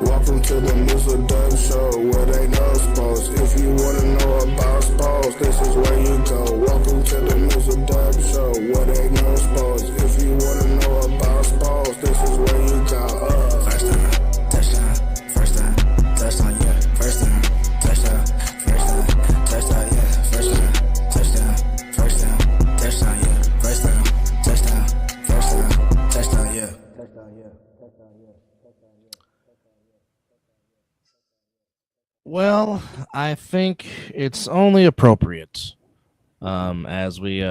Welcome to the Mizzle Dub Show, where they know sports. If you wanna know about sports, this is where you go. Welcome to the Mizzle Dub Show, where they know sports. If you wanna know about sports, this is where you go. First down, touchdown, first down, touchdown, yeah. First down, touchdown, first down, touchdown, yeah. First down, touchdown, first down, touchdown, yeah. First down, touchdown, first down, touchdown, yeah. Well, I think it's only appropriate as we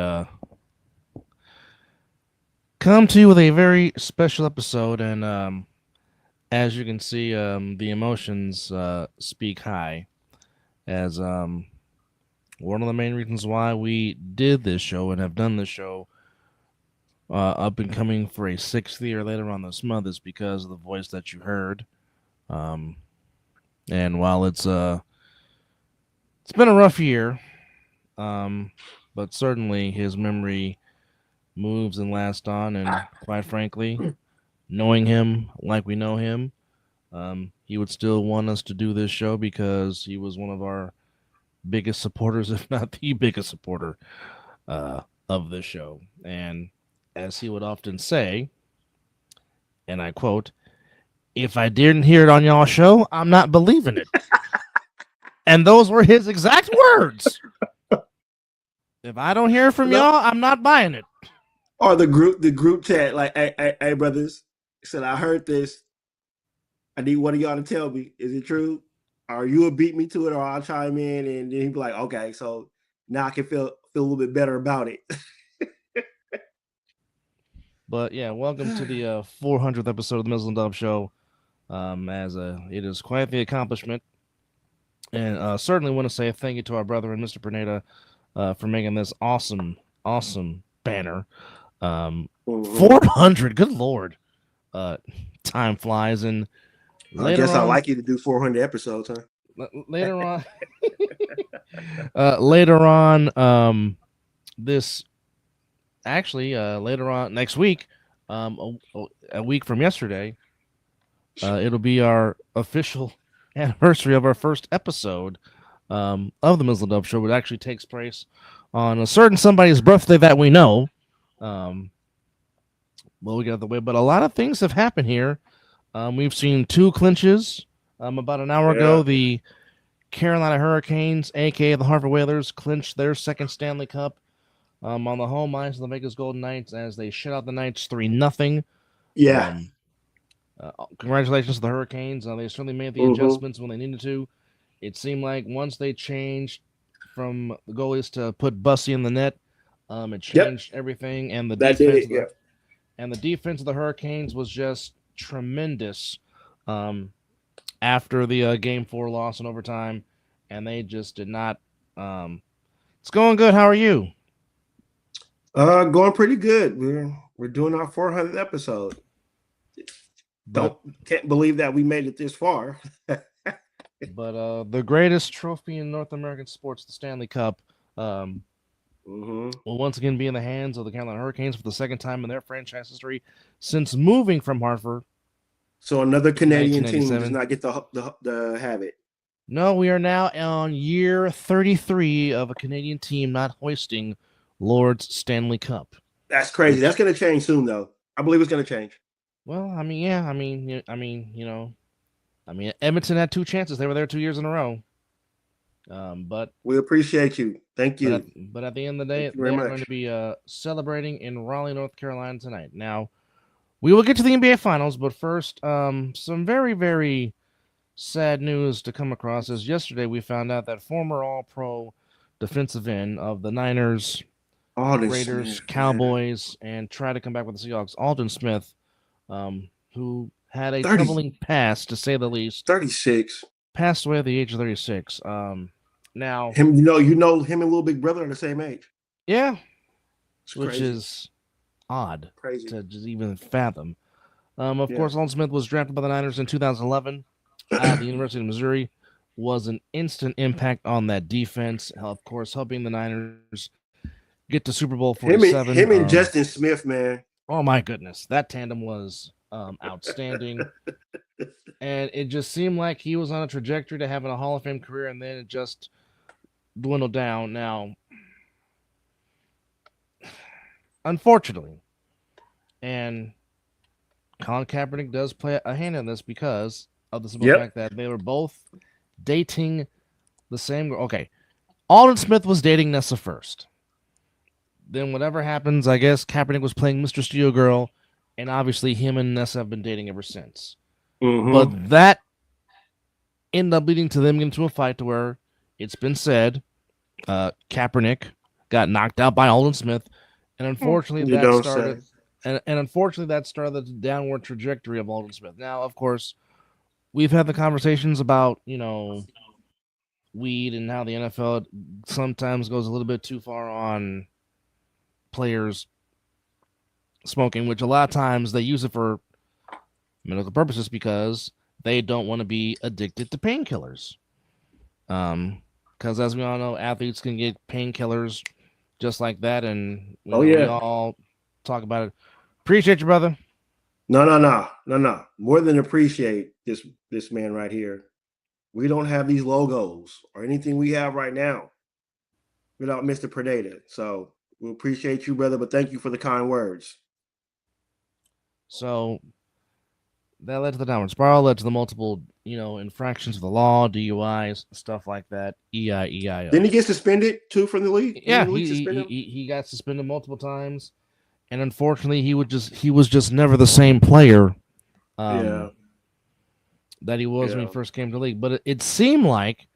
come to you with a very special episode, and as you can see, the emotions speak high, as one of the main reasons why we did this show and have done this show up and coming for a sixth year later on this month is because of the voice that you heard. And while it's been a rough year, but certainly his memory moves and lasts on. And quite frankly, knowing him like we know him, he would still want us to do this show because he was one of our biggest supporters, if not the biggest supporter of this show. And as he would often say, and I quote, "If I didn't hear it on y'all's show, I'm not believing it." And those were his exact words. If I don't hear from y'all, I'm not buying it. Or the group chat, like, hey, brothers, said I heard this. I need one of y'all to tell me, is it true? Or you will beat me to it, or I'll chime in, and then he'd be like, okay, so now I can feel a little bit better about it. But yeah, welcome to the 400th episode of the Mizzle Dub Show. It is quite the accomplishment, and certainly want to say thank you to our brother and Mr. Pineda for making this awesome banner. 400, good lord! Time flies, and I guess I'd like you to do 400 episodes, huh? Later on, later on next week, a week from yesterday. It'll be our official anniversary of our first episode of the Mizzle Dub Show, which actually takes place on a certain somebody's birthday that we know. We got the way, but a lot of things have happened here. We've seen two clinches about an hour ago. The Carolina Hurricanes, aka the Harvard Whalers, clinched their second Stanley Cup on the home ice of the Vegas Golden Knights as they shut out the Knights 3-0. Yeah. Congratulations to the Hurricanes. They certainly made the adjustments when they needed to. It seemed like once they changed from the goalies to put Bussy in the net, it changed everything. And the defense of the Hurricanes was just tremendous after the Game 4 loss in overtime, and they just did not. It's going good. How are you? Going pretty good. We're doing our 400th episode. Can't believe that we made it this far. But the greatest trophy in North American sports, the Stanley Cup, will once again be in the hands of the Carolina Hurricanes for the second time in their franchise history since moving from Hartford. So another Canadian team does not get to have it. No, we are now on year 33 of a Canadian team not hoisting Lord's Stanley Cup. That's crazy. That's going to change soon, though. I believe it's going to change. Well, Edmonton had two chances. They were there 2 years in a row. But we appreciate you. Thank you. But at the end of the day, they're going to be celebrating in Raleigh, North Carolina tonight. Now, we will get to the NBA Finals, but first, some very, very sad news to come across is yesterday we found out that former All-Pro defensive end of the Niners, Raiders, Cowboys, and tried to come back with the Seahawks, Aldon Smith, who had a troubling past, to say the least. 36. Passed away at the age of 36. Now, him and Little Big Brother are the same age. Yeah, which is odd to just even fathom. Of course, Aldon Smith was drafted by the Niners in 2011 at the University of Missouri. Was an instant impact on that defense. Of course, helping the Niners get to Super Bowl 47. Him and Justin Smith, man. Oh my goodness, that tandem was outstanding. And it just seemed like he was on a trajectory to having a Hall of Fame career, and then it just dwindled down. Now, unfortunately, and Colin Kaepernick does play a hand in this because of the simple fact that they were both dating the same girl. Okay, Aldon Smith was dating Nessa first. Then whatever happens, I guess Kaepernick was playing Mr. Steel Girl, and obviously him and Nessa have been dating ever since. Mm-hmm. But that ended up leading to them getting into a fight to where it's been said Kaepernick got knocked out by Aldon Smith, and unfortunately that started the downward trajectory of Aldon Smith. Now, of course, we've had the conversations about weed and how the NFL sometimes goes a little bit too far on players smoking, which a lot of times they use it for medical purposes because they don't want to be addicted to painkillers. Because as we all know, athletes can get painkillers just like that, and we all talk about it. Appreciate you, brother. No. More than appreciate this man right here. We don't have these logos or anything we have right now without Mr. Predator. So we appreciate you, brother, but thank you for the kind words. So that led to the downward spiral, led to the multiple, infractions of the law, DUIs, stuff like that. EIEIO. Didn't he get suspended too from the league? Yeah, he got suspended multiple times, and unfortunately, he was just never the same player. That he was when he first came to the league. But it seemed like,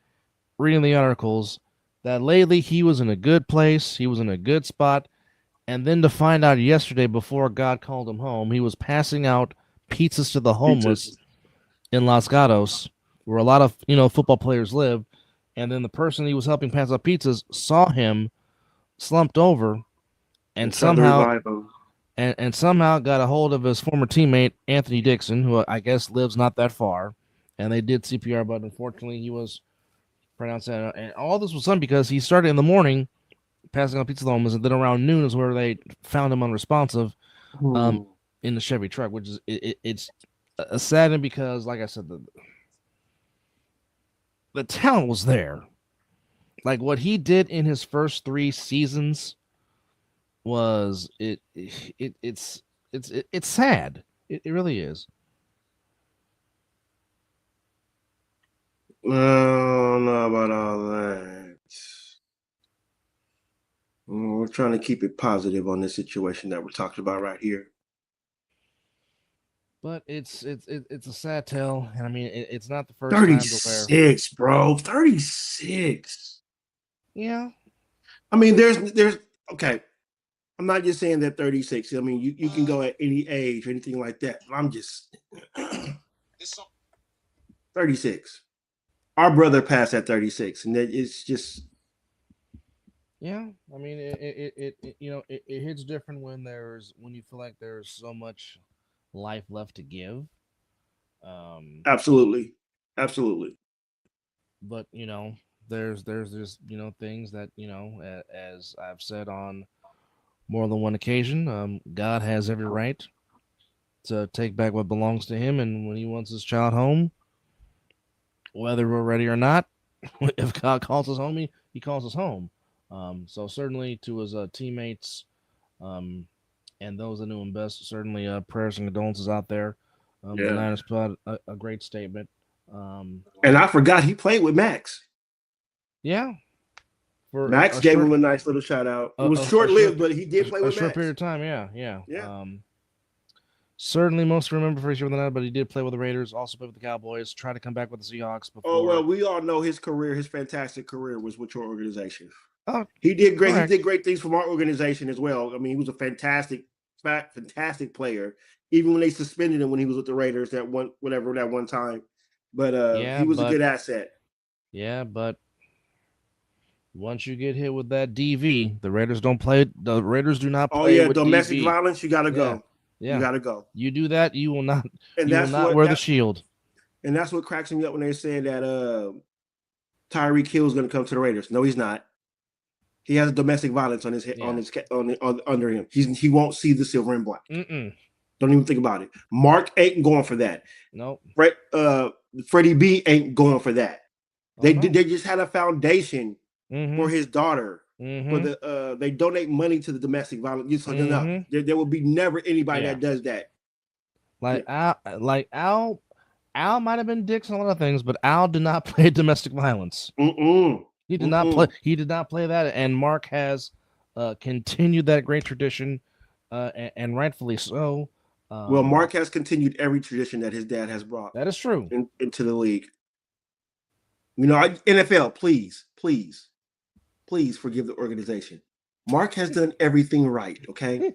reading the articles, that lately he was in a good place, he was in a good spot, and then to find out yesterday, before God called him home, he was passing out pizzas to the homeless in Los Gatos, where a lot of football players live, and then the person he was helping pass out pizzas saw him slumped over, and somehow got a hold of his former teammate Anthony Dixon, who I guess lives not that far, and they did CPR, but unfortunately he was pronounced out. And all this was done because he started in the morning passing out pizza to the homeless, and then around noon is where they found him unresponsive in the Chevy truck, which is it's saddening because, like I said, the talent was there. Like what he did in his first 3 seasons was it's sad. It really is. I don't know about all that. We're trying to keep it positive on this situation that we're talking about right here. But it's a sad tale, and I mean it's not the first 36, time to where 36. Yeah. I mean, there's okay. I'm not just saying that 36. I mean, you can go at any age or anything like that. I'm just 36. Our brother passed at 36, and it's just. Yeah, I mean, it hits different when you feel like there's so much life left to give. Absolutely. But there's things that as I've said on more than one occasion, God has every right to take back what belongs to him, and when he wants his child home, whether we're ready or not, if God calls us home, he calls us home. So certainly to his teammates and those that knew him best, certainly prayers and condolences out there. The Niners put out a great statement. And I forgot he played with Max. Yeah. Max gave him a nice little shout out. It was short-lived, but he did play with Max. A short period of time, yeah. Certainly most remember for sure than that, but he did play with the Raiders, also played with the Cowboys, tried to come back with the Seahawks before. Oh, well, we all know his fantastic career was with your organization. Oh, he did great. Correct. He did great things from our organization as well. I mean, he was a fantastic player, even when they suspended him when he was with the Raiders that one time. But he was a good asset. Yeah, but once you get hit with that DV, the Raiders don't play. The Raiders do not play with domestic DV. Violence. You got to go. Yeah. You got to go. You do that, you will not. And you will not wear the shield. And that's what cracks me up when they say that Tyreek Hill is going to come to the Raiders. No, he's not. He has domestic violence on his head, under him. He won't see the silver and black. Mm-mm. Don't even think about it. Mark ain't going for that. Nope. Freddie B ain't going for that. They no. they just had a foundation Mhm. for his daughter. Mhm. For the they donate money to the domestic violence. So Mhm. there will be never anybody Yeah. that does that. Like Al might have been dicks on a lot of things, but Al did not play domestic violence. He did not play. He did not play that, and Mark has continued that great tradition, and rightfully so. Well, Mark has continued every tradition that his dad has brought. That is true. Into the league. You know, NFL, please forgive the organization. Mark has done everything right. Okay.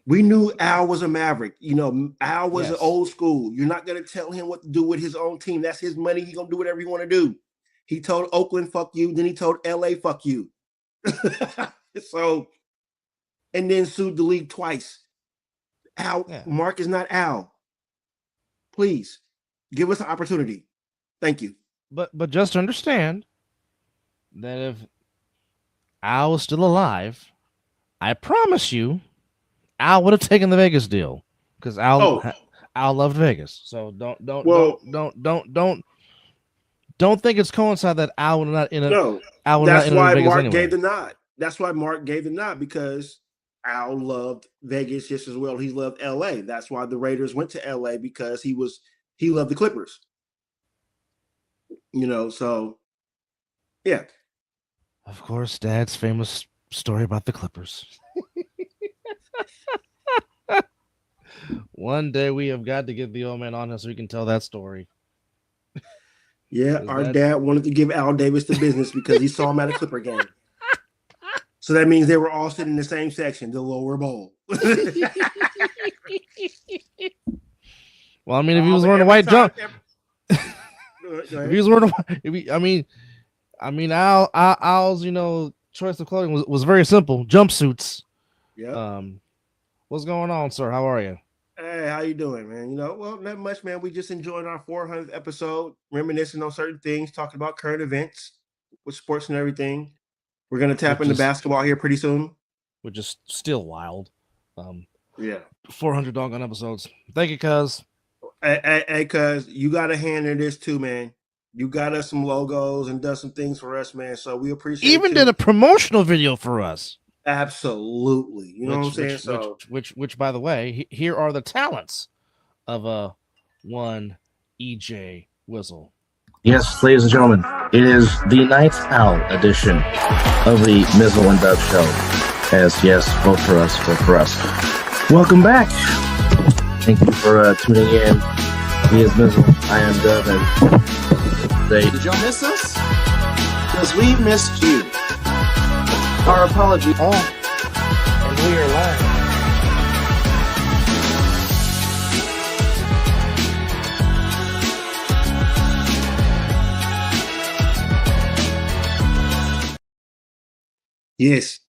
We knew Al was a maverick. You know, Al was an old school. You're not going to tell him what to do with his own team. That's his money. He's going to do whatever he want to do. He told Oakland, fuck you. Then he told LA, fuck you. So, and then sued the league twice. Mark is not Al. Please give us an opportunity. Thank you. But just understand that if Al was still alive, I promise you, Al would have taken the Vegas deal because Al loved Vegas. So don't think it's coincide that Al would not in a no. Al would that's not why Vegas Mark anyway. gave the nod. That's why Mark gave the nod because Al loved Vegas just as well. He loved LA. That's why the Raiders went to LA because he loved the Clippers. You know, so yeah. Of course, Dad's famous story about the Clippers. One day we have got to get the old man on us so we can tell that story. Yeah, our dad wanted to give Al Davis the business because he saw him at a Clipper game. So that means they were all sitting in the same section, the lower bowl. Well, I mean, if he was wearing a white jump, if he was wearing, I mean, Al's choice of clothing was very simple: jumpsuits. Yeah. What's going on, sir? How are you? Hey, how you doing, man? Well, not much, man. We just enjoyed our 400th episode, reminiscing on certain things, talking about current events with sports and everything. We're gonna tap into basketball here pretty soon, which is still wild. Yeah, 400 doggone episodes. Thank you, cuz. Hey, cuz you got a hand in this too, man. You got us some logos and done some things for us, man. So we appreciate. Even did a promotional video for us. Absolutely, you know what I'm saying. Which, by the way, here are the talents of one EJ Mizzle. Yes, ladies and gentlemen, it is the Night Owl edition of the Mizzle and Dub Show. Yes, vote for us. Welcome back. Thank you for tuning in. He is Mizzle. I am Dub. And did y'all miss us? Because we missed you. Our apology. Oh, and we are live. Yes.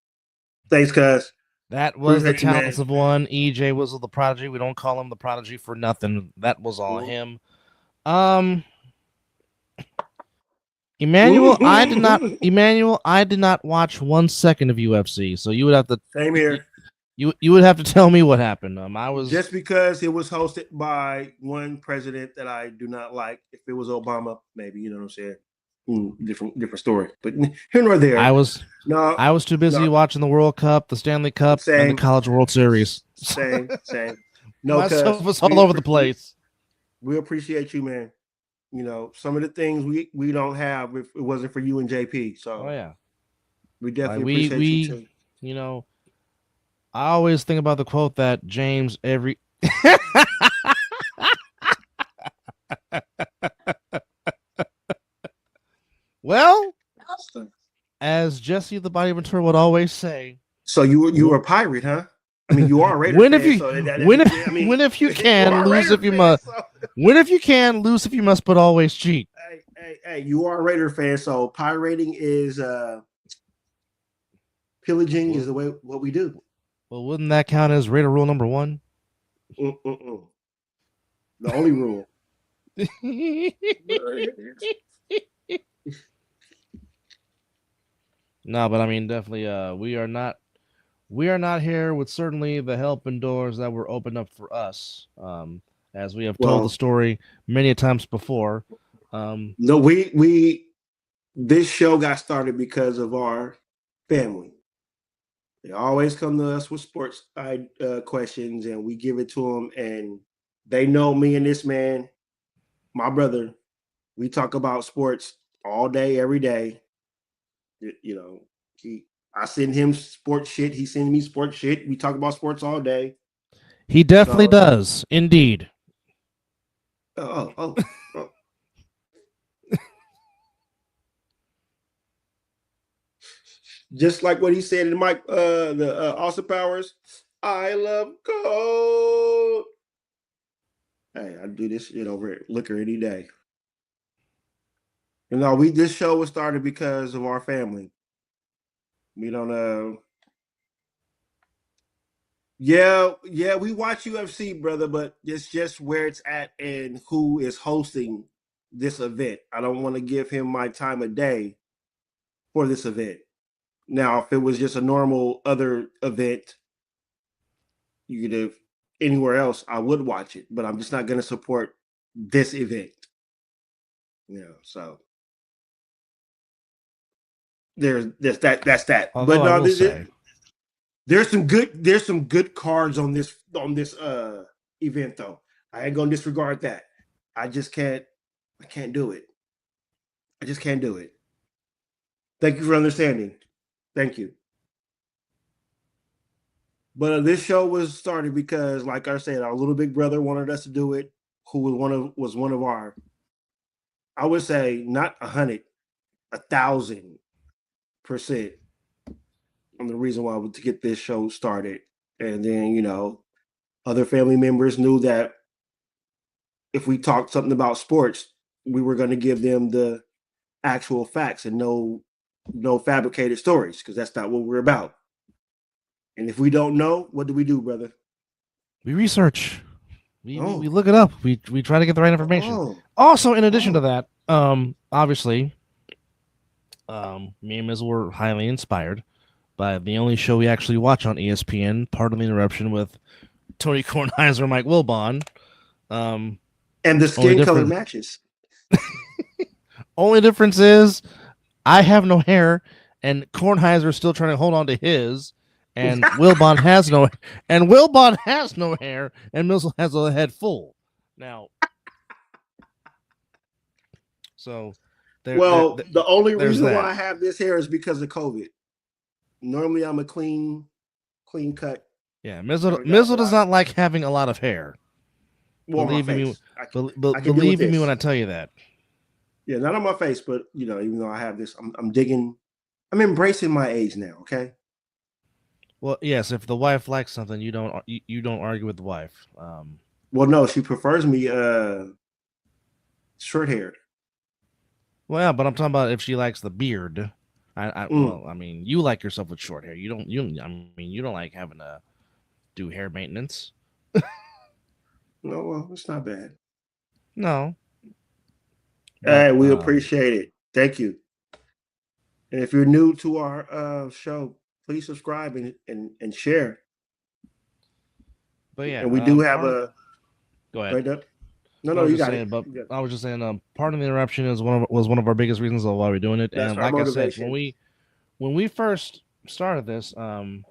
Thanks, cuz. That was the talents of one. EJ was the prodigy. We don't call him the prodigy for nothing. That was all him. Emmanuel, I did not watch 1 second of UFC, so you would have to. Same here. You would have to tell me what happened. I was just because it was hosted by one president that I do not like. If it was Obama, maybe, you know what I'm saying. Different story, but here nor there. I was too busy watching the World Cup, the Stanley Cup, and the College World Series. Same. No, myself was all over the place. We appreciate you, man. You know, some of the things we don't have if it wasn't for you and JP. So, we definitely appreciate you too. You know, I always think about the quote that James every. Well, as Jesse the Body Ventura would always say. So you were a pirate, huh? I mean, you are a Raider win fan, win if you can, lose if you must. Win if you can, lose if you must, but always cheat. Hey, you are a Raider fan, so pirating is pillaging is the way what we do. Well, wouldn't that count as Raider rule number 1? The only rule. No, but I mean, definitely, we are not we are not here with certainly the help and doors that were opened up for us. As we have told the story many times before. No, this show got started because of our family. They always come to us with sports questions, and we give it to them. And they know me and this man, my brother. We talk about sports all day, every day. You know, I send him sports shit. He sends me sports shit. We talk about sports all day. He definitely does, indeed. Oh. Just like what he said in Mike, the Austin Powers, I love gold. Hey, I do this shit over at Liquor any day. You know, this show was started because of our family. We don't know. Yeah, we watch UFC, brother, but it's just where it's at and who is hosting this event. I don't want to give him my time of day for this event. Now, if it was just a normal other event, you could have anywhere else, I would watch it, but I'm just not going to support this event. You know, so that's that. Although but no, there's some good cards on this event though. I ain't gonna disregard that. I can't do it. I just can't do it. Thank you for understanding. Thank you. But this show was started because, like I said, our little big brother wanted us to do it. Who was one of our, I would say, not 100, 1,000% on the reason why to get this show started. And then, you know, other family members knew that if we talked something about sports, we were going to give them the actual facts and no fabricated stories, because that's not what we're about. And if we don't know, what do we do, brother? We research. We look it up. We try to get the right information. Also, in addition to that, obviously, me and Mizzle were highly inspired by the only show we actually watch on ESPN, Pardon the Interruption, with Tony Kornheiser and Mike Wilbon. And the skin color matches. Only difference is I have no hair, and Kornheiser is still trying to hold on to his, and Wilbon has no hair, and Mizzle has a head full. Now, so the only reason why I have this hair is because of COVID. Normally, I'm a clean cut. Yeah, Mizzle does not like having a lot of hair. Well, believe me when I tell you that. Yeah, not on my face, but you know, even though I have this, I'm digging. I'm embracing my age now. Okay. Well, yes. If the wife likes something, you don't argue with the wife. Well, no, she prefers me short haired. Well, yeah, but I'm talking about if she likes the beard. Well, I mean, you like yourself with short hair. You don't like having to do hair maintenance. No, well, it's not bad. No. Hey, we appreciate it. Thank you. And if you're new to our show, please subscribe and share. But yeah, and we do have a. Go ahead. Right up. No, you got it. But I was just saying, Pardon the Interruption was one of our biggest reasons of why we're doing it. That's and like I said, when we first started this, 10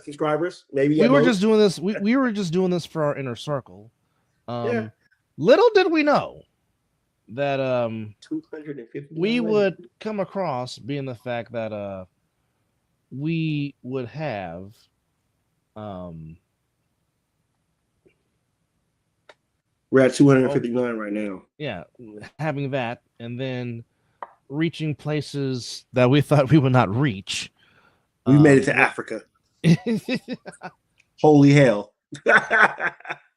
subscribers? Maybe we were just doing this. We were just doing this for our inner circle. Yeah. Little did we know that 250 we would come across being the fact that we would have we're at 259 right now. Yeah, having that, and then reaching places that we thought we would not reach. We made it to Africa. Holy hell.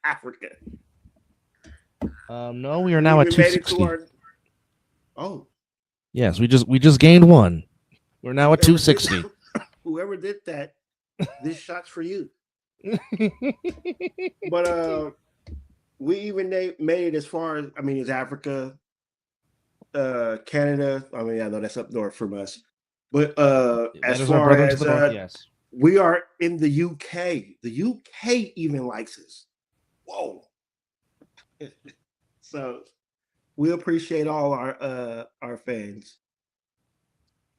Africa. No, we are now at 260. Yes, we just gained one. We're now at 260. Whoever did that, this shot's for you. But we even made it as far as as Africa, Canada. I know that's up north from us. But as far as We are in the UK. The UK even likes us. Whoa. So we appreciate all our fans,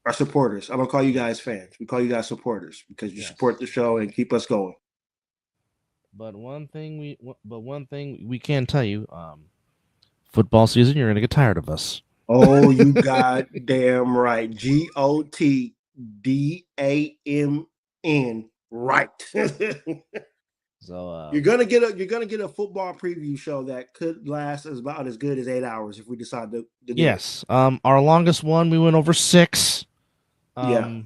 our supporters. I don't call you guys fans. We call you guys supporters because you support the show and keep us going. But one thing we can tell you, football season, you're gonna get tired of us. Oh, you goddamn right. GOTDAMN. Right. So you're gonna get a football preview show that could last about as good as 8 hours if we decide to do yes. Our longest one we went over 6. Yeah.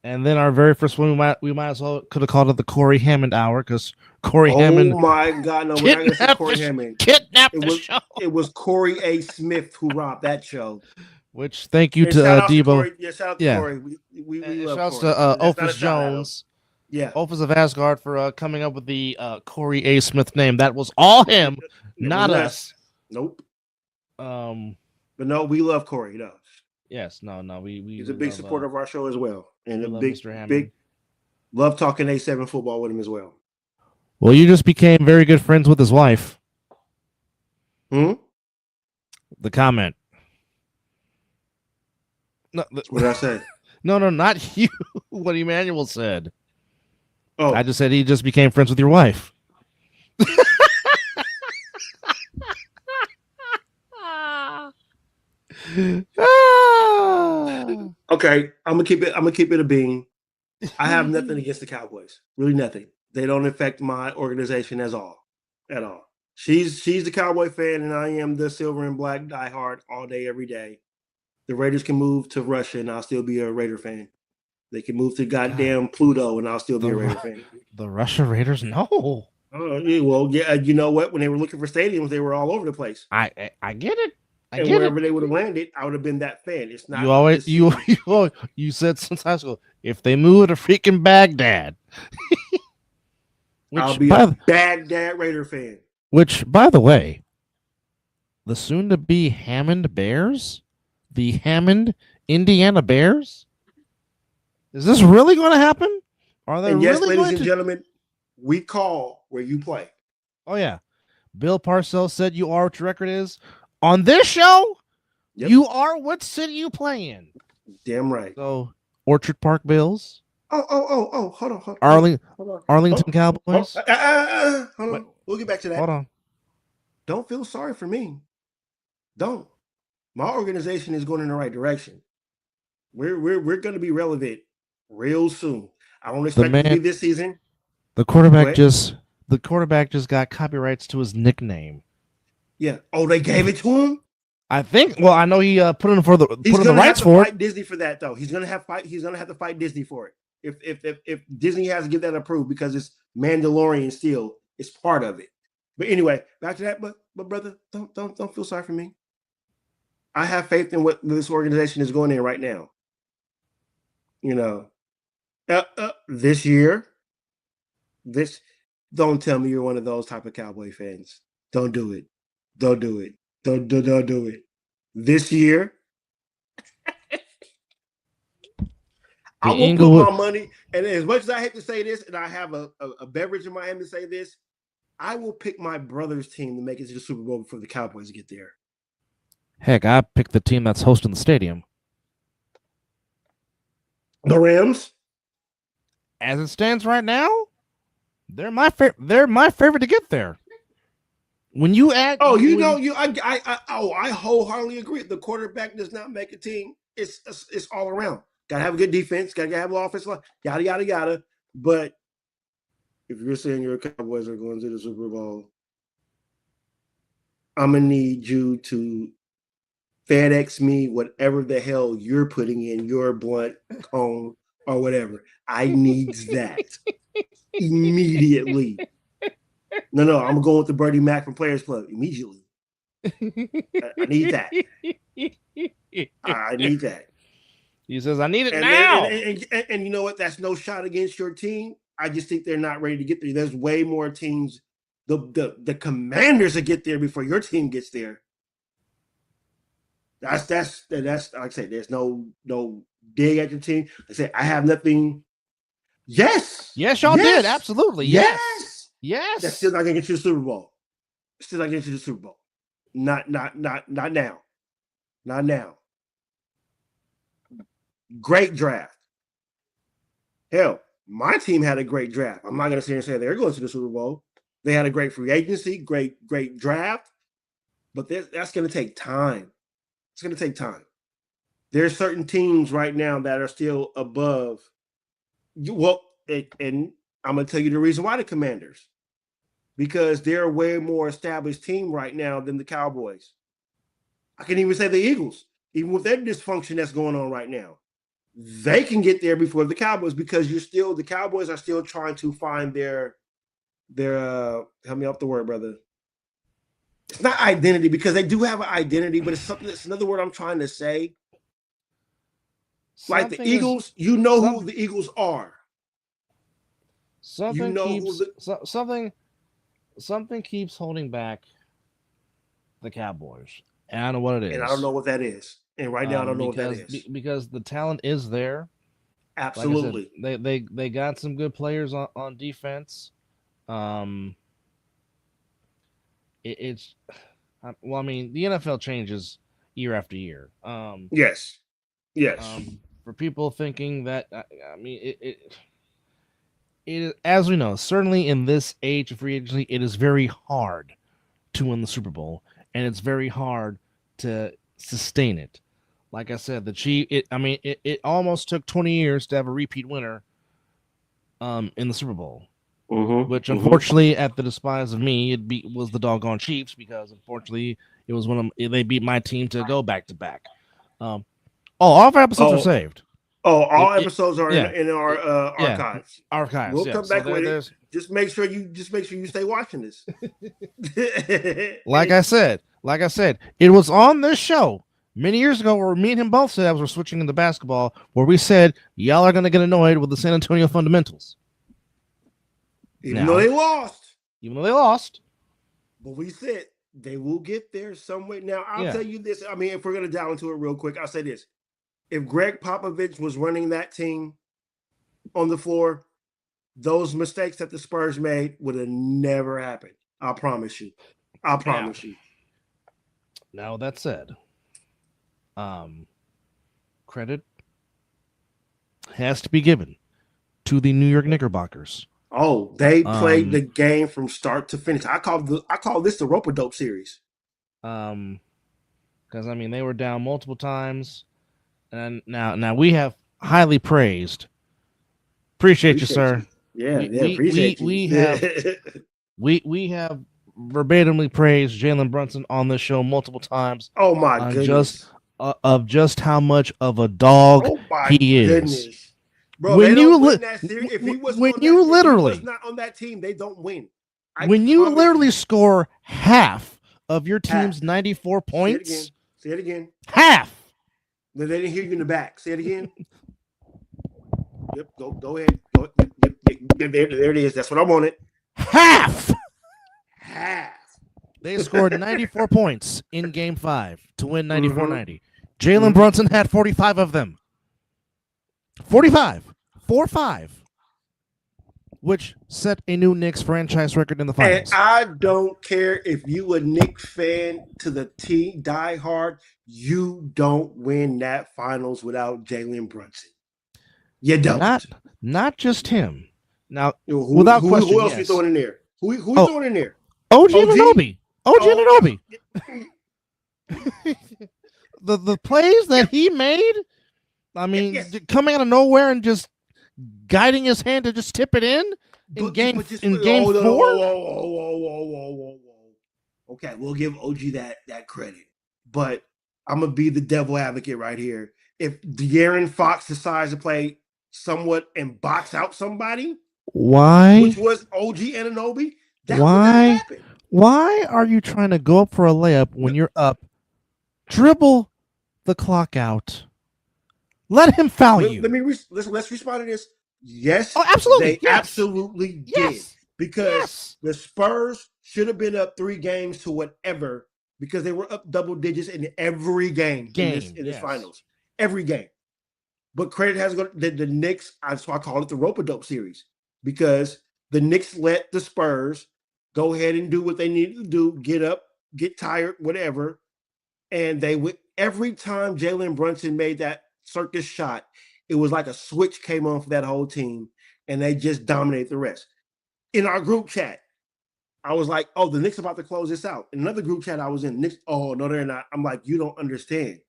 And then our very first one we might as well could have called it the Corey Hammond hour because Corey Hammond. Oh my God! No, we're not gonna say Corey Hammond. Kidnapped the show. It was Corey A. Smith who robbed that show. Which thank you to Debo. Shout out to Corey. We love shouts Corey. to Ophis Jones. Yeah, Ophis of Asgard for coming up with the Corey A. Smith name. That was all him, not us. Nope. But no, we love Corey. No. Yes, no. He's a big supporter of our show as well, and a Mr. big love talking A7 football with him as well. Well, you just became very good friends with his wife. The comment. No, what did I say? No, not you. What Emmanuel said. Oh, I just said he just became friends with your wife. Okay, I'm gonna keep it a bean. I have nothing against the Cowboys. Really nothing. They don't affect my organization at all. She's the Cowboy fan, and I am the silver and black diehard all day, every day. The Raiders can move to Russia, and I'll still be a Raider fan. They can move to goddamn Pluto, and I'll still be a Raider fan. The Russia Raiders, no. Oh, well, yeah. You know what? When they were looking for stadiums, they were all over the place. I get it. And wherever they would have landed, I would have been that fan. It's not. You said since high school, if they move to freaking Baghdad, I'll be a Baghdad Raider fan. Which, by the way, the soon-to-be Hammond Bears, the Hammond Indiana Bears, is this really going to happen? Are they? And yes, really ladies and gentlemen, we call where you play. Oh yeah, Bill Parcells said you are what your record is. On this show, yep. You are what city you play in. Damn right. So, Orchard Park Bills. Oh, hold on. Arlington Cowboys. Hold on. We'll get back to that. Hold on. Don't feel sorry for me. Don't. My organization is going in the right direction. We're going to be relevant real soon. I don't expect it to be this season. The quarterback just got copyrights to his nickname. Yeah. Oh, they gave it to him? I think. Well, I know he put in the rights for it. Fight Disney for that though. He's gonna have to fight Disney for it. If Disney has to get that approved because it's Mandalorian still, it's part of it. But anyway, back to that. But brother, don't feel sorry for me. I have faith in what this organization is going in right now. You know, this year, don't tell me you're one of those type of Cowboy fans. Don't do it. Don't do it. Don't do it. This year, I will put my money, and as much as I hate to say this, and I have a beverage in my hand to say this, I will pick my brother's team to make it to the Super Bowl before the Cowboys get there. Heck, I picked the team that's hosting the stadium. The Rams? As it stands right now, they're my favorite to get there. When you add, I wholeheartedly agree. The quarterback does not make a team. It's all around. Got to have a good defense. Got to have an offensive line. Yada. But if you're saying your Cowboys are going to the Super Bowl, I'm gonna need you to FedEx me whatever the hell you're putting in your blunt cone or whatever. I need that immediately. No, I'm going with the Bertie Mac from Players Club immediately. I need that. I need that. He says, I need it now. And you know what? That's no shot against your team. I just think they're not ready to get there. There's way more teams. The Commanders will get there before your team gets there. That's like I say, there's no dig at your team. I say I have nothing Yes. Yes, y'all did. Absolutely. Yes. Yes. That's still not gonna get you the Super Bowl. Still not gonna get you the Super Bowl. Not now. Not now. Great draft. Hell, my team had a great draft. I'm not gonna sit here and say they're going to the Super Bowl. They had a great free agency, great draft, but that's gonna take time. It's gonna take time. There's certain teams right now that are still above. Well, and I'm gonna tell you the reason why the Commanders. Because they're a way more established team right now than the Cowboys. I can even say the Eagles, even with their dysfunction that's going on right now. They can get there before the Cowboys because the Cowboys are still trying to find their help me off the word, brother. It's not identity because they do have an identity, but it's another word I'm trying to say. Like the Eagles, you know who the Eagles are. Something keeps holding back the Cowboys. And I don't know what it is. And I don't know what that is. And right now I don't know what that is. Because the talent is there. Absolutely. Like I said, they got some good players on defense. It's well, I mean, the NFL changes year after year. Yes. For people thinking that, I mean, it, as we know, certainly in this age of free agency, it is very hard to win the Super Bowl, and it's very hard to sustain it. Like I said, the Chiefs. It almost took 20 years to have a repeat winner in the Super Bowl, which unfortunately, at the despise of me, was the doggone Chiefs because unfortunately it was they beat my team to go back to back. All of our episodes are saved. All episodes are in our archives. Archives. We'll come back with it. Just make sure you stay watching this. Like I said, it was on this show many years ago where me and him both said we're switching into basketball, where we said y'all are going to get annoyed with the San Antonio fundamentals. Even though they lost. But we said they will get there some way. Now, I'll tell you this. I mean, if we're going to dial into it real quick, I'll say this. If Greg Popovich was running that team on the floor, those mistakes that the Spurs made would have never happened. I promise you. You. Now, that said, credit has to be given to the New York Knickerbockers. Oh, they played the game from start to finish. I call this the rope-a-dope series. Because I mean they were down multiple times, and now we have highly praised. Appreciate you, sir. Appreciate you. We have verbatimly praised Jalen Brunson on this show multiple times. Oh my goodness! Just how much of a dog he is. Bro, when you if he was not on that team, they don't win. When you literally score half of your team's 94 points, say it again. Half. They didn't hear you in the back. Say it again. Yep. Go ahead. There it is. That's what I wanted. Half. They scored 94 points in Game 5 to win 94-90. Jalen Brunson had 45 of them. 45. 4-5. Which set a new Knicks franchise record in the finals. And I don't care if you a Knicks fan to the T, die hard, you don't win that finals without Jalen Brunson. You don't. Not just him. Now, without question, who else you throwing in there? Who you throwing in there? OG Anunoby. The plays that he made, I mean, coming out of nowhere and just guiding his hand to just tip it in game 4. Whoa. Okay, we'll give OG that credit, but I'm gonna be the devil advocate right here. If De'Aaron Fox decides to play somewhat and box out somebody, which was OG Anunoby, that would not happen. Why are you trying to go up for a layup when you're up? Dribble the clock out. Let him foul you. Let's respond to this. Yes. Oh, absolutely. They absolutely did. Because the Spurs should have been up 3 games to whatever because they were up double digits in every game in this finals. Every game. But credit has gone the Knicks. So I call it the rope-a-dope series because the Knicks let the Spurs go ahead and do what they need to do, get up, get tired, whatever. And they would every time Jalen Brunson made that circus shot, it was like a switch came on for that whole team, and they just dominated the rest. In our group chat, I was like, "Oh, the Knicks about to close this out." In another group chat I was in, Knicks. Oh no, they're not. I'm like, you don't understand.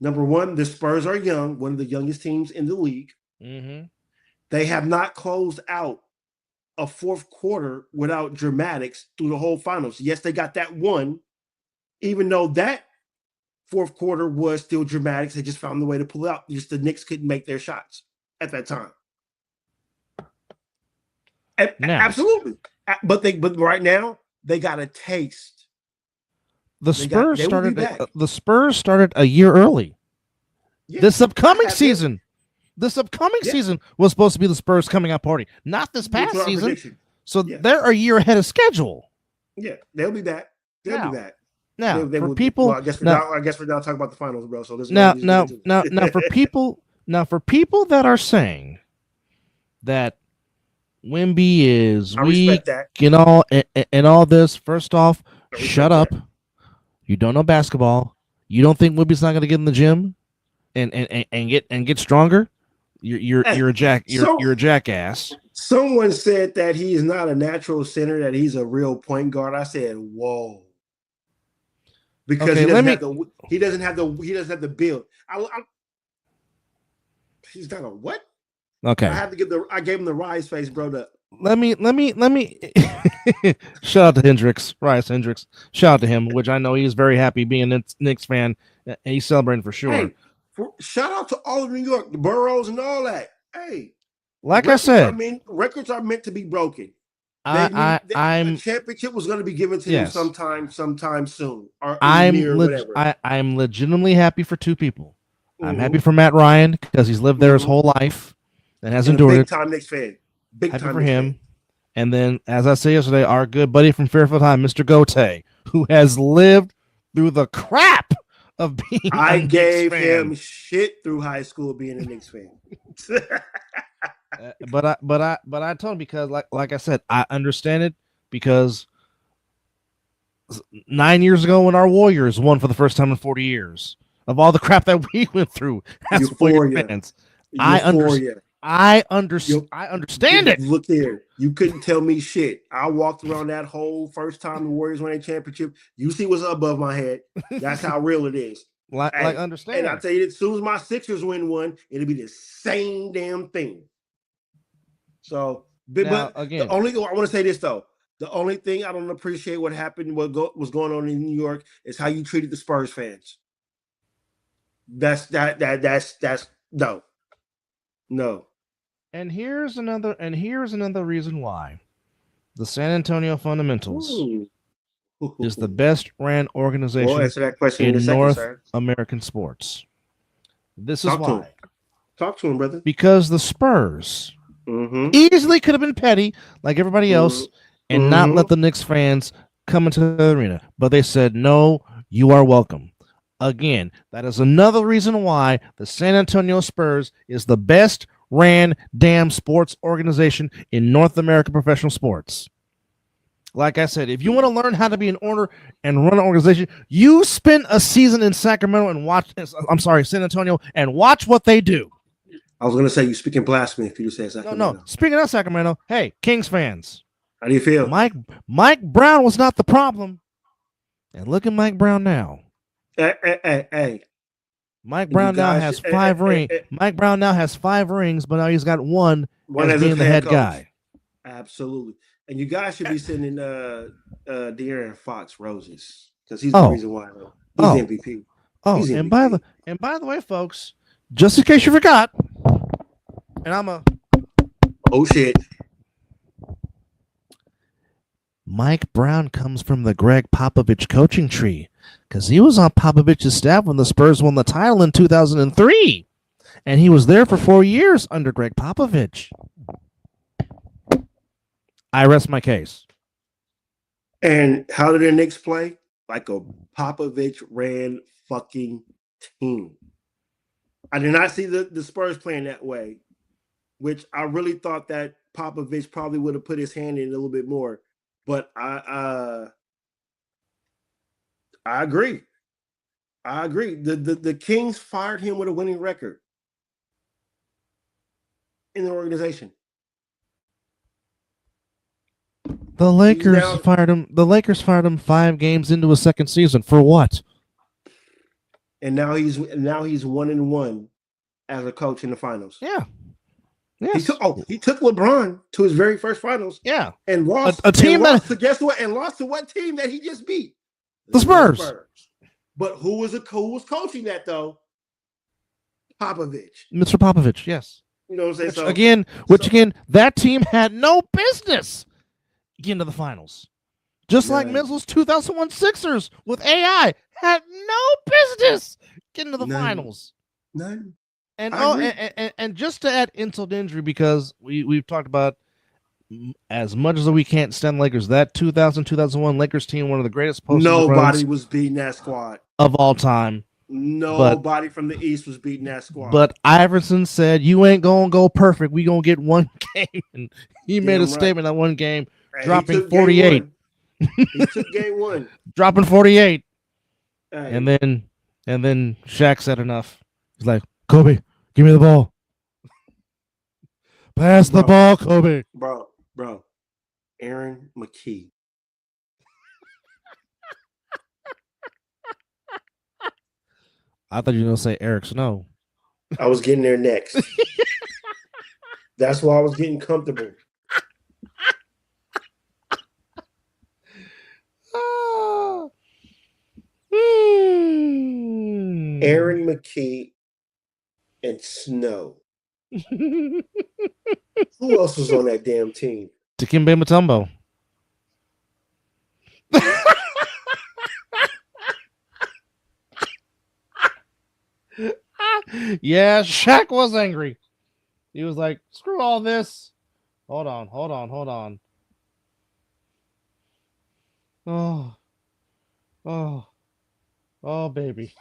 Number one, the Spurs are young, one of the youngest teams in the league. Mm-hmm. They have not closed out a fourth quarter without dramatics through the whole finals. Yes, they got that one, even though that fourth quarter was still dramatics. They just found the way to pull out. Just the Knicks couldn't make their shots at that time. Absolutely. But right now, they got a taste. The Spurs started a year early. Yeah, this upcoming season was supposed to be the Spurs coming out party, not this past season. So they're a year ahead of schedule. Yeah, they'll be back. They'll be back. Now, for people, I guess we're now talking about the finals, bro. So this now for people that are saying that Wemby is weak and all this, first off, shut up. You don't know basketball. You don't think Wemby's not going to get in the gym and get stronger? You're a jackass. Someone said that he is not a natural center, that he's a real point guard. I said, whoa. Because he doesn't have the build. He's got a what? Okay. I gave him the rise face, bro. Let me shout out to Rice Hendricks. Shout out to him, which I know he's very happy being a Knicks fan. He's celebrating for sure. Hey, shout out to all of New York, the boroughs and all that. Hey, like I said, records are meant to be broken. The championship was going to be given to him sometime soon. I'm legitimately happy for two people. Mm-hmm. I'm happy for Matt Ryan because he's lived there his whole life and has endured it. Big time Knicks fan. Happy for him. And then, as I said yesterday, our good buddy from Fairfield High, Mr. Gote, who has lived through the crap of being I gave him shit through high school being a Knicks fan. But I told him because like I said, I understand it because 9 years ago when our Warriors won for the first time in 40 years of all the crap that we went through as Warriors fans, I understand it. Look there. You couldn't tell me shit. I walked around that whole first time the Warriors won a championship. You see what's above my head. That's how real it is. Understand. And I tell you, as soon as my Sixers win one, it'll be the same damn thing. So, but again, the only I want to say this though. The only thing I don't appreciate what happened, what was going on in New York, is how you treated the Spurs fans. That's no. And here's another reason why the San Antonio Fundamentals is the best ran organization in North American sports. This is why. Talk to him, brother. Because the Spurs easily could have been petty like everybody else and not let the Knicks fans come into the arena. But they said, no, you are welcome. Again, that is another reason why the San Antonio Spurs is the best ran damn sports organization in North American professional sports. Like I said, if you want to learn how to be an owner and run an organization, you spend a season in Sacramento and San Antonio and watch what they do. I was going to say you speaking blasphemy if you said Sacramento. No. Speaking of Sacramento, hey, Kings fans. How do you feel? Mike Brown was not the problem. And look at Mike Brown now. Hey. Mike Brown now has 5 rings. Mike Brown now has 5 rings, but now he's got one as being the head guy. Absolutely. And you guys should be sending De'Aaron Fox roses because he's the reason why he's MVP. He's MVP. And by the way, folks, just in case you forgot, and oh shit. Mike Brown comes from the Greg Popovich coaching tree because he was on Popovich's staff when the Spurs won the title in 2003, and he was there for 4 years under Greg Popovich. I rest my case. And how did the Knicks play? Like a Popovich ran fucking team. I did not see the Spurs playing that way, which I really thought that Popovich probably would have put his hand in a little bit more. But I agree. I agree. The Kings fired him with a winning record in the organization. The Lakers fired him. The Lakers fired him 5 games into a second season for what? And now he's 1-1 as a coach in the finals. Yeah. Yes. He took LeBron to his very first finals. Yeah. And lost a team lost to what team that he just beat? The Spurs. But who was coaching that though? Popovich. Mr. Popovich, yes. You know what I'm saying? Which again, that team had no business getting to the finals. Just like Mizzle's 2001 Sixers with AI had no business getting to the finals. None. And just to add insult to injury, because we've talked about as much as we can't stand Lakers, that 2000-2001 Lakers team, one of the greatest postseason nobody was beating that squad of all time. Nobody from the East was beating that squad. But Iverson said, "You ain't gonna go perfect. We gonna get one game." And he made a statement that one game, dropping 48. He took game 1, dropping 48. Hey. And then Shaq said enough. He's like, "Kobe, give me the ball. Pass the ball, Kobe." Bro, Aaron McKee. I thought you were going to say Eric Snow. I was getting there next. That's why I was getting comfortable. Aaron McKee and Snow. Who else was on that damn team? Dikembe Mutombo. Yeah, Shaq was angry. He was like, "Screw all this." Hold on. Oh, baby.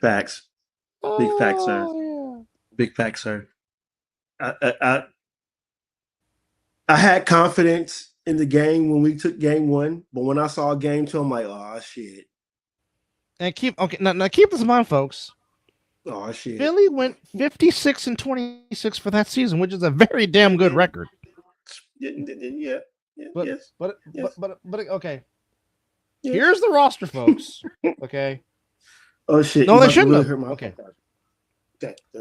Facts. Big facts, sir. Yeah. Big facts, sir. I had confidence in the game when we took game 1, but when I saw game 2, I'm like, oh shit. And keep this in mind, folks. Oh shit. Philly went 56-26 for that season, which is a very damn good record. Yeah. But okay. Yeah. Here's the roster, folks. Okay. Oh shit! No, they shouldn't have. Okay.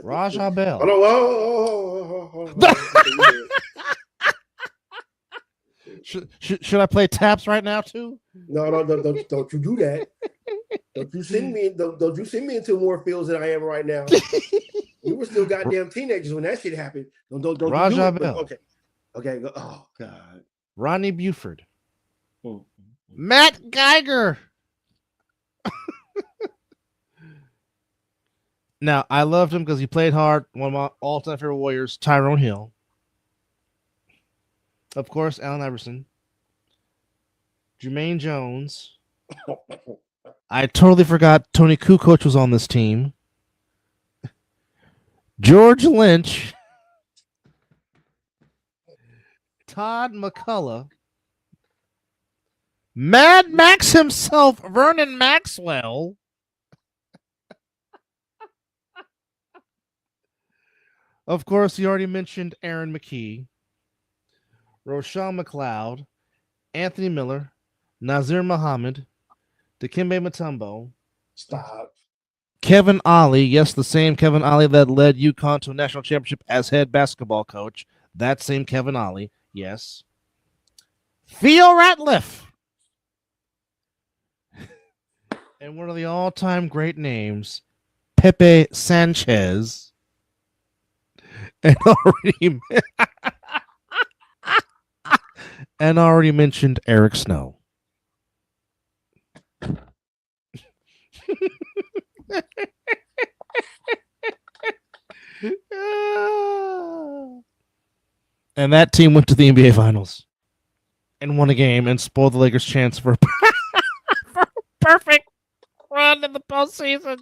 Raja Bell. Oh. Should I play taps right now too? No, don't you do that. Don't you send me into more fields than I am right now. You were still goddamn teenagers when that shit happened. Don't Raja do it. Bell. Okay. Go. Oh God. Rodney Buford. Matt Geiger. Now, I loved him because he played hard. One of my all-time favorite Warriors, Tyrone Hill. Of course, Allen Iverson. Jermaine Jones. I totally forgot Tony Kukoc was on this team. George Lynch. Todd McCullough. Mad Max himself, Vernon Maxwell. Of course, you already mentioned Aaron McKee, Rochelle McLeod, Anthony Miller, Nazir Muhammad, Dikembe Mutombo. Stop. Kevin Ollie, yes, the same Kevin Ollie that led UConn to a national championship as head basketball coach. That same Kevin Ollie, yes. Theo Ratliff. And one of the all-time great names, Pepe Sanchez. And already mentioned Eric Snow. And that team went to the NBA Finals and won a game and spoiled the Lakers' chance for a perfect run in the postseason.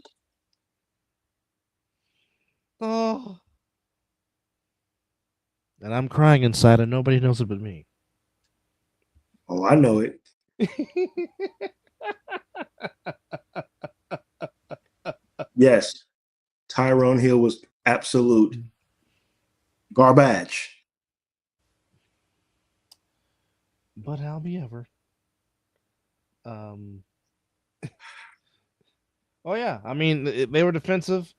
Oh. And I'm crying inside, and nobody knows it but me. Oh, I know it. Yes, Tyrone Hill was absolute garbage. But how be ever. Oh yeah, I mean they were defensive,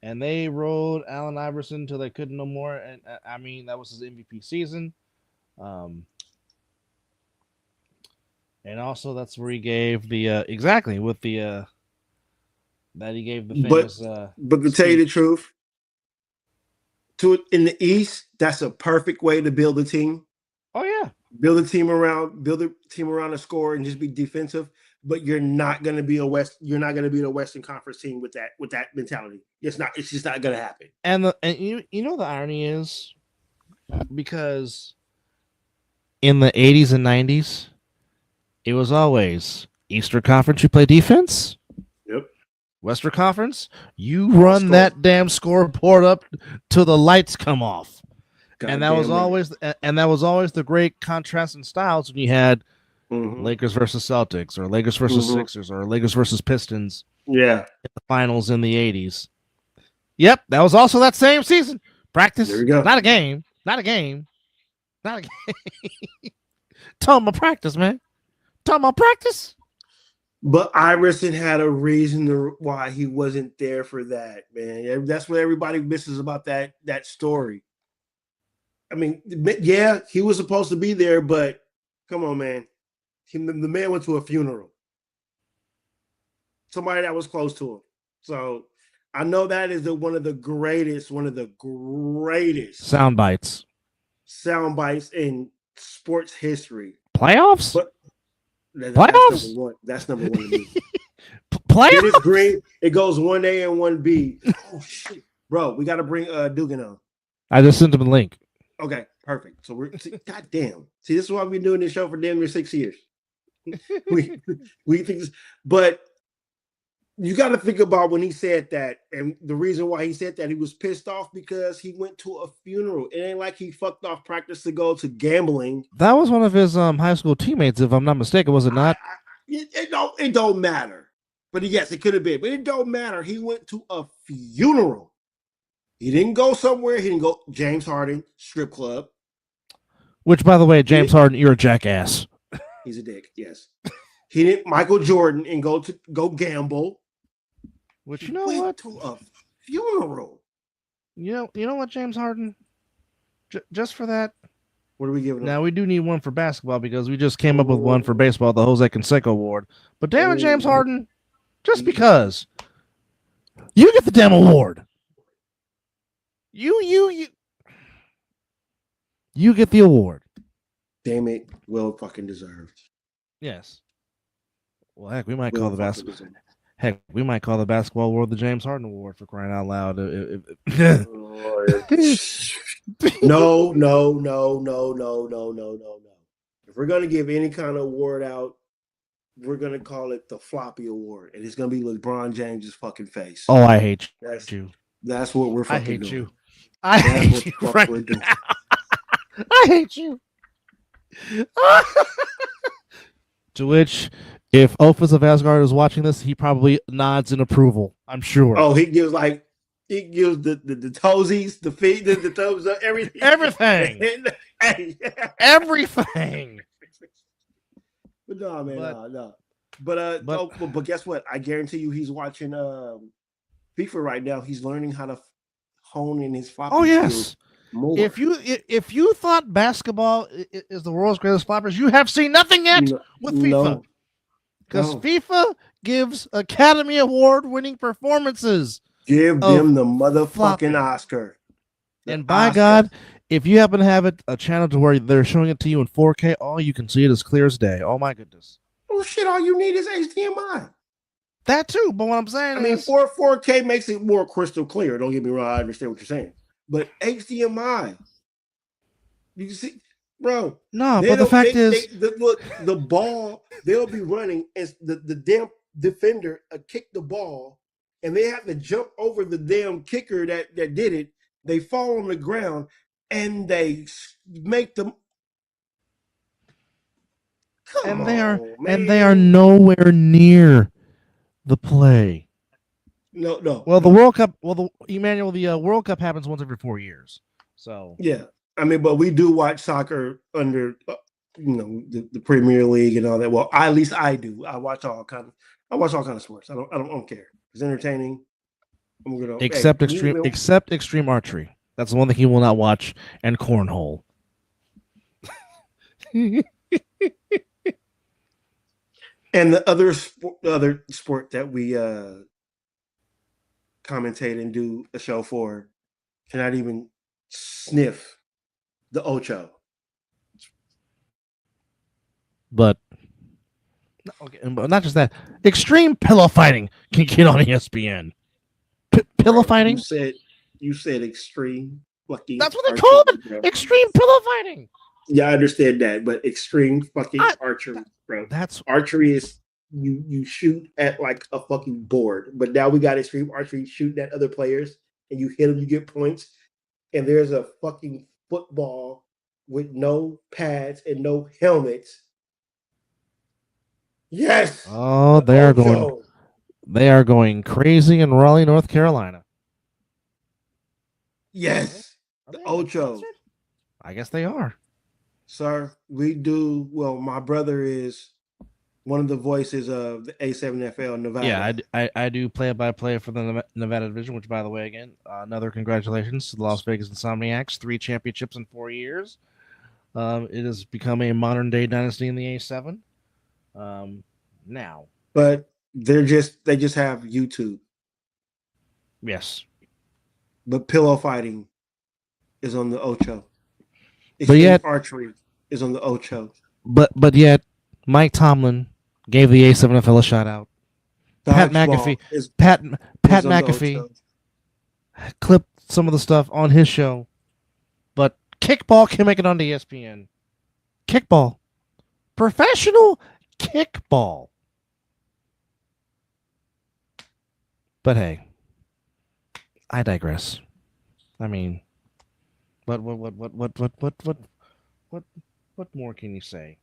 and they rode Allen Iverson until they couldn't no more. And I mean that was his MVP season. And also that's where he gave the exactly with the that he gave the famous. But to tell you the truth, in the East, that's a perfect way to build a team. Oh yeah, build a team around a score and just be defensive. But you're not going to be You're not going to be the Western Conference team with that mentality. It's not. It's just not going to happen. And you know the irony is because in the 80s and 90s, it was always Eastern Conference. You play defense. Yep. Western Conference, you run that damn scoreboard up till the lights come off. And that was always the great contrast in styles when you had Lakers versus Celtics or Lakers versus Sixers or Lakers versus Pistons. Yeah. In the finals in the 80s. Yep, that was also that same season. Practice. There we go. Not a game. Talking about practice, man. Talking about practice. But Iverson had a reason why he wasn't there for that, man. That's what everybody misses about that story. I mean, yeah, he was supposed to be there, but come on, man. The man went to a funeral. Somebody that was close to him. So I know that is one of the greatest sound bites in sports history. Playoffs? But playoffs? That's number one to me. Playoffs? It is green. It goes 1A and 1B. Oh shit, bro! We got to bring Dugan on. I just sent him a link. Okay, perfect. So goddamn. See, this is why we've been doing this show for damn near 6 years. we think this, but you got to think about when he said that, and the reason why he said that, he was pissed off because he went to a funeral. It ain't like he fucked off practice to go to gambling. That was one of his high school teammates, if I'm not mistaken, was it not? It don't matter. But yes, it could have been, but it don't matter. He went to a funeral. He didn't go somewhere. He didn't go James Harden strip club. Which, by the way, James Harden, you're a jackass. He's a dick. Yes. He didn't Michael Jordan and go gamble. Which you know what? To a funeral. You know what, James Harden? Just for that. What are we giving him? Now we do need one for basketball because we just came up with one for baseball, the Jose Canseco Award. But damn it, James Harden, just because you get the damn award. You get the award. Damn it, well fucking deserved. Yes. Well, heck, we might call the basketball award the James Harden Award, for crying out loud. No. If we're gonna give any kind of award out, we're gonna call it the Floppy Award, and it's gonna be LeBron James's fucking face. Oh, I hate you. That's what we're fucking I hate doing. you. I hate you right now. I hate you. To which, if Ophis of Asgard is watching this, he probably nods in approval. I'm sure. Oh, he gives the toesies, the feet, the thumbs up, everything. Everything. But no, man, no. But guess what? I guarantee you, he's watching FIFA right now. He's learning how to hone in his floppy. Oh yes. More. If you thought basketball is the world's greatest floppers, you have seen nothing yet with FIFA. Because FIFA gives Academy Award winning performances. Give them the motherfucking Oscar. And by God, if you happen to have a channel to where they're showing it to you in 4K, all you can see it as clear as day. Oh my goodness. Well, shit, all you need is HDMI. That too, but what I'm saying is 4K makes it more crystal clear. Don't get me wrong, I understand what you're saying. But HDMI, you can see, bro. No, but the fact is, look, the ball they'll be running, and the defender kick the ball, and they have to jump over the damn kicker that did it. They fall on the ground, and they make them. Come and they are on, and they are man. nowhere near the play. No. Well, the World Cup. Well, the World Cup happens once every 4 years. So Yeah, I mean, but we do watch soccer under, the Premier League and all that. Well, at least I do. I watch all kind of sports. I don't care. It's entertaining. I'm gonna except extreme archery. That's the one thing he will not watch, and cornhole. And the other sport that we commentate and do a show for cannot even sniff the Ocho. But okay, but not just that. Extreme pillow fighting can get on ESPN. Pillow fighting? You said extreme fucking. That's what they call it. Bro. Extreme pillow fighting. Yeah, I understand that, but extreme fucking archery, bro. That's archery is you shoot at like a fucking board, but now we got extreme archery shooting at other players, and you hit them, you get points. And there's a fucking football with no pads and no helmets. Yes. Oh, they are going crazy in Raleigh, North Carolina. Yes, the Ocho. I guess they are. Sir, we do. Well, my brother is one of the voices of the A7FL Nevada. Yeah, I do play-by-play for the Nevada division, which, by the way, again, another congratulations to the Las Vegas Insomniacs. 3 championships in 4 years. It has become a modern-day dynasty in the A7 now. But they just have YouTube. Yes. But pillow fighting is on the Ocho. But yet archery is on the Ocho. But yet, Mike Tomlin gave the A7FL a shout out. Pat McAfee clipped some of the stuff on his show, but kickball can make it onto ESPN. Kickball, professional kickball. But hey, I digress. I mean, what more can you say?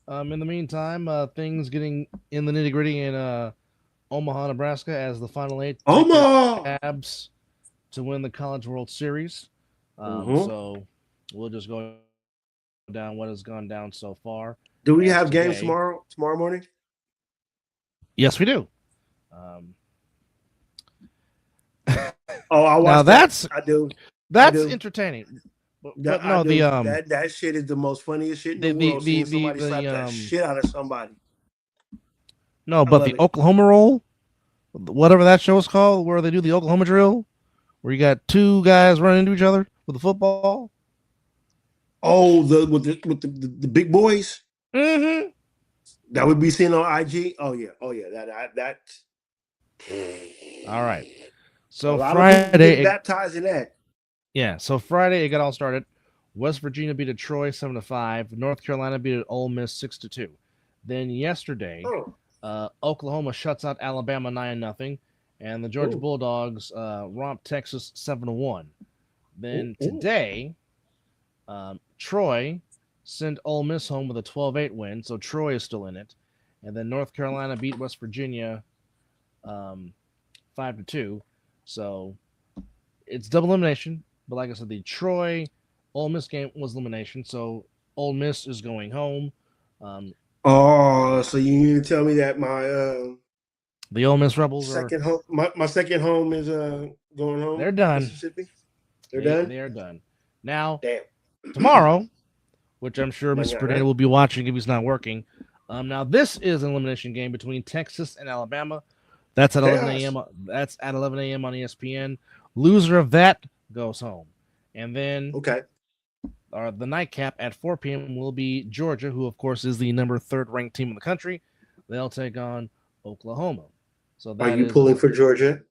In the meantime, things getting in the nitty gritty in Omaha, Nebraska, as the Final 8 Abs to win the College World Series. So we'll just go down what has gone down so far. Do we have games tomorrow morning? Yes, we do. I watch. Now that's I do. That's entertaining. But no, that shit is the most funniest shit in the world. Seeing somebody slap that shit out of somebody. No, but the Oklahoma roll, whatever that show is called, where they do the Oklahoma drill, where you got 2 guys running into each other with a football. Oh, with the big boys. Mm-hmm. That would be seen on IG. Oh yeah. That. All right. So Friday, baptized in that. Yeah. So Friday, it got all started. West Virginia beat Troy 7-5. North Carolina beat Ole Miss 6-2. Then yesterday, Oklahoma shuts out Alabama 9-0, and the Georgia Bulldogs romp Texas 7-1. Then today, Troy sent Ole Miss home with a 12-8 win, so Troy is still in it. And then North Carolina beat West Virginia 5-2. So it's double elimination. But like I said, the Troy Ole Miss game was elimination, so Ole Miss is going home. So you need to tell me that the Ole Miss Rebels my second home is going home. They're done. Mississippi. They're done. They are done. Now, damn. Tomorrow, which I'm sure Mr. Perdana will be watching if he's not working. Now this is an elimination game between Texas and Alabama. That's at 11 a.m. That's at 11 a.m. on ESPN. Loser of that goes home. And then the nightcap at 4 p.m. will be Georgia, who, of course, is the number 3rd ranked team in the country. They'll take on Oklahoma. So are you pulling for Georgia?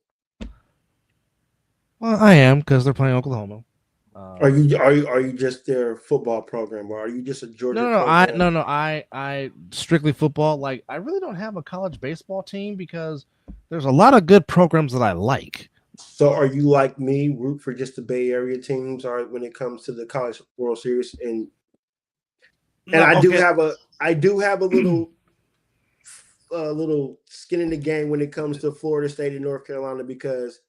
Well, I am, because they're playing Oklahoma. Are you just their football program, or are you just a Georgia program? I strictly football. Like, I really don't have a college baseball team because there's a lot of good programs that I like. So are you like me, root for just the Bay Area teams, or when it comes to the College World Series? And I do have a little skin in the game when it comes to Florida State and North Carolina, because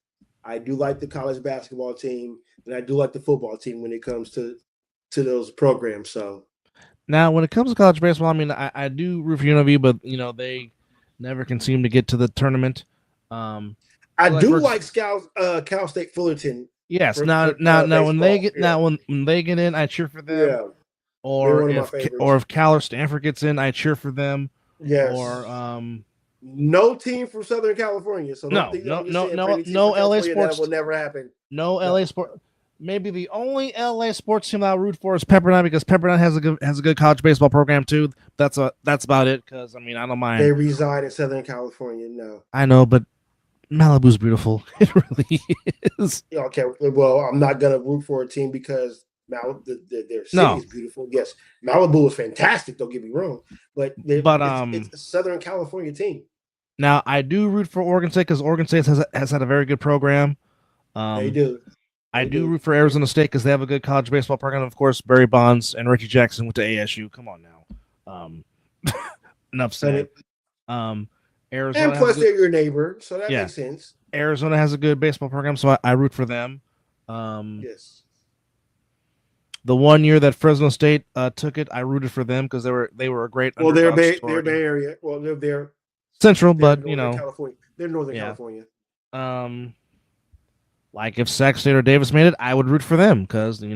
I do like the college basketball team and I do like the football team when it comes to those programs. So now, when it comes to college baseball, I mean, I do root for UNLV, but they never can seem to get to the tournament. I do like Cal State Fullerton. Yes. Now when they get when they get in, I cheer for them. Yeah. Or if Cal or Stanford gets in, I cheer for them. Yes. Or no team from Southern California. So no LA sports. That will never happen. No LA sport. Maybe the only LA sports team I'll root for is Pepperdine, because Pepperdine has a good college baseball program too. That's about it. Because I mean, I don't mind. They reside in Southern California. No, I know, but Malibu's beautiful. It really is. Okay, well, I'm not gonna root for a team because their city is beautiful. Yes, Malibu is fantastic. Don't get me wrong, but it's a Southern California team. Now, I do root for Oregon State because Oregon State has had a very good program. They do. I do root for Arizona State because they have a good college baseball program. Of course, Barry Bonds and Reggie Jackson went to ASU. Come on now. Enough said. Arizona, and plus they're your neighbor, so that makes sense. Arizona has a good baseball program, so I root for them. Yes. The 1 year that Fresno State took it, I rooted for them because they were a great. Well, they're Bay Area. Well, they're Central, but California. They're Northern California. Like if Sac State or Davis made it, I would root for them because they're in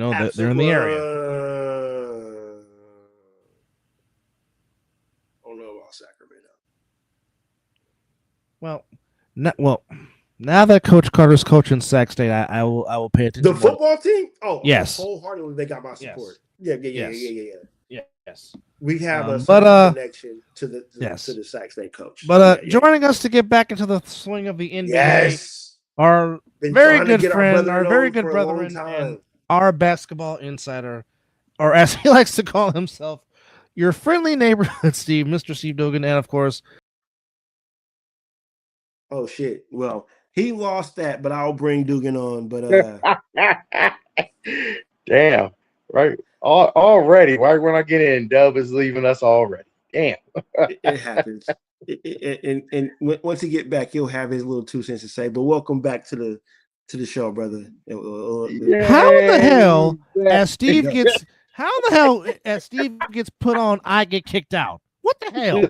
the area. I don't know about Sacramento. Well, now that Coach Carter's coaching Sac State, I will pay attention. The football team? Oh, yes, wholeheartedly they got my support. Yes. Yeah. Yes. We have a connection to the Sac State coach. But joining us to get back into the swing of the NBA. Yes. Our very good friend, our very good brother, and our basketball insider, or as he likes to call himself, your friendly neighborhood Steve, Mr. Steve Dugan, and of course. Oh shit! Well, he lost that, but I'll bring Dugan on. But damn, right? Already, right when I get in, Dub is leaving us already. Damn, it happens. And once he get back, he'll have his little 2 cents to say. But welcome back to the show, brother. How the hell as Steve gets put on, I get kicked out? What the hell?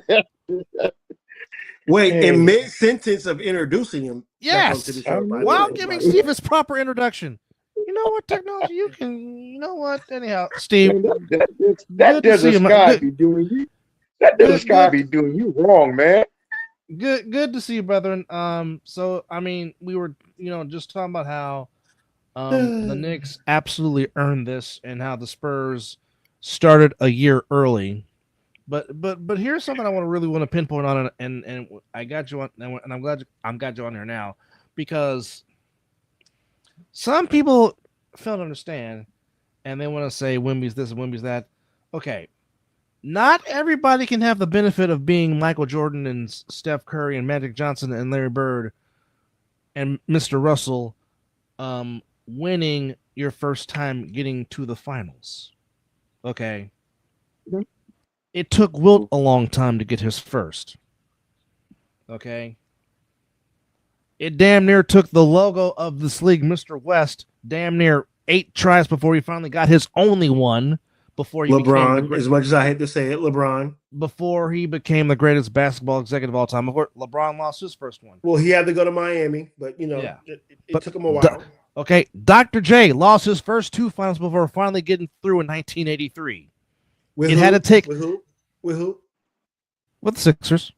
Wait, in mid sentence of introducing him, yes, to the show, while giving Steve his proper introduction. You know what, technology? You know what? Anyhow, Steve, that desert sky be doing you. That desert sky be doing you wrong, man. Good to see you, brethren. So I mean, we were, just talking about how the Knicks absolutely earned this and how the Spurs started a year early. But here's something I really want to pinpoint on, and I got you on, and I'm glad you're on here now, because some people fail to understand, and they want to say Wemby's this and Wemby's that. Okay, not everybody can have the benefit of being Michael Jordan and Steph Curry and Magic Johnson and Larry Bird and Mr. Russell, winning your first time getting to the finals. Okay. Mm-hmm. It took Wilt a long time to get his first. Okay. It damn near took the logo of this league, Mr. West, damn near 8 tries before he finally got his only one. Before he LeBron, as much as I hate to say it, LeBron. Before he became the greatest basketball executive of all time. Of course, LeBron lost his first one. Well, he had to go to Miami, but it took him a while. Okay, Dr. J lost his first 2 finals before finally getting through in 1983. Had to take with who? With the Sixers.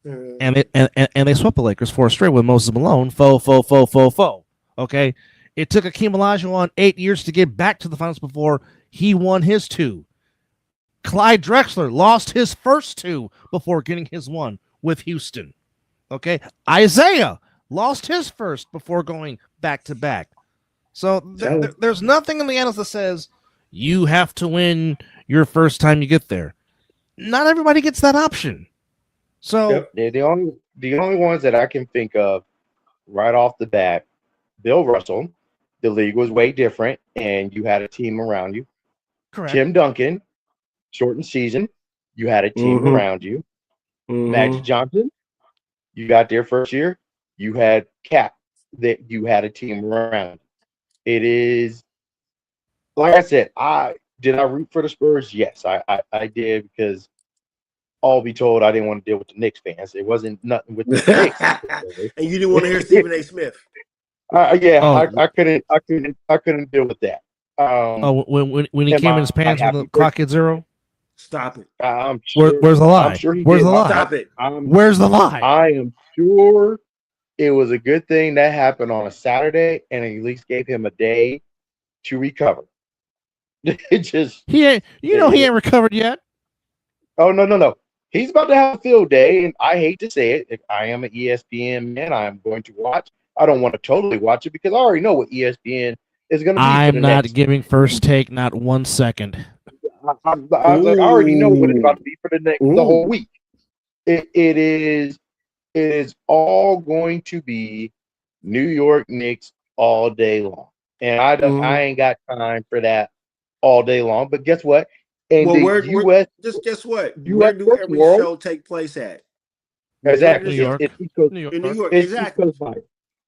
And they swept the Lakers 4 straight with Moses Malone. Okay. It took Akeem Olajuwon 8 years to get back to the finals before he won his 2. Clyde Drexler lost his first 2 before getting his 1 with Houston. Okay. Isaiah lost his first before going back to back. So there's nothing in the annals that says you have to win your first time you get there. Not everybody gets that option. So the only ones that I can think of right off the bat, Bill Russell. The league was way different, and you had a team around you. correct. Tim Duncan, shortened season, you had a team around you. Magic Johnson, you got there first year, you had Cap, that you had a team around. It is, like I said, I root for the Spurs? Yes, I did, because all be told, I didn't want to deal with the Knicks fans. It wasn't nothing with the Knicks. And you didn't want to hear Stephen A. Smith. I couldn't deal with that. When he came in his pants with the clock at 0. Stop it. I'm sure, Where's the lie? I'm sure he Where's did. the lie? Stop it. Where's the lie? I am sure it was a good thing that happened on a Saturday, and at least gave him a day to recover. It just he ain't recovered yet. Oh no. He's about to have a field day, and I hate to say it. If I am an ESPN man, I am going to watch. I don't want to totally watch it because I already know what ESPN is going to be. I'm not giving first take not 1 second. I already know what it's about to be for the whole week. It is all going to be New York Knicks all day long, and I ain't got time for that all day long. But guess what? And just guess what? US Where do every world, show take place at? Exactly. New York. It's East Coast, New York. In New York, it's exactly. East Coast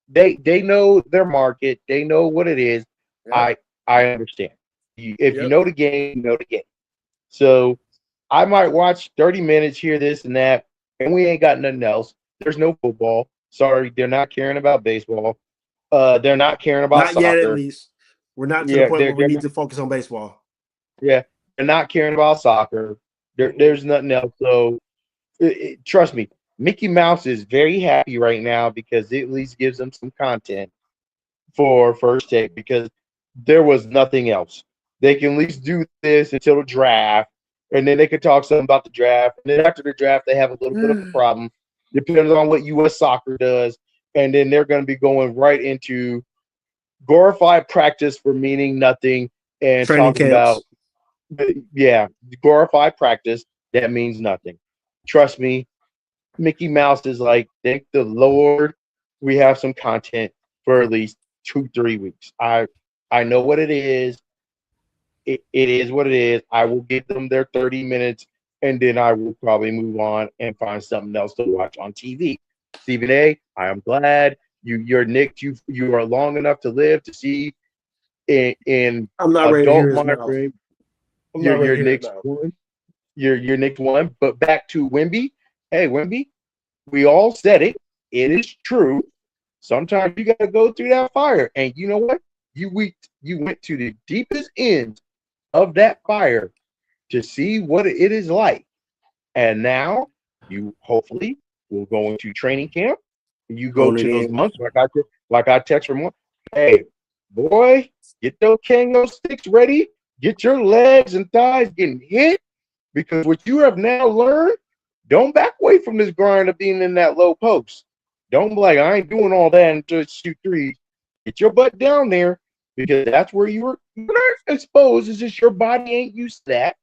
vibe. They know their market. They know what it is. Yep. I understand. If you know the game, you know the game. So I might watch 30 minutes, hear this and that, and we ain't got nothing else. There's no football. Sorry, they're not caring about baseball. They're not caring about soccer. Not yet, at least. We're not to the point where we need to focus on baseball. Yeah, they're not caring about soccer. There's nothing else. So trust me, Mickey Mouse is very happy right now because it at least gives them some content for First Take, because there was nothing else. They can at least do this until the draft, and then they can talk something about the draft. And then after the draft, they have a little bit of a problem, depending on what U.S. soccer does. And then they're going to be going right into glorified practice for meaning nothing and training talking camps. about, glorified practice that means nothing. Trust me, Mickey Mouse is like, thank the Lord we have some content for at least 2-3 weeks. I know what it is. It is what it is. I will give them their 30 minutes, and then I will probably move on and find something else to watch on TV. Stephen A., I am glad you're Nick. You are long enough to live to see in I'm not ready to hear his mind mouth. frame. I'm not ready to hear Nick's his mouth. one. Your Nick's one. But back to Wemby. Hey, Wemby, we all said it. It is true. Sometimes you got to go through that fire, and you know what? You went to the deepest end of that fire to see what it is like, and now you hopefully will go into training camp. You go to those months like I text from one. Hey, boy, get those Kango sticks ready. Get your legs and thighs getting hit, because what you have now learned, don't back away from this grind of being in that low post. Don't be like, I ain't doing all that until shoot threes. Get your butt down there, because that's where you're not exposed. It's just your body ain't used to that.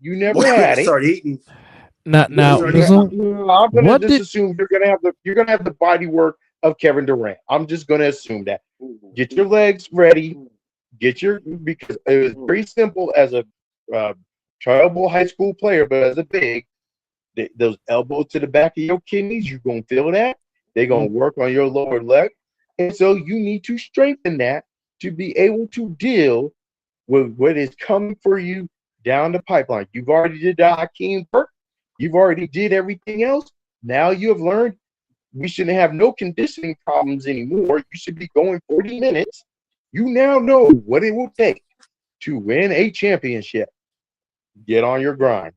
You never had it. Start eating. Now, Mizzle, I'm gonna assume you're gonna have the body work of Kevin Durant. I'm just gonna assume that. Get your legs ready. Because it was very simple as a tribal high school player, but as a big, those elbows to the back of your kidneys, you're gonna feel that. They're gonna work on your lower leg, and so you need to strengthen that to be able to deal with what is coming for you down the pipeline. You've already did the Hakeem work. You've already did everything else. Now you have learned we shouldn't have no conditioning problems anymore. You should be going 40 minutes. You now know what it will take to win a championship. Get on your grind.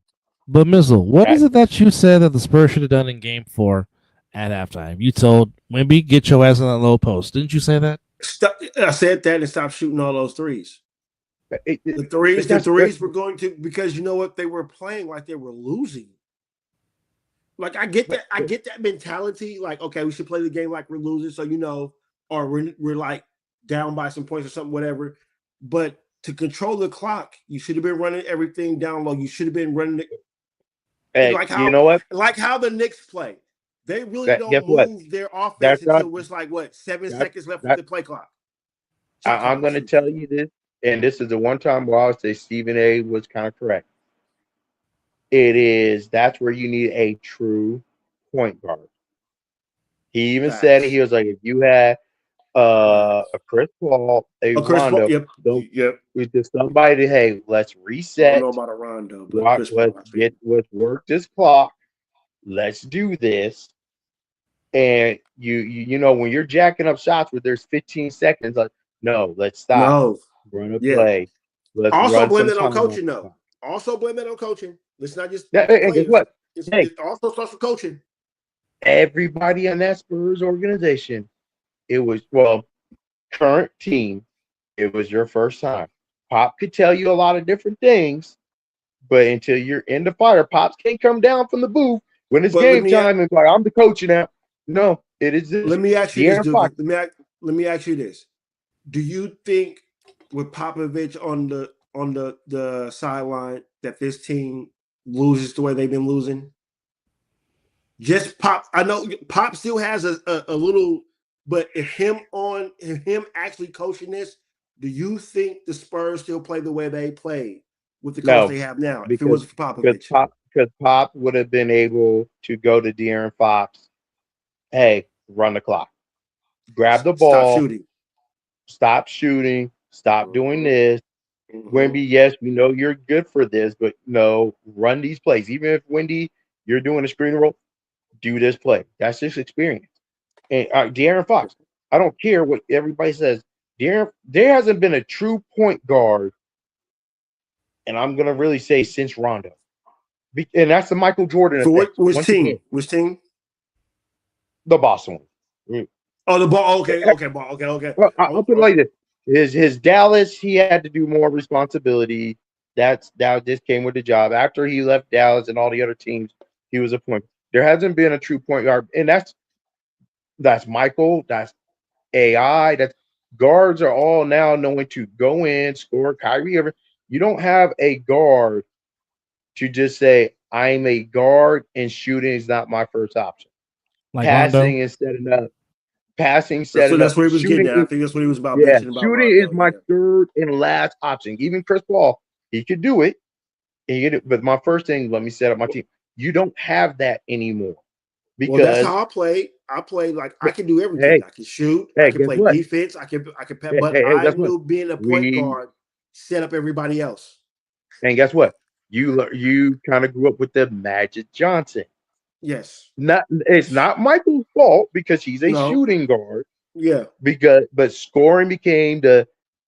But Mizzle, what is it that you said that the Spurs should have done in Game 4 at halftime? You told Wemby, get your ass on that low post. Didn't you say that? I said that and stop shooting all those threes. The threes were going to, because you know what, they were playing like they were losing. Like I get that mentality. Like, okay, we should play the game like we're losing, so or we're like down by some points or something, whatever. But to control the clock, you should have been running everything down low. You should have been running it. Hey, you know what? Like how the Knicks play. They really Guess don't what? move their offense That's until not- it's like, what, 7 that- seconds left that- of the play clock. I'm going to tell you this, and this is the one time where I would say Stephen A. was kind of correct. That's where you need a true point guard. He even said it. He was like, if you had a Chris Paul, a Rondo, with somebody, hey, let's reset. I don't know about a Rondo, but let's work this clock. Let's do this. And you know, when you're jacking up shots where there's 15 seconds, like, no, let's stop. No. Run a play. Let's also blame that on coaching, though. Also blame that on coaching. Let's not just and guess what? It also starts with coaching. Everybody on that Spurs organization, it was current team, it was your first time. Pop could tell you a lot of different things, but until you're in the fire, Pops can't come down from the booth when it's game time and like, I'm the coach now. No, it is this. Let me ask you this, dude. Let me ask you this. Do you think with Popovich on the sideline that this team loses the way they've been losing? Just Pop. I know Pop still has a little, but if him actually coaching this, do you think the Spurs still play the way they played with the coach they have now? If it wasn't for Popovich, because Pop would have been able to go to De'Aaron Fox. Hey, run the clock. Grab the ball. Stop shooting. Stop doing this. Wemby, yes, we know you're good for this, but no, run these plays. Even if Wendy, you're doing a screen roll, do this play. That's just experience. And De'Aaron Fox, I don't care what everybody says. There hasn't been a true point guard, and I'm gonna really say since Rondo. And that's the Michael Jordan. So which team? Which team? The Boston one. Oh, the ball. Okay. Well, I'll put it like this: his Dallas, he had to do more responsibility. That just came with the job. After he left Dallas and all the other teams, he was a point. There hasn't been a true point guard, and that's Michael. That's AI. That's guards are all now knowing to go in, score. Kyrie, you don't have a guard to just say I'm a guard and shooting is not my first option. Like passing Rondo. and setting up. That's where he was getting at. I think that's what he was about. Yeah, shooting is my third and last option. Even Chris Paul, he could do it. But my first thing, let me set up my team. You don't have that anymore. Because that's how I play. I play like I can do everything. I can shoot. I can play defense. I can. But I knew being a point guard set up everybody else. And guess what? You kind of grew up with the Magic Johnson. Yes. It's not Michael's fault because he's a shooting guard. Yeah. But scoring became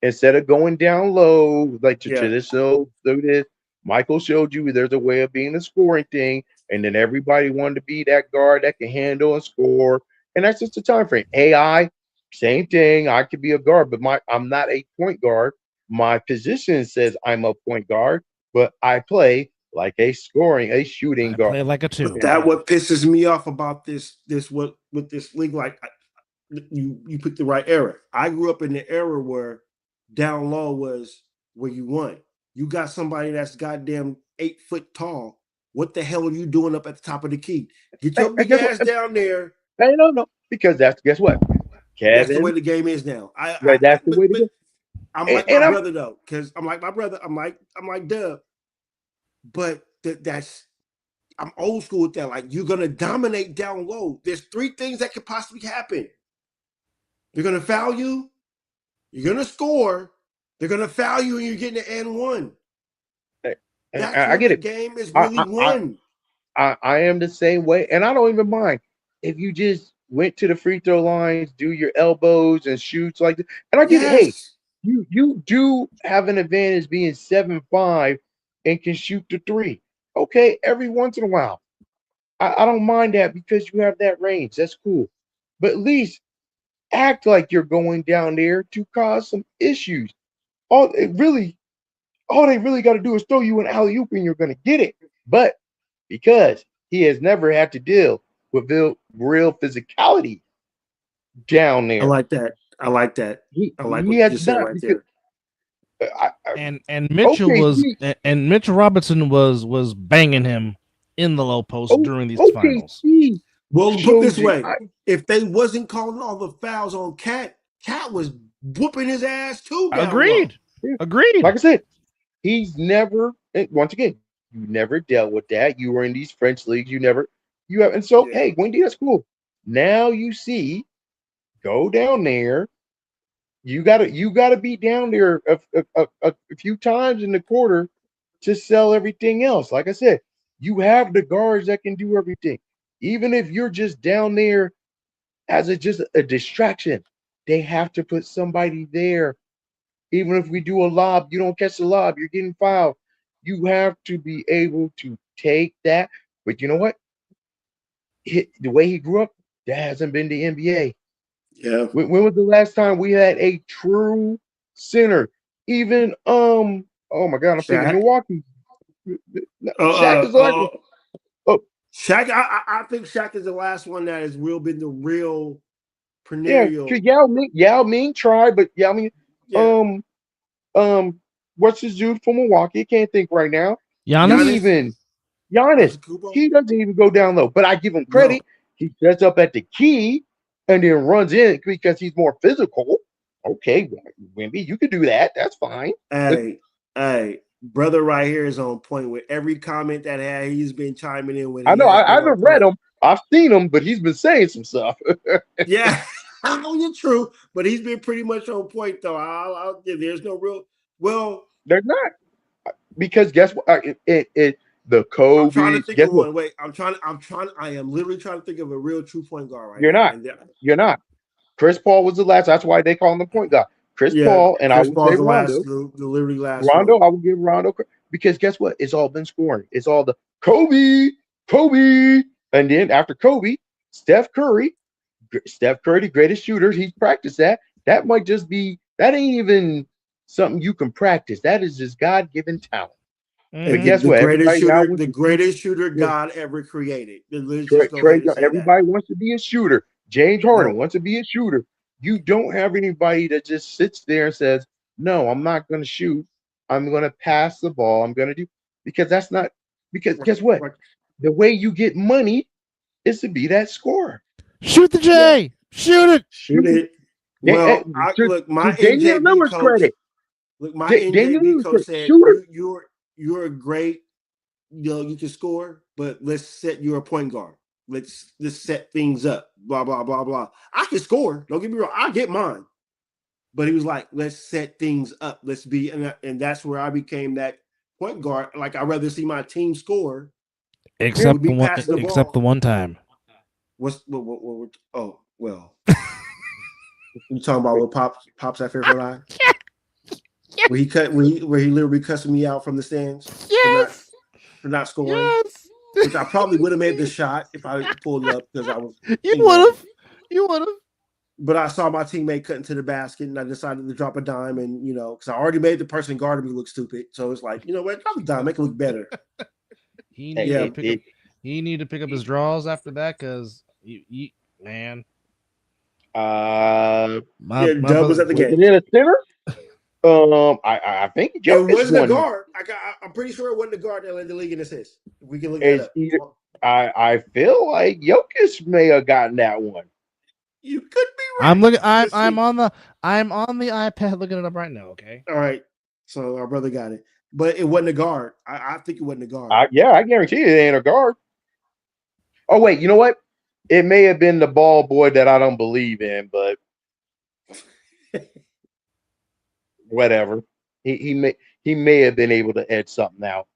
instead of going down low like the traditional do this, Michael showed you there's a way of being a scoring thing, and then everybody wanted to be that guard that can handle and score, and that's just the time frame. AI, same thing. I could be a guard, but I'm not a point guard. My position says I'm a point guard, but I play like a shooting guard. Play like a two. But that what pisses me off about this with this league. Like you picked the right era. I grew up in the era where down low was where you won. You got somebody that's goddamn 8 foot tall. What the hell are you doing up at the top of the key? Get your big ass down there. I don't know because guess what? Kevin, that's the way the game is now. That's the way to go. I'm like my brother though, because I'm like my brother. I'm like Dub. But I'm old school with that. Like, you're gonna dominate down low. There's 3 things that could possibly happen. They're gonna foul you, you're gonna score, they're gonna foul you, and you're getting an and one. I get it. The game is really won. I am the same way, and I don't even mind if you just went to the free throw lines, do your elbows and shoots like that. And I get it. Hey, you do have an advantage being 7'5" and can shoot the 3. Okay, every once in a while. I don't mind that because you have that range. That's cool. But at least act like you're going down there to cause some issues. All they really got to do is throw you an alley-oop and you're going to get it. But because he has never had to deal with real physicality down there. I like that. I like that. I like he what you has just said not right because there. And Mitchell OKC and Mitchell Robinson was banging him in the low post during these finals. OKC Well, put it showed this you. way: if they wasn't calling all the fouls on Cat was whooping his ass too. Agreed. Yeah. Agreed. Like I said, he's never. Once again, you never dealt with that. You were in these French leagues. You have, and so Yeah. hey, Wendy, that's cool. Now you see, go down there. You gotta be down there a few times in the quarter to sell everything else. Like I said, you have the guards that can do everything. Even if you're just down there as just a distraction, they have to put somebody there. Even if we do a lob, you don't catch the lob, you're getting fouled. You have to be able to take that. But you know what? The way he grew up, that hasn't been the NBA. Yeah. When was the last time we had a true center? Even oh my God, I'm thinking Shaq. Milwaukee. Shaq is like Shaq. I think Shaq is the last one that has been the real yeah. perennial. Yao Ming tried, but Yao Ming what's his dude from Milwaukee? I can't think right now. Giannis? Even Giannis, he doesn't even go down low. But I give him credit. No. He sets up at the key and then runs in because he's more physical. Okay, Wimby, you could do that. That's fine. Hey, brother, right here is on point with every comment that he's been chiming in with. I know. I haven't read him. I've seen him, but he's been saying some stuff. Yeah, I know you're true, but he's been pretty much on point though. There's no real. Well, there's not because guess what? The Kobe. I'm trying to think guess of what? one. Wait, I am literally trying to think of a real true point guard right You're now. You're not. Chris Paul was the last. That's why they call him the point guard. Chris Paul, and Chris I would Paul's say the Rondo. the literally last. Rondo, I would give Rondo because guess what? It's all been scoring. It's all the Kobe, and then after Kobe, Steph Curry, the greatest shooter. He's practiced that. That might just be that ain't even something you can practice. That is just God-given talent. But guess what? The greatest shooter God ever created. Everybody wants to be a shooter. James Harden wants to be a shooter. You don't have anybody that just sits there and says, "No, I'm not going to shoot. I'm going to pass the ball. I'm going to do," because that's not because guess what? The way you get money is to be that scorer. Shoot the J. Yeah. Shoot it. Well, look, my NJB coach. Look, my NJB coach said, "You're a great. You can score, but you're a point guard. Let's set things up. Blah blah blah blah. I can score. Don't get me wrong. I get mine." But he was like, "Let's set things up. Let's be," and that's where I became that point guard. Like I'd rather see my team score, except the one time. What oh well. You talking about what pops at Fairfield High? Where he literally cussing me out from the stands for not scoring. Yes. Which I probably would have made the shot if I pulled up because I was. You would have. But I saw my teammate cut into the basket, and I decided to drop a dime, and because I already made the person guarding me look stupid. So it's like, you know what, drop a dime, make it look better. He needed to pick up his draws after that because man. Dub was at the game. Was it a center? I think it wasn't a guard. I'm pretty sure it wasn't a guard that led the league in assists. We can look at it up. I feel like Jokic may have gotten that one. You could be right. I'm on the iPad looking it up right now. Okay. All right. So our brother got it, but it wasn't a guard. I think it wasn't a guard. I guarantee it ain't a guard. Oh wait, you know what? It may have been the ball boy that I don't believe in, but whatever. He may have been able to edge something out.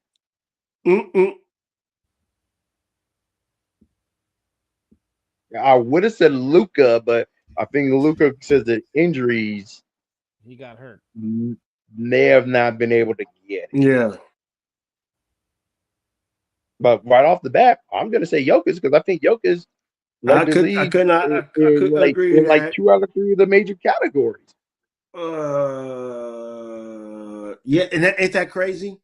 I would have said Luka, but I think Luka says the injuries he got hurt. May have not been able to get it. Yeah. But right off the bat, I'm gonna say Jokic because I think Jokic I could not agree in like 2 out of 3 of the major categories. Yeah, and ain't that crazy?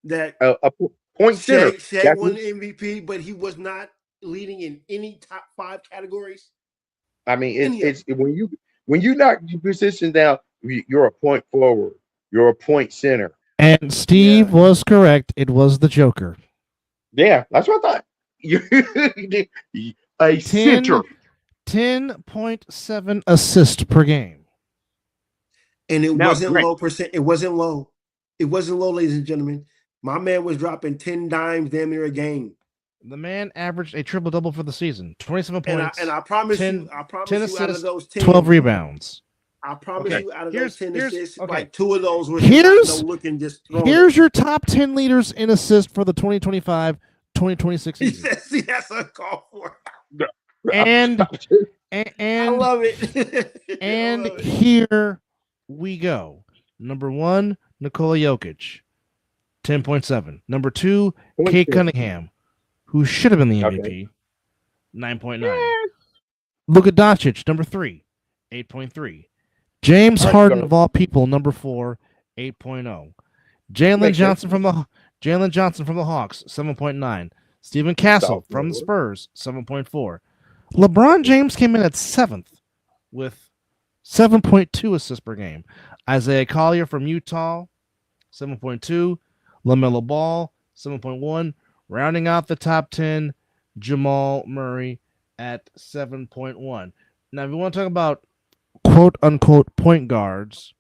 That a point center. Shaq won the MVP, but he was not leading in any top 5 categories. I mean, it's when when you knock your position down, you're a point forward. You're a point center. And Steve was correct. It was the Joker. Yeah, that's what I thought. A center. 10.7 assists per game. And it Now, wasn't Grant. low percent. It wasn't low. It wasn't low, ladies and gentlemen. My man was dropping 10 dimes damn near a game. The man averaged a triple double for the season. 27 points. And I promise 10 you, assists, out of those 10, 12 rebounds. I promise you, out of those 10 assists, okay. like 2 of those were looking just throwing. Here's your top 10 leaders in assists for the 2025-2026 season. See, that's a call for. And I love it. And here we go. Number 1, Nikola Jokic, 10.7. Number 2, Kate Cunningham, who should have been the MVP, 9.9. Luka Doncic, number 3, 8.3. James Harden, of all people, number 4, 8.0. Jalen Johnson from the Hawks, 7.9. Stephen Castle from the Spurs, 7.4. LeBron James came in at 7th with 7.2 assists per game. Isaiah Collier from Utah, 7.2. LaMelo Ball, 7.1. Rounding out the top 10, Jamal Murray at 7.1. Now, if you want to talk about quote-unquote point guards,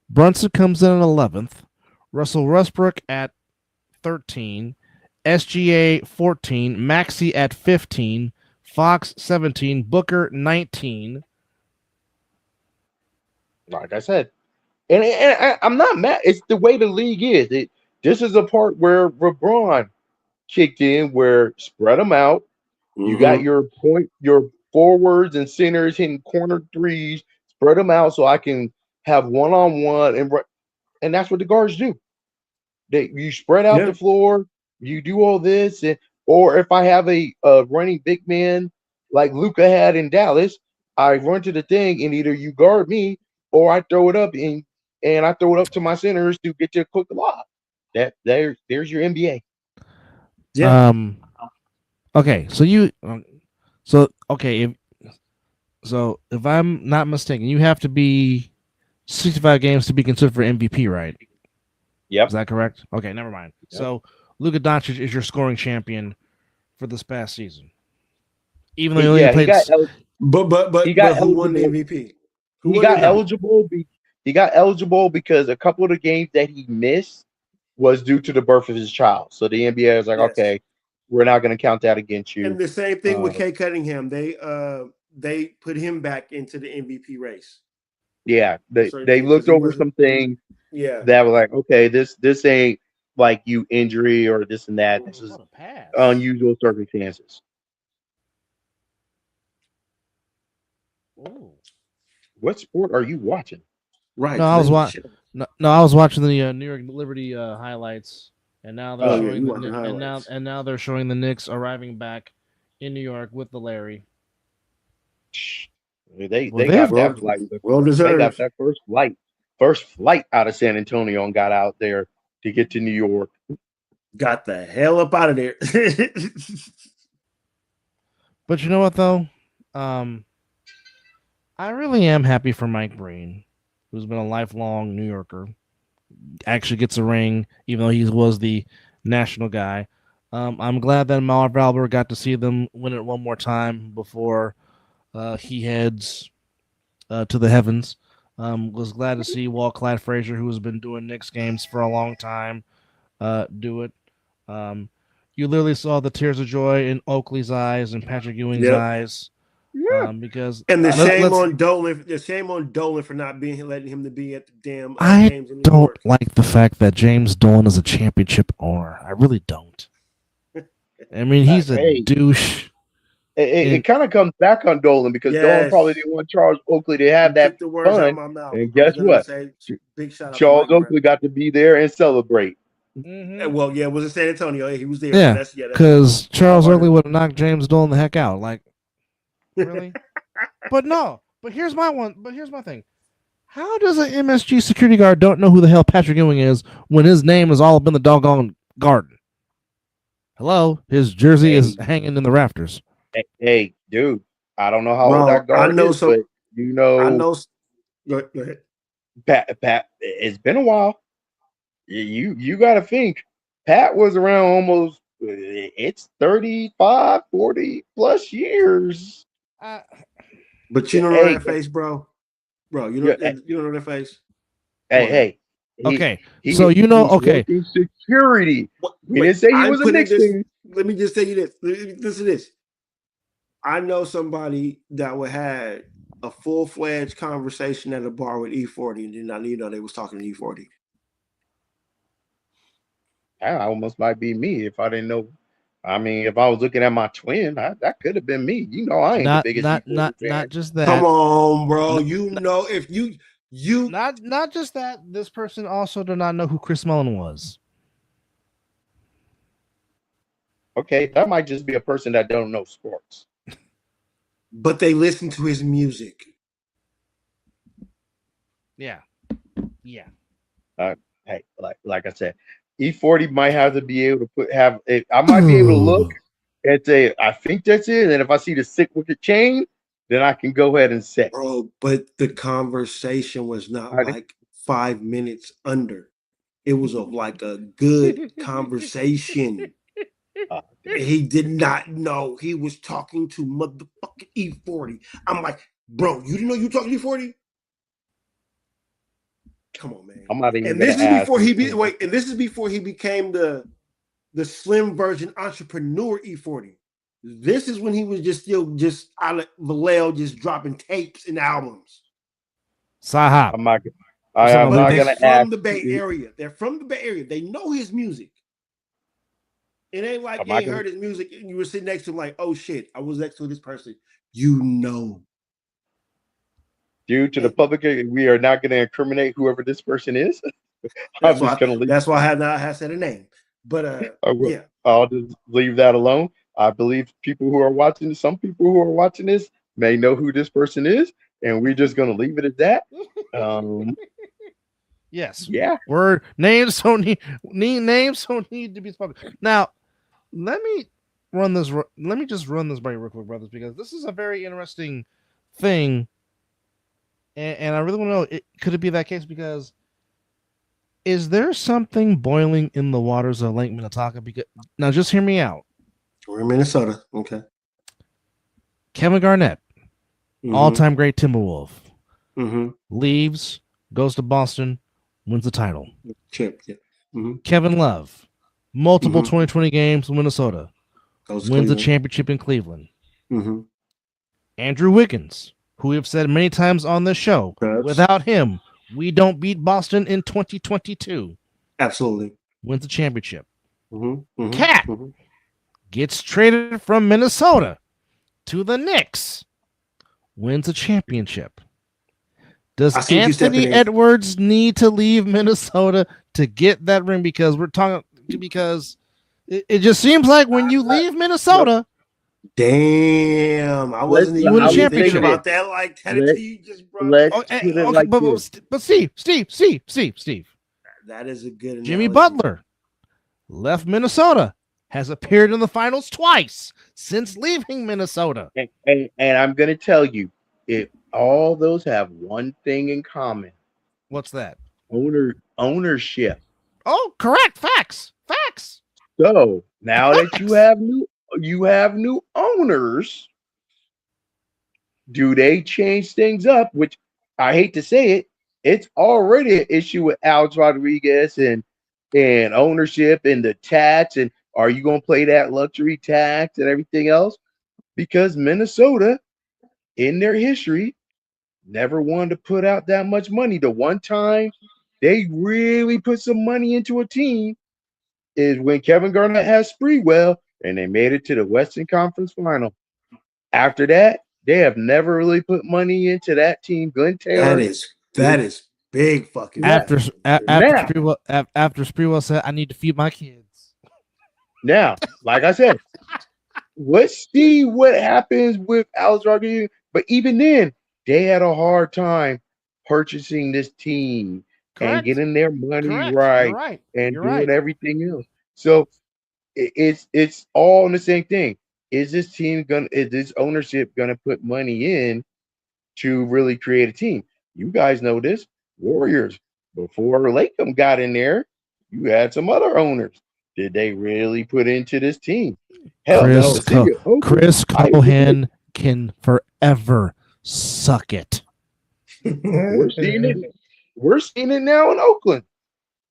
Brunson comes in at 11th. Russell Westbrook at 13. SGA 14. Maxey at 15. Fox 17. Booker 19. Like I said, and I'm not mad. It's the way the league is. This is a part where LeBron kicked in, where spread them out. You got your forwards and centers hitting corner threes. Spread them out so I can have one-on-one, and that's what the guards do. You spread out the floor. You do all this, or if I have a running big man like Luka had in Dallas, I run to the thing, and either you guard me or I throw it up and I throw it up to my centers to get you a quick lob. There's your NBA. Yeah. Okay. So if I'm not mistaken, you have to be 65 games to be considered for MVP, right? Yep. Is that correct? Okay, never mind. Yep. So Luka Doncic is your scoring champion for this past season. Even though he only played, but he got who won the MVP? He got eligible. He got eligible because a couple of the games that he missed was due to the birth of his child. So the NBA was like, okay, we're not going to count that against you. And the same thing with Kate Cunningham. They put him back into the MVP race. Yeah, they looked over some things. Yeah, that were like, okay, this ain't like you injury or this and that. This is unusual circumstances. Ooh. What sport are you watching? Right. No, I was watching. No, I was watching the New York Liberty highlights, and now they're showing and now they're showing the Knicks arriving back in New York with the Larry. They got that flight. Well deserved. They got that first flight out of San Antonio and got out there to get to New York. Got the hell up out of there. But you know what though? I really am happy for Mike Breen, who's been a lifelong New Yorker. Actually gets a ring, even though he was the national guy. I'm glad that Marv Albert got to see them win it one more time before he heads to the heavens. Was glad to see Walt Clyde Frazier, who has been doing Knicks games for a long time, do it. You literally saw the tears of joy in Oakley's eyes and Patrick Ewing's eyes. Because the shame on Dolan for not letting him to be at the damn games in New don't York. like the fact that James Dolan is a championship owner. I really don't. I mean, he's a douche. It kind of comes back on Dolan because Dolan probably didn't want Charles Oakley to have that fun. And guess what? Big shout out Charles Oakley got to be there and celebrate. Mm-hmm. Well, yeah, it was in San Antonio. He was there. Yeah, because Charles Oakley would have knocked James Dolan the heck out. Like, really? But here's my thing. How does an MSG security guard don't know who the hell Patrick Ewing is when his name is all up in the doggone garden? Hello, his jersey is hanging in the rafters. Hey, dude, I don't know how old that guard is, but You I know, know. Go ahead. Pat, it's been a while. You got to think. Pat was around almost. It's 35, 40 plus years. But you don't know Hey, that face, bro. Bro, yeah, you don't know that face. Come hey, on now. hey. Okay, so He's okay, working security. What, We wait, didn't say he I'm was a putting Knicks this. fan. Let me just tell you this. Listen to this. I know somebody that would have a full-fledged conversation at a bar with E40 and did not even know they was talking to E40. That almost might be me if I didn't know. I mean, if I was looking at my twin, that could have been me. You know, I ain't the biggest E40 fan. not just that. Come on, bro. You know, if you Not just that. This person also did not know who Chris Mullin was. Okay, that might just be a person that don't know sports. but they listen to his music. Yeah. Hey, like I said, E40 might have to be able to I might be able to look and say, I think that's it. And if I see the sick wicked chain, then I can go ahead and say, Bro, but the conversation was not like 5 minutes under. It was of like a good conversation. He did not know he was talking to motherfucking E40. I'm like, bro, you didn't know you were talking to E40? Come on, man. I'm not even And this gonna is ask. and this is before he became the slim version entrepreneur E40. This is when he was still out of Vallejo, just dropping tapes and albums. Sahab. I'm not But gonna they're ask. from the Bay Area. They're from the Bay Area. They know his music. It ain't like you ain't heard his music and you were sitting next to him like, oh shit, I was next to this person. You know. Due to the public, we are not going to incriminate whoever this person is. That's why I have not said a name. But yeah. I'll just leave that alone. I believe people who are watching this, some people who are watching this may know who this person is, and we're just going to leave it at that. Yes. Yeah. Word names don't need to be spoken. Now, let me just run this by you real quick, brothers, because this is a very interesting thing. And I really want to know, could it be that case? Because is there something boiling in the waters of Lake Minnetonka? Because now, just hear me out. We're in Minnesota. Okay. Kevin Garnett, all-time great Timberwolf, leaves, goes to Boston, wins the title. Chip, yeah. Kevin Love, multiple 2020 games in Minnesota, wins the championship in Cleveland. Andrew Wiggins, who we have said many times on this show, without him, we don't beat Boston in 2022. Absolutely. Wins the championship. Cat gets traded from Minnesota to the Knicks. Wins a championship. Does Anthony Edwards need to leave Minnesota to get that ring? Because it just seems like when you leave Minnesota, damn, I wasn't even thinking about that like that until you just brought it. But Steve. That is a good analogy. Jimmy Butler left Minnesota, has appeared in the finals twice since leaving Minnesota. And I'm going to tell you, all those have one thing in common. What's that? Ownership. Oh, correct. Facts. So now that you have new owners, do they change things up? Which I hate to say it, it's already an issue with Alex Rodriguez and ownership and the tax. And are you going to play that luxury tax and everything else? Because Minnesota, in their history, never wanted to put out that much money. The one time they really put some money into a team is when Kevin Garnett had Spreewell and they made it to the Western Conference Final. After that, they have never really put money into that team. Glenn Taylor. That is big fucking. After Spreewell said, "I need to feed my kids." Now, like I said, let's see what happens with Alex Rodriguez. But even then, they had a hard time purchasing this team and getting their money right and doing everything else. So it's all in the same thing. Is this ownership gonna put money in to really create a team. You guys know this. Warriors, before Lakem got in there, you had some other owners. Did they really put into this team? Hell, Chris, the city of Oakland, Chris I Cohan can forever suck it. we're seeing it. We're seeing it now in Oakland.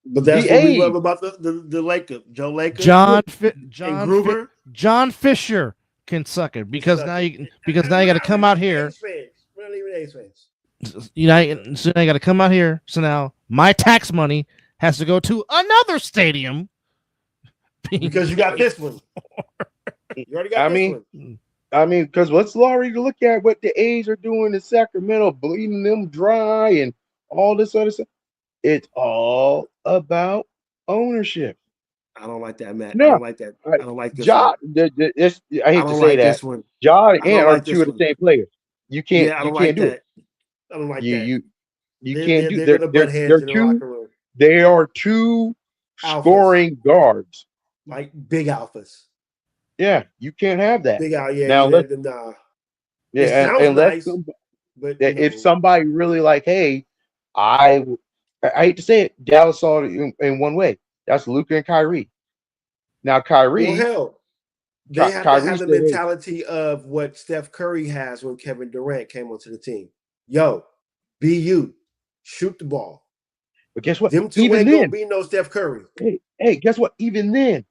But that's The what we age. love about the Lakers. Joe Lakers, John and Gruber. John Fisher can suck it because now you got to come out here. We're not even A's fans. So now you got to come out here. So now my tax money has to go to another stadium Because you got this one. You already got this one. I mean, because let's already look at what the A's are doing in Sacramento, bleeding them dry and all this other stuff. It's all about ownership. I don't like that, Matt. No. I don't like that. I don't like this Ja, one. I hate I to don't say like that. this one. Ja and I don't are like this two of the one. same players. You can't. Yeah, I You don't can't like do that. it. I don't like that. You They're- can't do. they're gonna butt heads in the two. locker room. They are two Alphas. scoring guards. Like big alphas. Yeah, you can't have that. Big out, yeah. Now yeah, let's- nah. Yeah, It sounds unless nice, somebody, but if somebody really like, hey, I hate to say it, Dallas saw it in one way. That's Luka and Kyrie. Now Kyrie, well, hell, they have to Kyrie have the said, hey, mentality of what Steph Curry has when Kevin Durant came onto the team. Yo, be you, shoot the ball. but guess what? Them two Even ain't gonna then, be no Steph Curry. hey, guess what? Even then,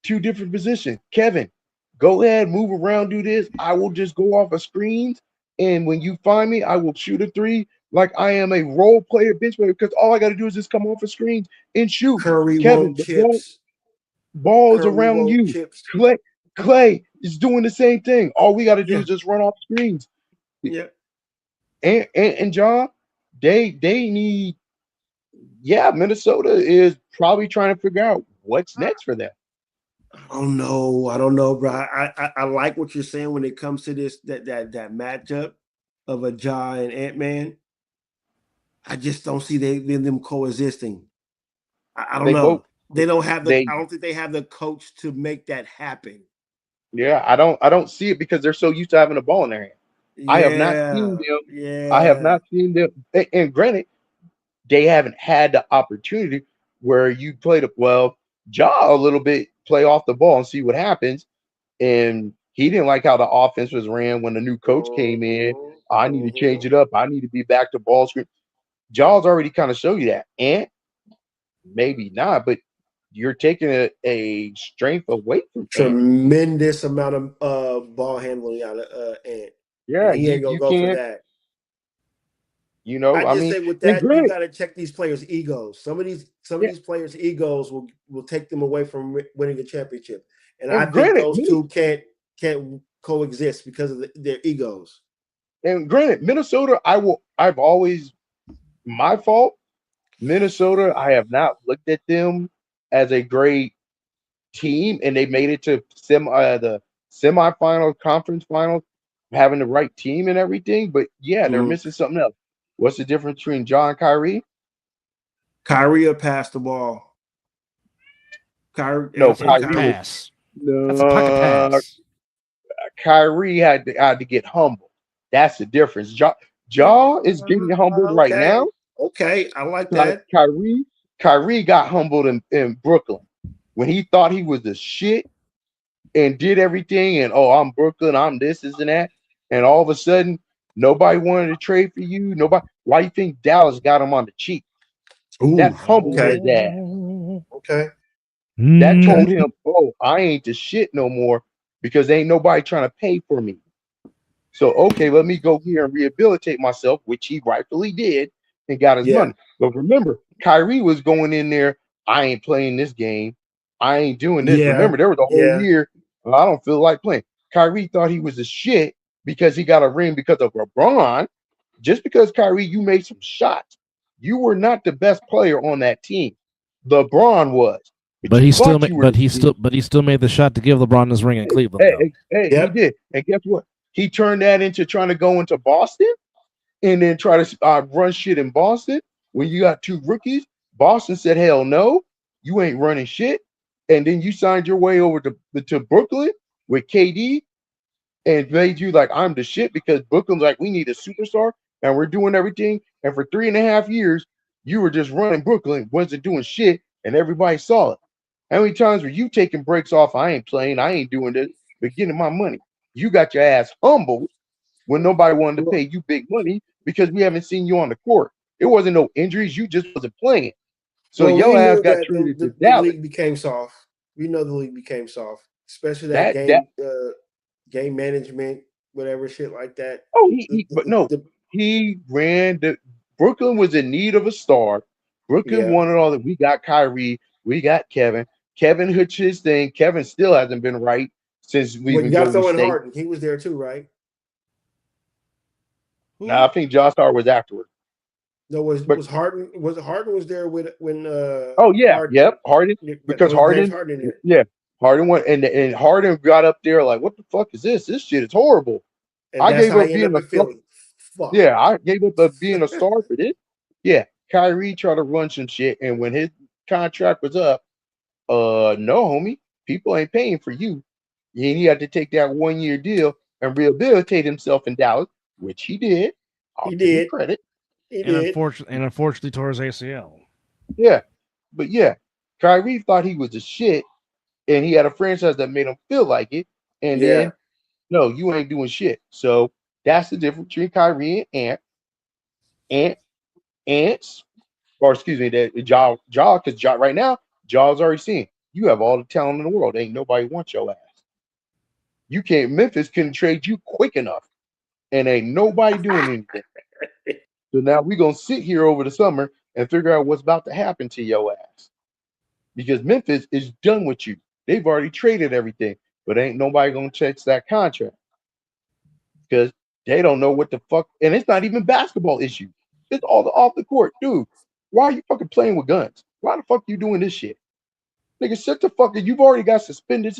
two different positions. Kevin, go ahead, move around, do this. I will just go off of screens, and when you find me, I will shoot a three like I am a role player, bench player, because all I got to do is just come off of screens and shoot. Curry Kevin, won't the chips. ball is Curry around won't you. chips. Clay is doing the same thing. All we got to do is just run off screens. Yeah. And John, they need. Yeah, Minnesota is probably trying to figure out what's next for them. I don't know, bro. I like what you're saying when it comes to this that matchup of a Ja and Ant-Man. I just don't see them coexisting. I don't know. They don't have I don't think they have the coach to make that happen. Yeah, I don't see it because they're so used to having a ball in their hand. Yeah, I have not seen them. Yeah. I have not seen them. And granted, they haven't had the opportunity where you played Ja a little bit, play off the ball and see what happens. And he didn't like how the offense was ran when the new coach came in. I need to change it up. I need to be back to ball screen. Jaws already kind of show you that. And maybe not, but you're taking a strength away from tremendous amount of ball handling out of Ant. Yeah, and he ain't gonna go for that. You know, I just say with that, you got to check these players' egos. Some of these players' egos will take them away from winning a championship, and I think those two can't coexist because of their egos. And granted, Minnesota, I've always my fault. Minnesota, I have not looked at them as a great team, and they made it to the semifinal, conference finals, having the right team and everything. But yeah, they're missing something else. What's the difference between Ja and Kyrie? Kyrie will pass the ball. Kyrie pass. That's a pocket pass. Kyrie had to get humble. That's the difference. Ja is getting humbled right now. Okay, I like that. Kyrie got humbled in Brooklyn when he thought he was the shit and did everything. And I'm Brooklyn, I'm this and that. And all of a sudden, nobody wanted to trade for you. Nobody. Why do you think Dallas got him on the cheek? That humbled his ass. Okay. That told him, I ain't the shit no more because ain't nobody trying to pay for me. So, okay, let me go here and rehabilitate myself, which he rightfully did and got his money. But remember, Kyrie was going in there, I ain't playing this game. I ain't doing this. Remember, there was a whole year, I don't feel like playing. Kyrie thought he was the shit because he got a ring because of LeBron. Just because, Kyrie, you made some shots. You were not the best player on that team. LeBron was. But he still made the shot to give LeBron his ring in Cleveland. He did. And guess what? He turned that into trying to go into Boston and then try to run shit in Boston. When you got two rookies, Boston said, hell no, you ain't running shit. And then you signed your way over to Brooklyn with KD. and made you like I'm the shit because Brooklyn's like we need a superstar and we're doing everything. And for 3.5 years, you were just running Brooklyn, wasn't doing shit, and everybody saw it. How many times were you taking breaks off? I ain't playing, I ain't doing this, but getting my money. You got your ass humbled when nobody wanted to pay you big money because we haven't seen you on the court. It wasn't no injuries, you just wasn't playing. So Well, we your ass knew got that traded to the Dallas. league became soft. We know the league became soft, especially that That game management, whatever shit like that. oh The, but the, no, the, he ran the Brooklyn was in need of a star. Brooklyn yeah. wanted all that. We got Kyrie, we got Kevin. Kevin hitched his thing. Kevin still hasn't been right since Well, leaving you got to Golden throw in State. Harden. He was there too, right? Now I think Josh Hart was afterward. No, was But Harden? Was Harden was there when? oh yeah, Harden, yep, Harden there because was James Harden, Harden in there. yeah, Harden went and Harden got up there like, what the fuck is this? This shit is horrible. And I that's gave how up he ended being up a in Philly. Fuck. yeah, I gave up being a star for this. Yeah, Kyrie tried to run some shit, and when his contract was up, no, homie, people ain't paying for you. And he had to take that 1-year deal and rehabilitate himself in Dallas, which he did. I'll He give him did. credit. He And did. unfortunately tore his ACL. Yeah, but yeah, Kyrie thought he was a shit, and he had a franchise that made him feel like it. And Yeah. then, no, you ain't doing shit. So that's the difference between Kyrie and Ants, or excuse me, that Jaw, because Jaw right now, Jaw's already seen you have all the talent in the world. Ain't nobody wants your ass. You can't. Memphis couldn't trade you quick enough, and ain't nobody doing anything. So now we're gonna sit here over the summer and figure out what's about to happen to your ass. Because Memphis is done with you. They've already traded everything, but ain't nobody gonna check that contract because they don't know what the fuck. And it's not even basketball issues. It's all the off the court, dude. Why are you fucking playing with guns? Why the fuck you doing this shit, nigga? Shut the fuck up. You've already got suspended.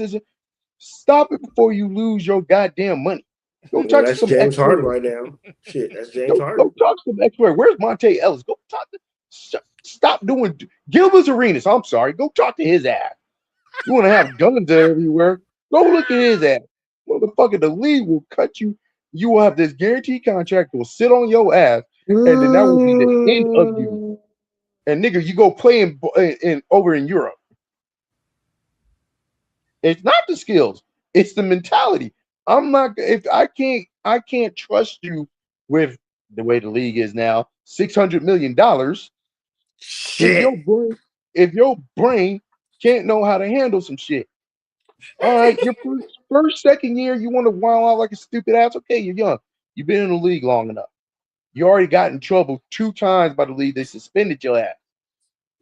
Stop it before you lose your goddamn money. Go Well, talk to that's some James Harden ex-players. right now. Shit, that's James Go Harden. talk to some ex-players. Where's Monte Ellis? Go talk to. Stop doing Gilbert's Arenas. I'm sorry. Go talk to his ass. You want to have guns everywhere? Go look at his ass. Motherfucker, the league will cut you. You will have this guaranteed contract that will sit on your ass, and then that will be the end of you. And nigga, you go play in over in Europe. It's not the skills, it's the mentality. I'm not if I can't trust you with the way the league is now, $600 million. Shit. If your brain can't know how to handle some shit. All right, your second year, you want to wild out like a stupid ass. Okay, you're young. You've been in the league long enough. You already got in trouble 2 times by the league. They suspended your ass.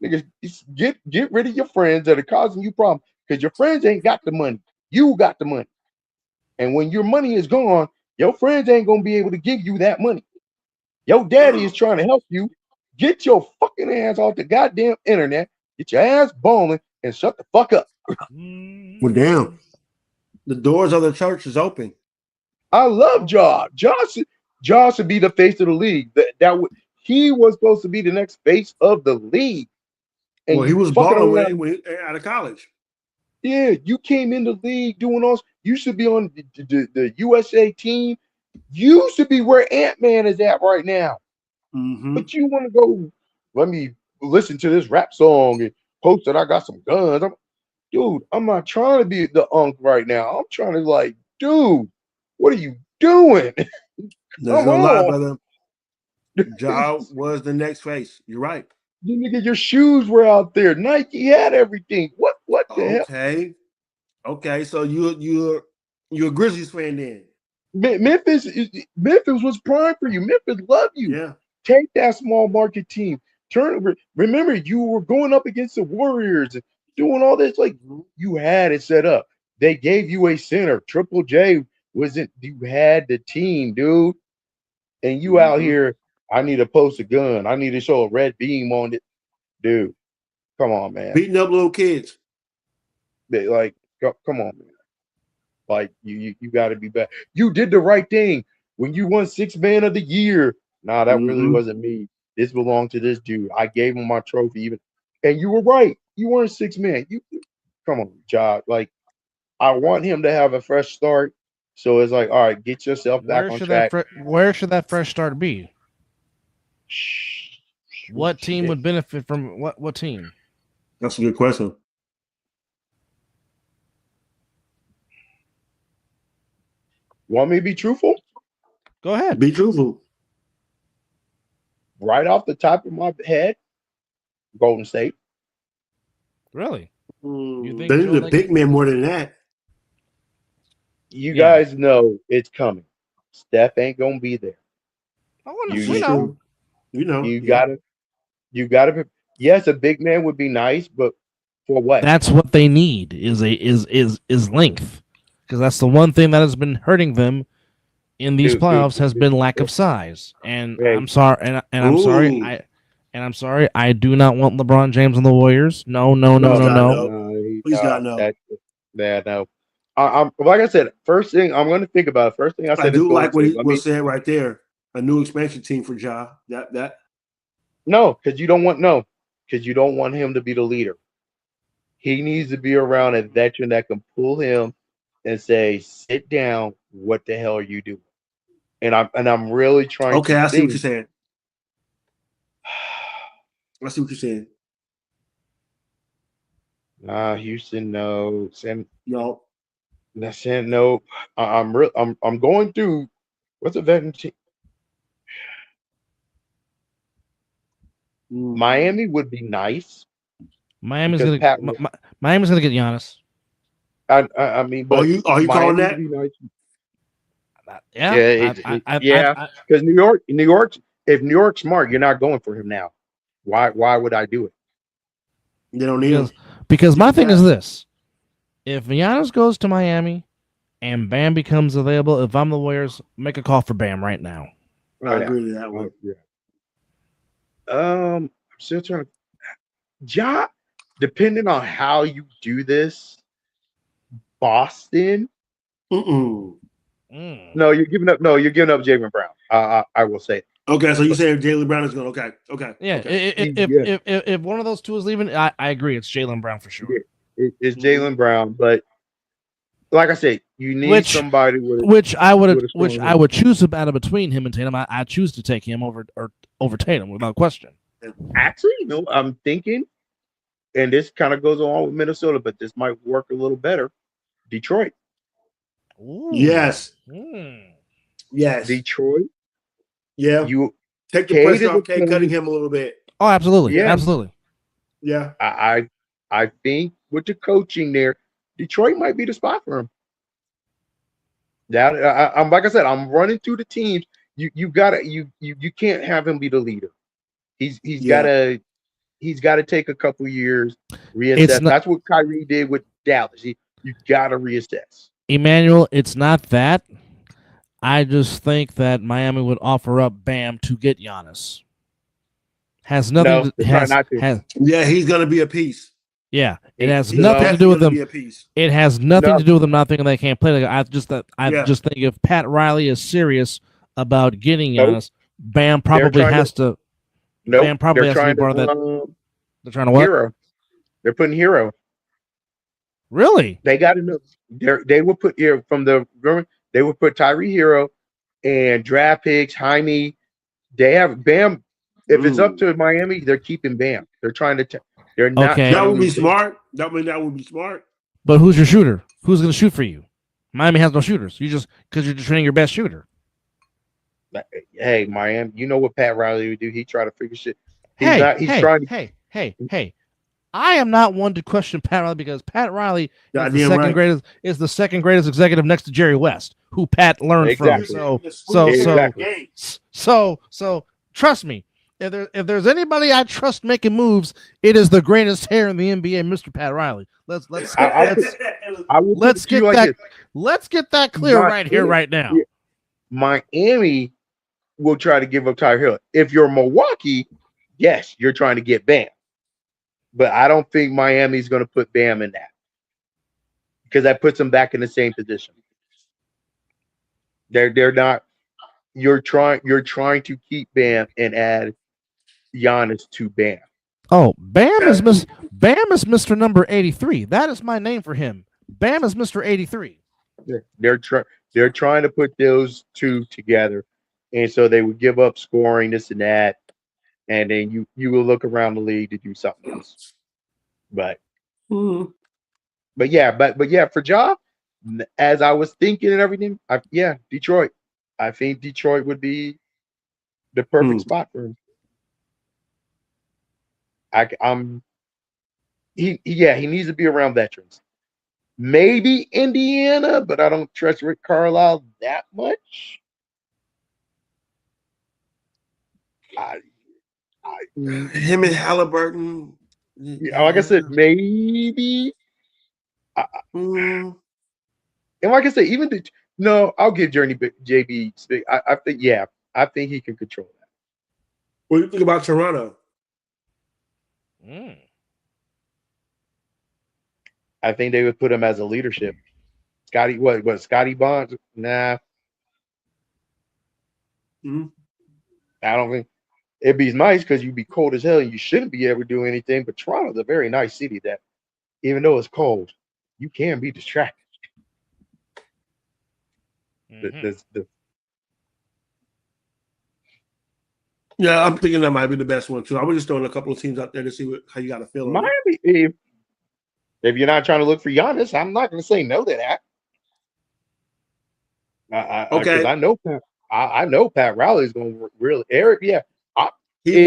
Niggas, get rid of your friends that are causing you problems because your friends ain't got the money. You got the money. And when your money is gone, your friends ain't gonna be able to give you that money. Your daddy is trying to help you. Get your fucking ass off the goddamn internet. Get your ass balling and shut the fuck up. Well, damn. The doors of the church is open. I love Josh. Josh should be the face of the league. He was supposed to be the next face of the league. And well, he was fucking balling around. when he, out of college. Yeah, you came in the league doing all. You should be on the USA team. You should be where Ant-Man is at right now. Mm-hmm. But you want to go, let me listen to this rap song and post that I got some guns. Dude, I'm not trying to be the unk right now. I'm trying to like, dude, what are you doing? There's no lie, brother. Ja was the next face. You're right. You nigga, your shoes were out there. Nike had everything. What the hell? Okay. So you're a Grizzlies fan then? Memphis was prime for you. Memphis loved you. Yeah. Take that small market team. Remember, you were going up against the Warriors and doing all this. Like you had it set up. They gave you a center. Triple J wasn't. You had the team, dude. And you out here. I need to post a gun. I need to show a red beam on it, dude. Come on, man. Beating up little kids. Like, come on, man. Like you got to be back. You did the right thing when you won 6th man of the year. Nah, that really wasn't me. This belonged to this dude. I gave him my trophy, even, and you were right. You weren't 6th man. You come on, Ja. Like, I want him to have a fresh start. So it's like, all right, get yourself back on track. Where should that fresh start be? What team Shit. would benefit from what team? That's a good question. Want me to be truthful? Go ahead. Be truthful. Right off the top of my head, Golden State. Really? You think They need a big man more than that. You guys know it's coming. Steph ain't gonna be there. You know. You gotta. Yes, a big man would be nice, but for what? That's what they need is length, because that's the one thing that has been hurting them in these playoffs has been lack of size. And I'm sorry, I'm sorry, I do not want LeBron James on the Warriors. No. Please God, no. No. I'm like I said. First thing I'm going to think about. First thing I said. I do like what he was saying right there. A new expansion team for Ja. That. No, because you don't want him to be the leader. He needs to be around a veteran that can pull him and say, "Sit down. What the hell are you doing?" And I'm really trying. Okay, I see what you're saying. I see what you're saying. Houston, no. No. No. I'm going through. What's a veteran team? Miami would be nice. Miami's gonna get Giannis. I mean, but are you calling that? Nice. Yeah, because New York. If New York's smart, you're not going for him now. Why would I do it? They don't need him. Because my thing is this: if Giannis goes to Miami and Bam becomes available, if I'm the Warriors, make a call for Bam right now. I agree with that one. Yeah. I'm still trying to. Depending on how you do this, Boston. No, you're giving up. No, you're giving up Jaylen Brown. I will say. Okay, so you saying Jaylen Brown is going? Okay. Yeah. Okay. If one of those two is leaving, I agree. It's Jaylen Brown for sure. It's Jaylen Brown, but like I said, you need somebody which I would choose out of between him and Tatum. I choose to take him over Tatum without question. Actually, I'm thinking, and this kind of goes along with Minnesota, but this might work a little better. Detroit. Ooh. Yes. Yes. Detroit. Yeah. You take the pressure off Cade Cunningham a little bit. Oh, absolutely. Yeah. Absolutely. Yeah. I think with the coaching there, Detroit might be the spot for him. I'm like I said, I'm running through the teams. You can't have him be the leader. He's gotta take a couple years, reassess. That's what Kyrie did with Dallas. You gotta reassess. Emmanuel, it's not that. I just think that Miami would offer up Bam to get Giannis. Has nothing yeah, he's gonna be a piece. Yeah, it has nothing to do with them. It has nothing to do with them not thinking they can't play. I just think if Pat Riley is serious about getting Giannis, Bam probably has to. Bam probably has to be part of that. They're trying to what? Hero. They're putting Hero. Really? They got to. They will put from the. They will put Tyree Hero and draft picks. Jaime. They have Bam. If it's up to Miami, they're keeping Bam. They're trying to. They're not. Okay. That would be smart. That would be smart. But who's your shooter? Who's going to shoot for you? Miami has no shooters. Because you're just training your best shooter. Hey, Miami, you know what Pat Riley would do? He try to figure shit. Hey. I am not one to question Pat Riley because Pat Riley is the second greatest executive next to Jerry West, who Pat learned from. So trust me. If there's anybody I trust making moves, it is the greatest hair in the NBA, Mr. Pat Riley. Let's get that clear right here, right now. Miami will try to give up Tyler Hill. If you're Milwaukee, yes, you're trying to get Bam. But I don't think Miami's going to put Bam in that because that puts them back in the same position. They're not. You're trying to keep Bam and add Giannis to Bam. Oh, Bam is Mr. Number 83. That is my name for him. Bam is Mr. 83. They're trying to put those two together, and so they would give up scoring this and that, and then you will look around the league to do something else. But yeah, for Ja, as I was thinking and everything, Detroit. I think Detroit would be the perfect spot for him. He needs to be around veterans. Maybe Indiana, but I don't trust Rick Carlisle that much. Him and Halliburton. Like I said, maybe. And like I said, I'll give JB. I think he can control that. What do you think about Toronto? I think they would put him as a leadership. Scotty, what Scotty Bonds? Nah. I don't think it'd be nice because you'd be cold as hell and you shouldn't be able to do anything. But Toronto's a very nice city that, even though it's cold, you can be distracted. Yeah, I'm thinking that might be the best one too. I was just throwing a couple of teams out there to see how you got to feel. Miami. If you're not trying to look for Giannis, I'm not going to say no to that. Okay. I know Pat Riley's going to really. Eric, he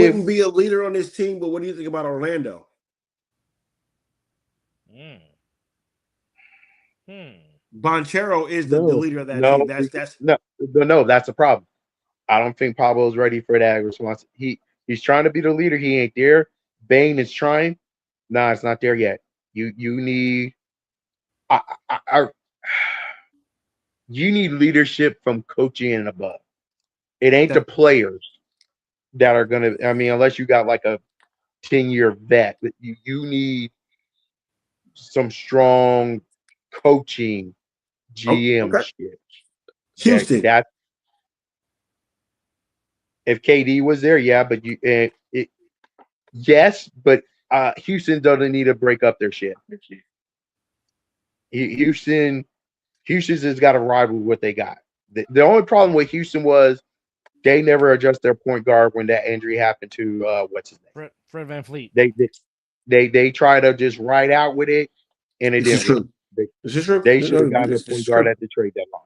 wouldn't be a leader on this team. But what do you think about Orlando? Bonchero is the leader of that team. That's the problem. I don't think Pablo's ready for that response. He's trying to be the leader. He ain't there. Bane is trying. Nah, it's not there yet. You need you need leadership from coaching and above. It ain't the players that are gonna. I mean, unless you got like a 10-year vet, but you need some strong coaching GM shit. Houston. If KD was there, but yes, but Houston doesn't need to break up their shit. Houston's has got to rival what they got. The only problem with Houston was they never adjust their point guard when that injury happened to what's his name? Fred VanVleet. They try to just ride out with it, and it didn't work. This is true. They should have gotten a point guard at the trade deadline.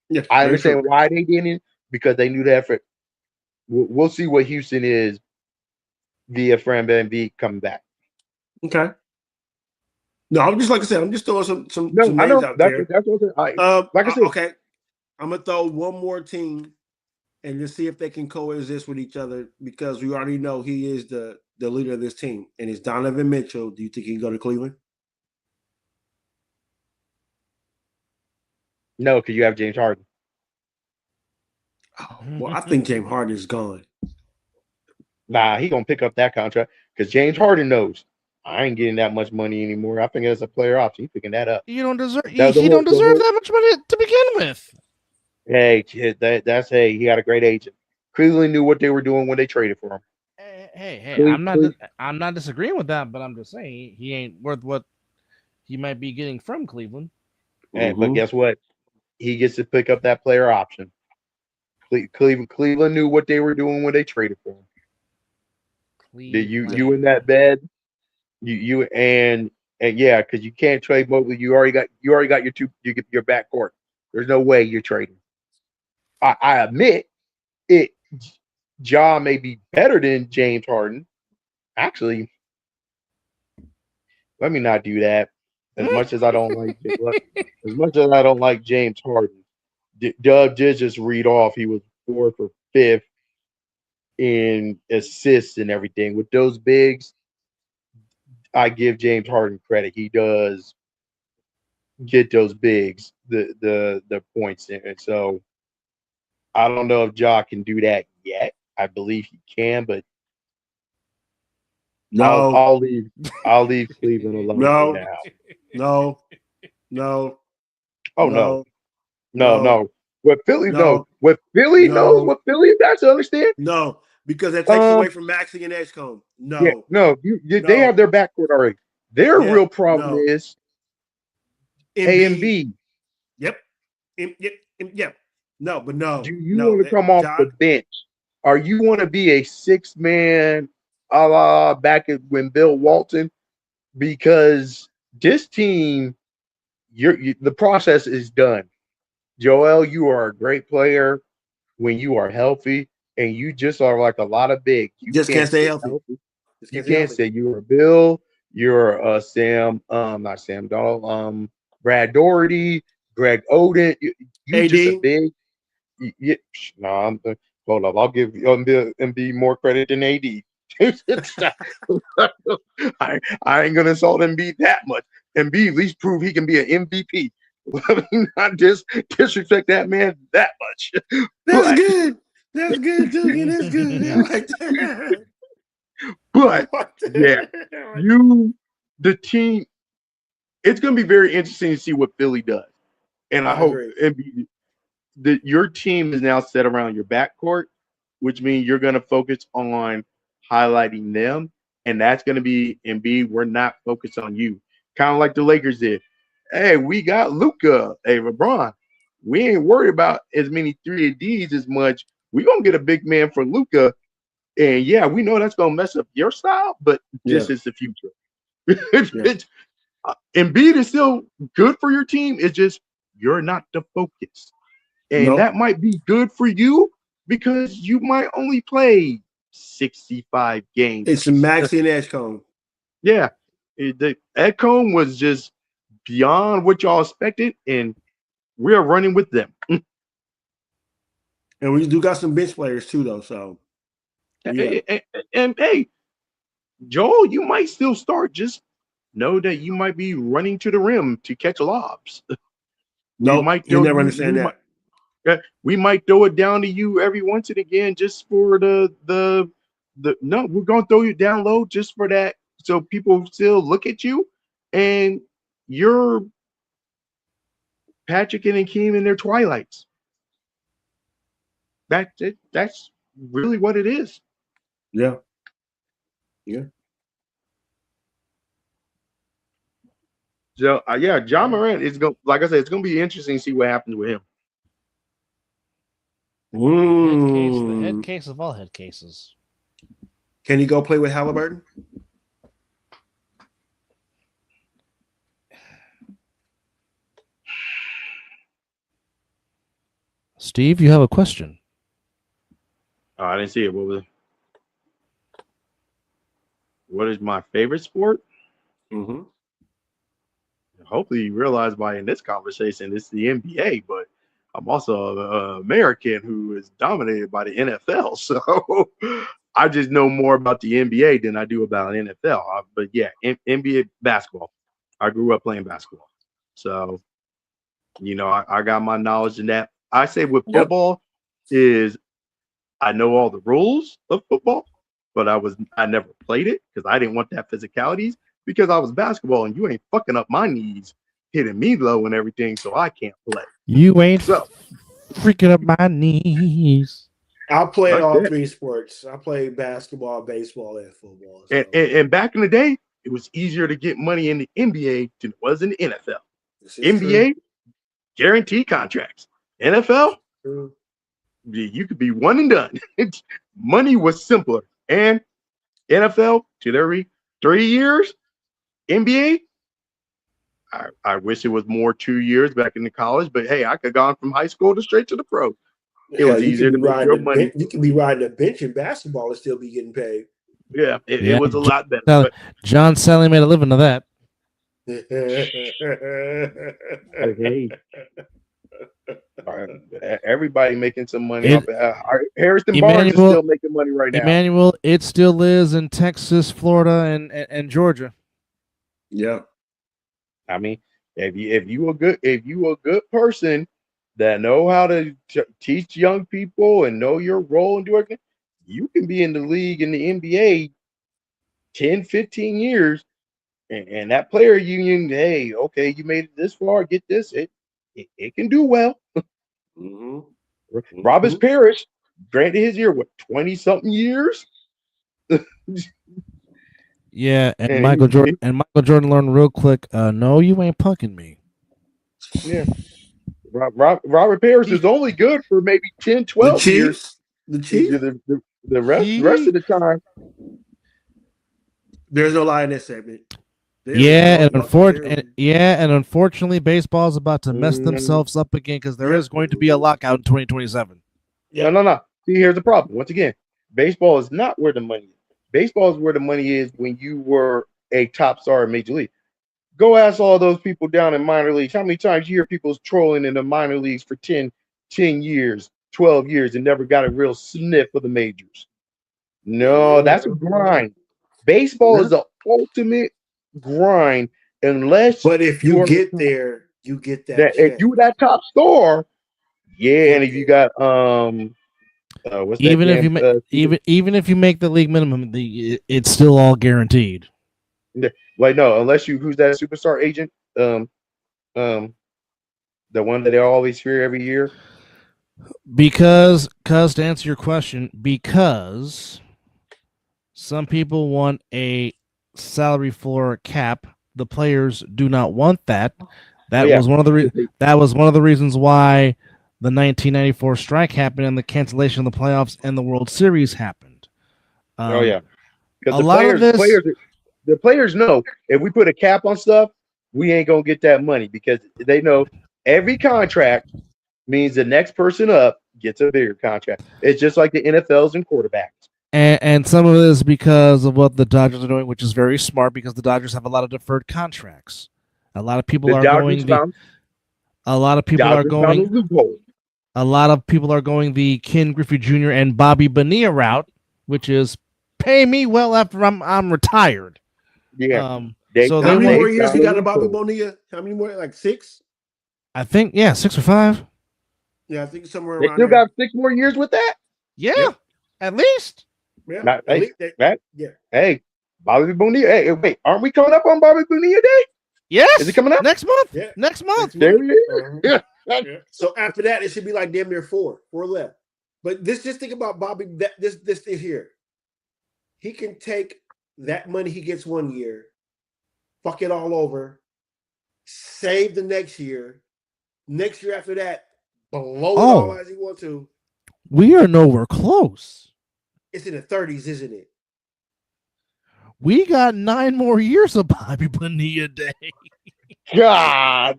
Yeah, I understand why they didn't, because they knew that for. We'll see what Houston is via Fred VanVleet coming back. Okay. No, I'm just like I said. I'm just throwing some names out there. That's what like I said. Okay, I'm gonna throw one more team and just see if they can coexist with each other, because we already know he is the leader of this team, and it's Donovan Mitchell. Do you think he can go to Cleveland? No, because you have James Harden. Oh, well, I think James Harden is gone. Nah, he gonna pick up that contract because James Harden knows I ain't getting that much money anymore. I think it's a player option. He's picking that up. You don't deserve. He don't deserve that much money to begin with. Hey, kid, he got a great agent. Cleveland knew what they were doing when they traded for him. Hey, I'm not disagreeing with that, but I'm just saying he ain't worth what he might be getting from Cleveland. Hey, but guess what? He gets to pick up that player option. Cleveland knew what they were doing when they traded for him. You in that bed? You and because you can't trade Mobley. You already got your backcourt. There's no way you're trading. I admit it. Ja may be better than James Harden. Actually, let me not do that. As much as I don't like James Harden, Doug did just read off he was 4th or 5th in assists and everything. With those bigs, I give James Harden credit. He does get those bigs the points in. And so I don't know if Ja can do that yet. I believe he can, but no, I'll leave Cleveland alone for now. No. Oh no. What Philly knows. What Philly knows. What Philly has to understand. No, because that takes away from Maxey and Edgecombe. No. They have their backcourt already. Their real problem is A and B. Yep. Yeah. No, but no. Do you no, want to come off the bench? Or you want to be a 6-man a la back when Bill Walton? Because this team, the process is done. Joel, you are a great player when you are healthy, and you just are like a lot of big. You just can't stay healthy. You can't say you're a Bill, you're a Sam, not Sam Donald, Brad Doherty, Greg Oden. You just a big. No, hold up. I'll give MB more credit than AD. I ain't gonna insult MB that much. MB at least prove he can be an MVP. Let me not disrespect that man that much. That's good. That's good, Doogie. That's good. That right there. But yeah, the team. It's gonna be very interesting to see what Philly does, and I hope MB, that your team is now set around your backcourt, which means you're going to focus on highlighting them, and that's going to be Embiid. We're not focused on you, kind of like the Lakers did. Hey, we got Luka. Hey, LeBron. We ain't worried about as many 3-and-Ds as much. We're going to get a big man for Luka, and yeah, we know that's going to mess up your style, but this is the future. Embiid is still good for your team. It's just you're not the focus. And that might be good for you because you might only play 65 games. It's Maxey and Edgecombe. Yeah. The Edgecombe was just beyond what y'all expected, and we're running with them. And we do got some bench players too, though. So, yeah. And hey, Joel, you might still start. Just know that you might be running to the rim to catch lobs. No, you'll never understand that. We might throw it down to you every once and again just for the no, we're gonna throw you down low just for that, so people still look at you and you're Patrick and Akeem in their twilights. That's it. That's really what it is. Yeah. So John Morant is going. Like I said, it's going to be interesting to see what happens with him. The head case of all head cases. Can he go play with Halliburton? Steve, you have a question. Oh, I didn't see it. What was it? What is my favorite sport? Mm-hmm. Hopefully you realize by in this conversation it's the NBA, but I'm also an American who is dominated by the NFL. So I just know more about the NBA than I do about NFL. But yeah, NBA basketball. I grew up playing basketball. So, I got my knowledge in that. I say with football is I know all the rules of football, but I never played it because I didn't want that physicalities. Because I was basketball and you ain't fucking up my knees, hitting me low and everything, so I can't play. You ain't freaking up my knees. I played all three sports. I played basketball, baseball, and football. So. And back in the day, it was easier to get money in the NBA than it was in the NFL. NBA, guaranteed contracts. NFL, you could be one and done. Money was simpler. And NFL, to every 3 years. NBA, I wish it was more 2 years back in the college, but hey, I could have gone from high school to straight to the pro. It was easier to make your money. You can be riding a bench in basketball and still be getting paid. Yeah, it was a lot better. But John Stanley made a living of that. Hey. Everybody making some money off of Harrison Barnes is still making money right now. Emmanuel, it still is in Texas, Florida, and Georgia. Yeah. I mean, if you a good person that know how to teach young people and know your role and do everything, you can be in the league in the NBA 10, 15 years, and that player union, hey, okay, you made it this far, get this, it can do well. Mm-hmm. Robert Parrish, granted his year, 20-something years? Yeah, and Michael Jordan learned real quick, no, you ain't punking me. Yeah. Robert Parrish is only good for maybe 10, 12 years. The Chiefs. The rest of the time. There's no lie in this segment. And unfortunately, baseball is about to mess themselves up again because there is going to be a lockout in 2027. Yeah, no. See, here's the problem. Once again, baseball is not where the money is. Baseball is where the money is when you were a top star in Major League. Go ask all those people down in minor leagues how many times you hear people trolling in the minor leagues for 10 years, 12 years, and never got a real sniff of the majors. No, that's a grind. Baseball is the ultimate grind unless if you get there, you get that if you that top star, and if you got what's even that if you even if you make the league minimum, it's still all guaranteed. Like no, unless you who's that superstar agent, the one that they always fear every year. Because to answer your question, because some people want a salary floor cap, the players do not want that. That was one of the reasons why the 1994 strike happened and the cancellation of the playoffs and the World Series happened. Because the players know if we put a cap on stuff, we ain't gonna get that money because they know every contract means the next person up gets a bigger contract. It's just like the NFLs and quarterbacks. And some of it is because of what the Dodgers are doing, which is very smart because the Dodgers have a lot of deferred contracts. A lot of people are going the Ken Griffey Jr. and Bobby Bonilla route, which is pay me well after I'm retired. Yeah. So how many more years he got to Bobby Bonilla? How many more? Like 6? I think 6 or 5. Yeah, I think somewhere around. They still got 6 more years with that. Yeah. At least. Yeah. Hey, Bobby Bonilla. Hey, wait, aren't we coming up on Bobby Bonilla Day? Yes. Is it coming up next month? Yeah. Next month. There it is. Yeah. So after that, it should be like damn near 4 left. But just think about Bobby. This thing here, he can take that money he gets one year, fuck it all over, save the next year. Next year after that, blow it all as he wants to. We are nowhere close. It's in the 30s, isn't it? We got 9 more years of Bobby Bonilla Day. God.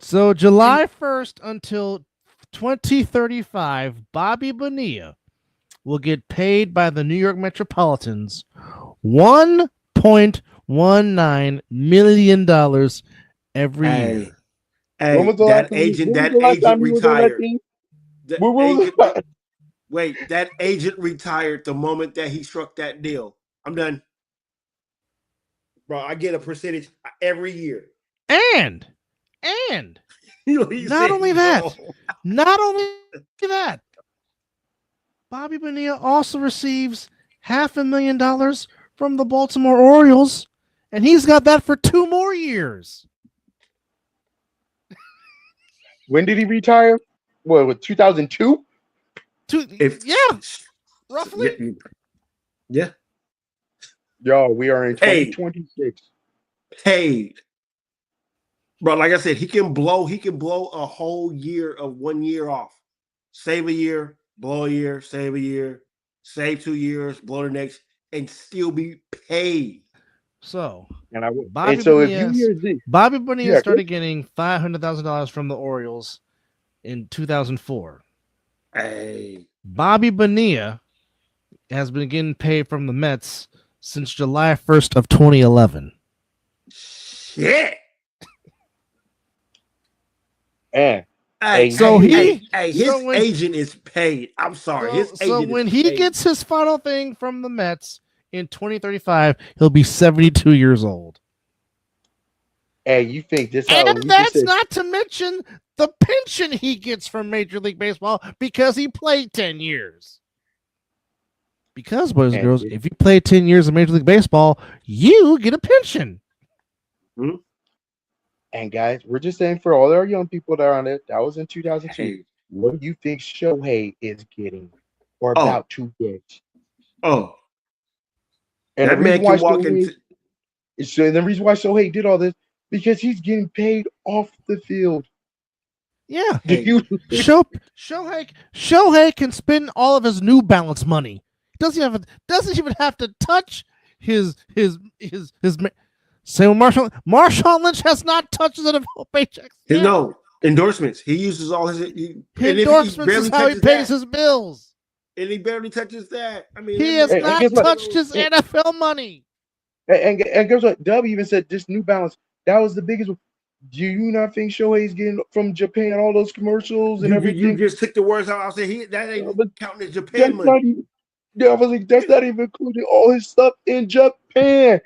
So July 1st until 2035, Bobby Bonilla will get paid by the New York Metropolitans $1.19 million every year. Hey, that agent retired. That agent retired the moment that he struck that deal. I'm done. Bro, I get a percentage every year. And not only that, Bobby Bonilla also receives $500,000 from the Baltimore Orioles, and he's got that for 2 more years. When did he retire? What, 2002? Roughly. Yeah. Yo, we are in 2026. Paid. Bro, like I said, he can blow a whole year of 1 year off. Save a year, blow a year, save a year, save 2 years, blow the next, and still be paid. So, Bobby Bonilla started getting $500,000 from the Orioles in 2004. Hey. Bobby Bonilla has been getting paid from the Mets since July 1st of 2011. Shit. And his agent is paid. I'm sorry. So when he gets his final thing from the Mets in 2035, he'll be 72 years old. Hey, you think this? And that's not to mention the pension he gets from Major League Baseball because he played 10 years. Because, boys and girls, if you play 10 years of Major League Baseball, you get a pension. Mm-hmm. And guys, we're just saying for all our young people that are on it, that was in 2002. What do you think Shohei is getting or about to get? Oh. And the reason why Shohei did all this because he's getting paid off the field. Yeah. Hey. Shohei can spend all of his New Balance money. Doesn't even have to touch his same with Marshawn. Marshawn Lynch has not touched his NFL paychecks. Yet. No endorsements. He uses all his endorsements is how he pays his bills. And he barely touches that. I mean, he has not touched his NFL money. And guess what? Dub even said this New Balance, that was the biggest one. Do you not think Shohei's getting from Japan all those commercials and everything? You just took the words out. I said that ain't counting as Japan money. I was like, that's not even including all his stuff in Japan.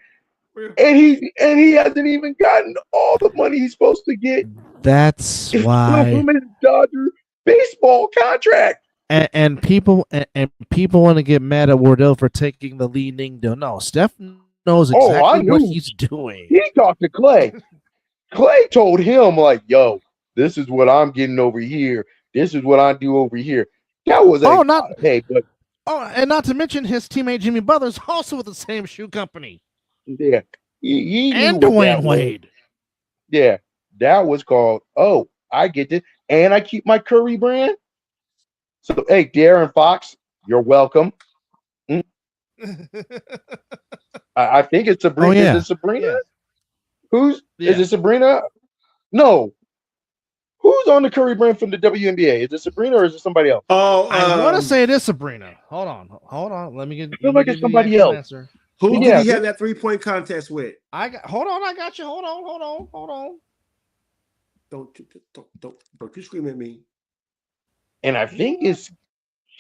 And he hasn't even gotten all the money he's supposed to get. That's why from his Dodger baseball contract. And people want to get mad at Wardell for taking the leading deal. No, Steph knows exactly what he's doing. He talked to Clay. Clay told him, like, yo, this is what I'm getting over here. This is what I do over here. That was and not to mention his teammate Jimmy Butler's also with the same shoe company. Yeah. He and Dwayne Wade. Yeah. That was called, oh, I get it. And I keep my Curry brand. So, hey, Darren Fox, you're welcome. I think it's Sabrina. Oh, yeah. Is it Sabrina? Yeah. Is it Sabrina? No. Who's on the Curry brand from the WNBA? Is it Sabrina or is it somebody else? Oh, I want to say it is Sabrina. Hold on. Let me get. I feel like it's somebody else. Answer. Who did he have that 3-point contest with? I got you. Hold on. Don't you scream at me. And I think it's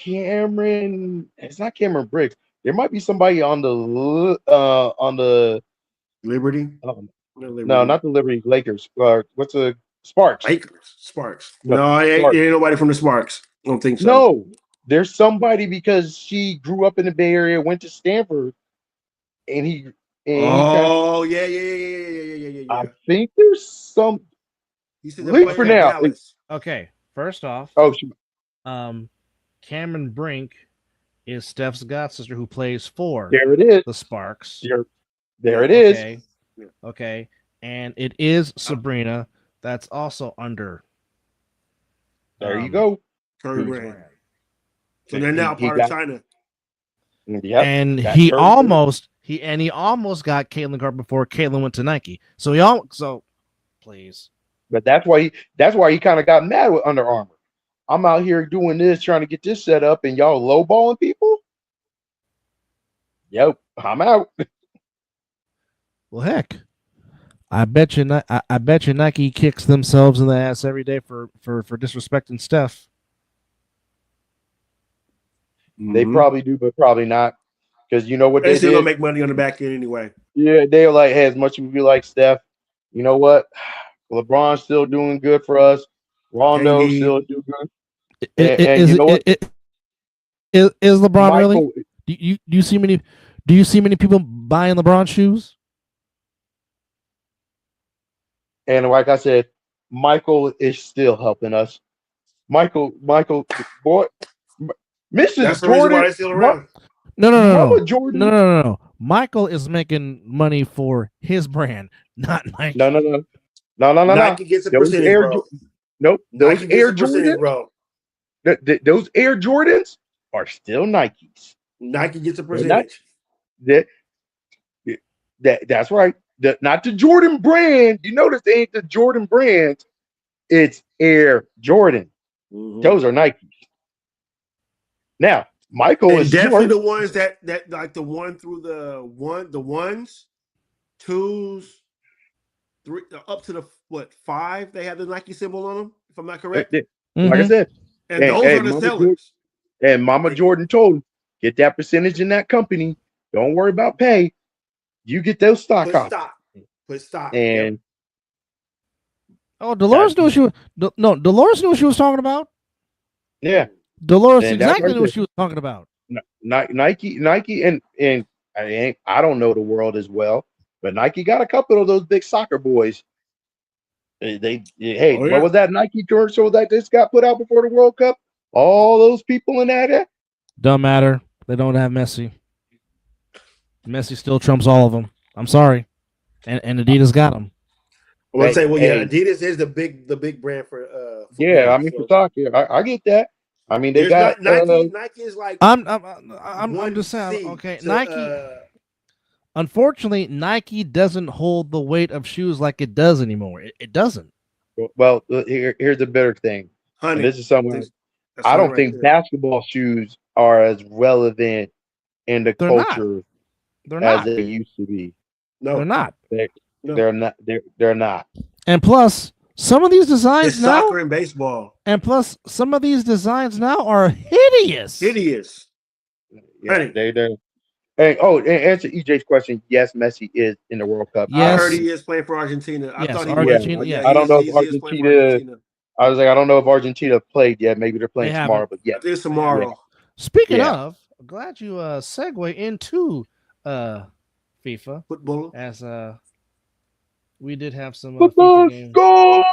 Cameron. It's not Cameron Briggs. There might be somebody on the Liberty. No, not the Liberty Lakers. What's the Sparks? Sparks. No, ain't nobody from the Sparks. I don't think so. No, there's somebody because she grew up in the Bay Area, went to Stanford, and he. Yeah. I think there's some. Leave for now. Okay, first off. Cameron Brink is Steph's godsister who plays for the Sparks. There it is. Okay. And it is Sabrina that's also under. There you go. Curry brand. So they're now part of China. Yep, and he almost got Caitlin Clark before Caitlin went to Nike. So please. But that's why he kind of got mad with Under Armour. I'm out here doing this, trying to get this set up, and y'all lowballing people. Yep, I'm out. Well, heck, I bet you Nike kicks themselves in the ass every day for disrespecting Steph. They probably do, but probably not, because you know what they still gonna make money on the back end anyway. Yeah, they're like, hey, as much as we like Steph, you know what? LeBron's still doing good for us. Rondo still doing good. Is LeBron Michael, really? Do you see many people buying LeBron shoes? And like I said, Michael is still helping us. Michael, boy, Mrs. Jordan. Still around. No. Michael is making money for his brand, not Nike. No. Nike gets a percentage, bro. Nope. Those Air Jordans, bro. Those Air Jordans are still Nikes. Nike gets a percentage. That's right. Not the Jordan brand. You notice they ain't the Jordan brand. It's Air Jordan. Mm-hmm. Those are Nikes. Now, Michael is definitely the ones that like the one through the ones, twos, three, up to the 5. They have the Nike symbol on them. If I'm not correct. Mm-hmm. Like I said, and those are the sellers. And Mama Jordan told him, get that percentage in that company. Don't worry about pay. You get those stock options. Put stock. And Dolores knew Dolores knew what she was talking about. Yeah. Dolores exactly knew what she was talking about. Nike, and I don't know the world as well, but Nike got a couple of those big soccer boys. What was that Nike commercial that just got put out before the World Cup? All those people in that. Don't matter. They don't have Messi. Messi still trumps all of them. I'm sorry, and Adidas got him. I want to say, well, yeah, Hey, Adidas is the big brand for yeah, football. I mean So for soccer, I get that. I mean they there's got not Nike. Nike is like I'm just saying. 1C Okay, to, Nike. Unfortunately, Nike doesn't hold the weight of shoes like it does anymore. It doesn't. well here's a better thing, and 100. this is somewhere That's I 100 don't right think there. basketball shoes are as relevant in the They're not. culture They're as not. they used to be. No, They're not. no. They're not. They're not. And plus, some of these designs It's now, soccer and baseball. and plus, some of these designs now are hideous. Hideous. Yeah, Honey. they're. And answer EJ's question. Yes, Messi is in the World Cup. Yes. I heard he is playing for Argentina. I Yes, thought he Argentina, was. yes. I don't know if he is playing for Argentina. Argentina. I was like, I don't know if Argentina played yet. Maybe they're playing They tomorrow. haven't. But yeah, I think it's tomorrow. Speaking Yeah. of, I'm glad you segue into FIFA, Football. as we did have some football FIFA games. go.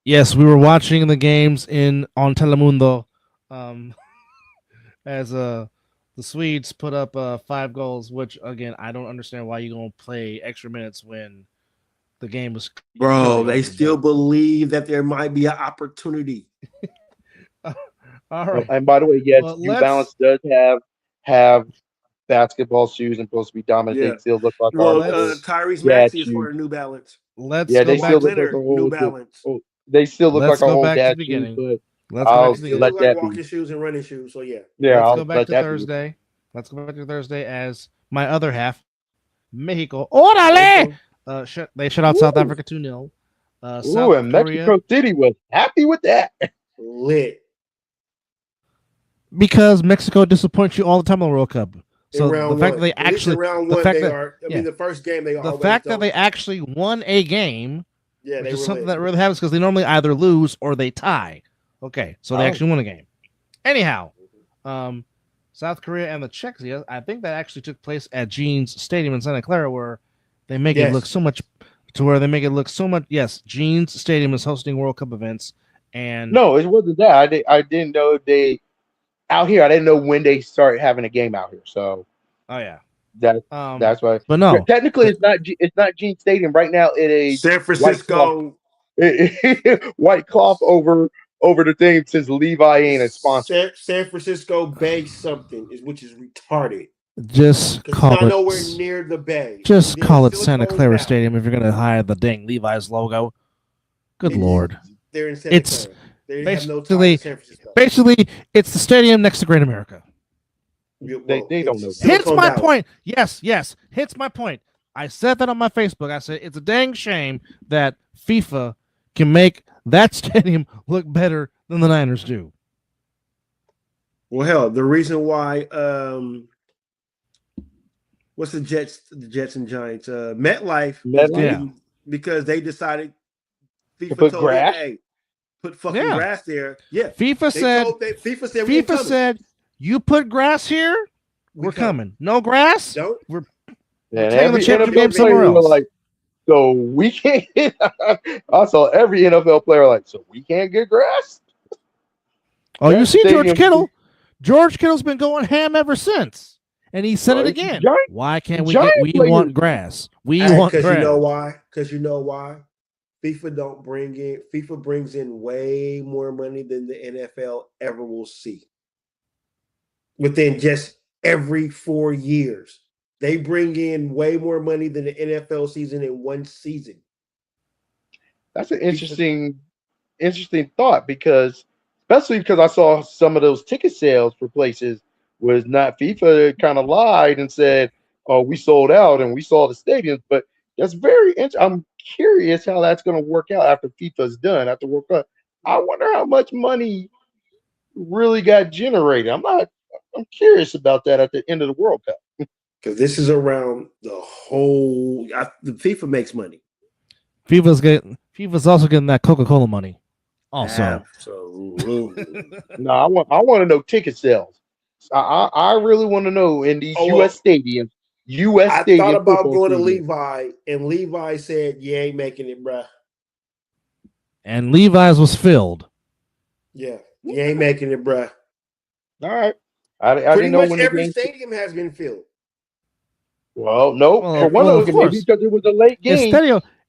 Yes, we were watching the games on Telemundo, as the Swedes put up 5 goals, which again I don't understand why you're gonna play extra minutes when the game was. Bro, they still believe that there might be an opportunity. All right. And by the way, yes, Well, New Balance does have basketball shoes and supposed to be dominant. Yeah. They still look like Well, our Tyrese dad Maxey is shoes. for New Balance. Let's Yeah, go they back still to look like Leonard, our New old. Balance. They still look Let's like our go old back to dad the shoes, beginning. but Let's go I'll back to the Still let look like that walking be. shoes and running shoes. So yeah. Yeah, Let's I'll go back let to that be. Thursday. Let's go back to Thursday as my other half, Mexico. Orale! They shut out South Ooh. Africa 2-0. Ooh, South and Korea, Mexico City was happy with that. Lit. because Mexico disappoints you all the time in the World Cup. So In round the fact one. that they At least in actually, round the one, fact they that are. I yeah. mean, the first game they the always fact that don't. they actually won a game, Yeah, which they is were something lit. that really happens because they normally either lose or they tie. Okay, so they Oh. actually won a game. Anyhow, South Korea and the Czechs, I think that actually took place at Jean's Stadium in Santa Clara, where they make it look so much Yes, Jean's Stadium is hosting World Cup events, and No, it wasn't that. I didn't know they out here. I didn't know when they started having a game out here. So oh yeah, that's why. but no, Technically, it's not Gene Stadium right now. It is San Francisco. white cloth over the thing since Levi ain't a sponsor. San Francisco Bay something which is retarded. just It's call not it. nowhere near the bay. Just Then call it's it still Santa closed Clara down. Stadium if you're gonna hide the dang Levi's logo. Good Lord. They're in Santa It's Clara. They have no tie basically- to San Francisco. Basically, it's the stadium next to Great America. They don't know that. Hits Silicon my Valley. point. Yes, hits my point. I said that on my Facebook. I said it's a dang shame that FIFA can make that stadium look better than the Niners do. Well, hell, the reason why what's the Jets and Giants? MetLife. MetLife? Yeah. Because they decided FIFA put told grass? them, hey, put fucking Yeah. grass there. Yeah. FIFA said FIFA said you put grass here, we're coming. No grass, Don't we're And taking the every championship NFL game somewhere player was else. like, so we can't. I saw every NFL player like, so we can't get grass. Oh, you That see George stadium- Kittle? George Kittle's been going ham ever since. And he said it again. Why can't we Giant we players- want grass. We want grass. because you know why? Because you know why? FIFA brings in way more money than the NFL ever will see. Within just every 4 years. They bring in way more money than the NFL season in one season. That's an interesting thought because, especially because I saw some of those ticket sales for places was not FIFA kind of lied and said, "Oh, we sold out and we saw the stadiums." But that's very interesting. I'm curious how that's going to work out after FIFA's done after World Cup. I wonder how much money really got generated. I'm curious about that at the end of the World Cup. Because this is around the whole. The FIFA makes money. FIFA's also getting that Coca-Cola money. Also. Absolutely. No, I want to know ticket sales. I really want to know in these U.S. stadiums. I thought about going to Levi, and Levi said, "You ain't making it, bruh." And Levi's was filled. Yeah, you ain't making it, bruh. All right. I Pretty didn't know much when every the game. stadium has been filled. Well, no, Well, for one well, of of them, course. maybe because it was a late game.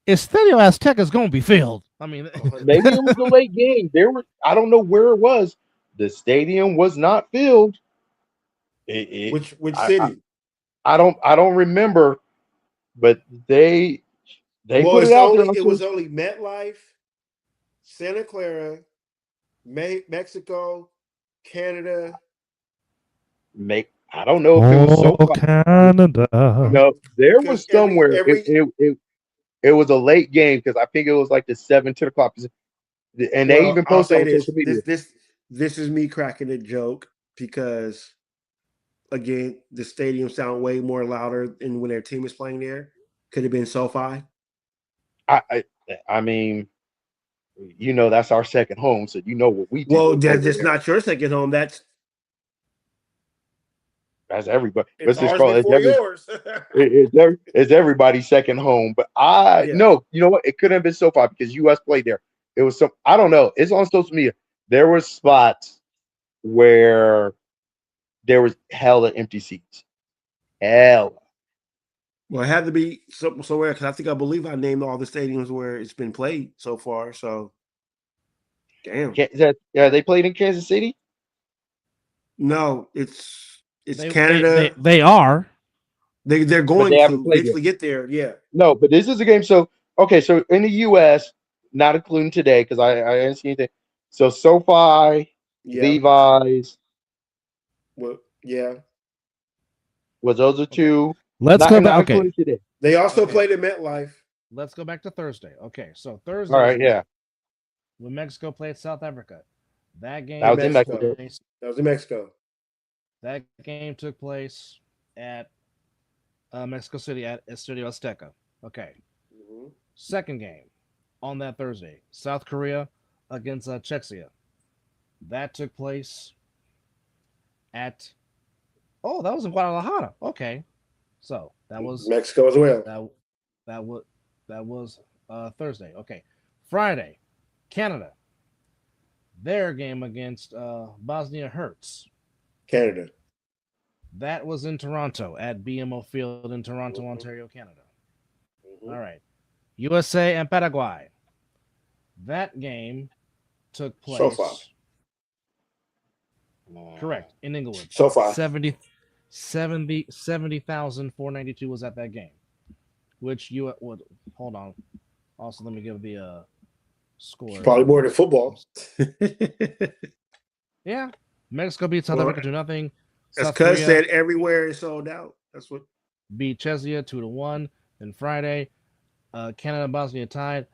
Estadio Azteca is going to be filled. I mean, Maybe it was the late game. I don't know where it was. The stadium was not filled. Which city? I don't remember, but they put it out there. It was only MetLife, Santa Clara, Mexico, Canada. I don't know if it was so Canada. No, there was somewhere. every It was a late game because I think it was like the 7-10 o'clock. And they even posted on social media. This is me cracking a joke because, again, the stadium sound way more louder than when their team is playing there. Could have been SoFi. I mean, you know, that's our second home, so you know what we do. Well, that's not your second home. That's everybody. Let's just call it yours. It's everybody's second home. But no, you know what? It couldn't have been SoFi because US played there. It was I don't know. It's on social media. There were spots where there was hella empty seats. Hella. Well, it had to be somewhere because I believe I named all the stadiums where it's been played so far. So, damn. They played in Kansas City? No, it's Canada. They are. They're going to eventually get there. Yeah. No, but this is a game. So so in the U.S., not including today because I didn't see anything. So SoFi, Levi's. Well, yeah. Was those are two? Let's go back. Okay. Today. They also played at MetLife. Let's go back to Thursday. Okay, so Thursday. All right, yeah. When Mexico played South Africa, that game was in Mexico. That was in Mexico. That game took place at Mexico City at Estadio Azteca. Okay. Mm-hmm. Second game on that Thursday, South Korea against Czechia. That took place at. Oh, that was in Guadalajara. Okay. So that was Mexico as well. That was Thursday. Okay, Friday, Canada. Their game against Bosnia Hertz. Canada. That was in Toronto at BMO Field in Toronto, Ontario, Canada. All right, USA and Paraguay. That game took place. SoFi. Correct, in Inglewood. SoFi. 70,492 was at that game, which you would hold on. Also, let me give the score. Probably more than football. Yeah, Mexico beat South Africa 2-0. As Cuz said, everywhere is sold out. That's what beat Czechia 2-1. Then Friday, Canada and Bosnia tied.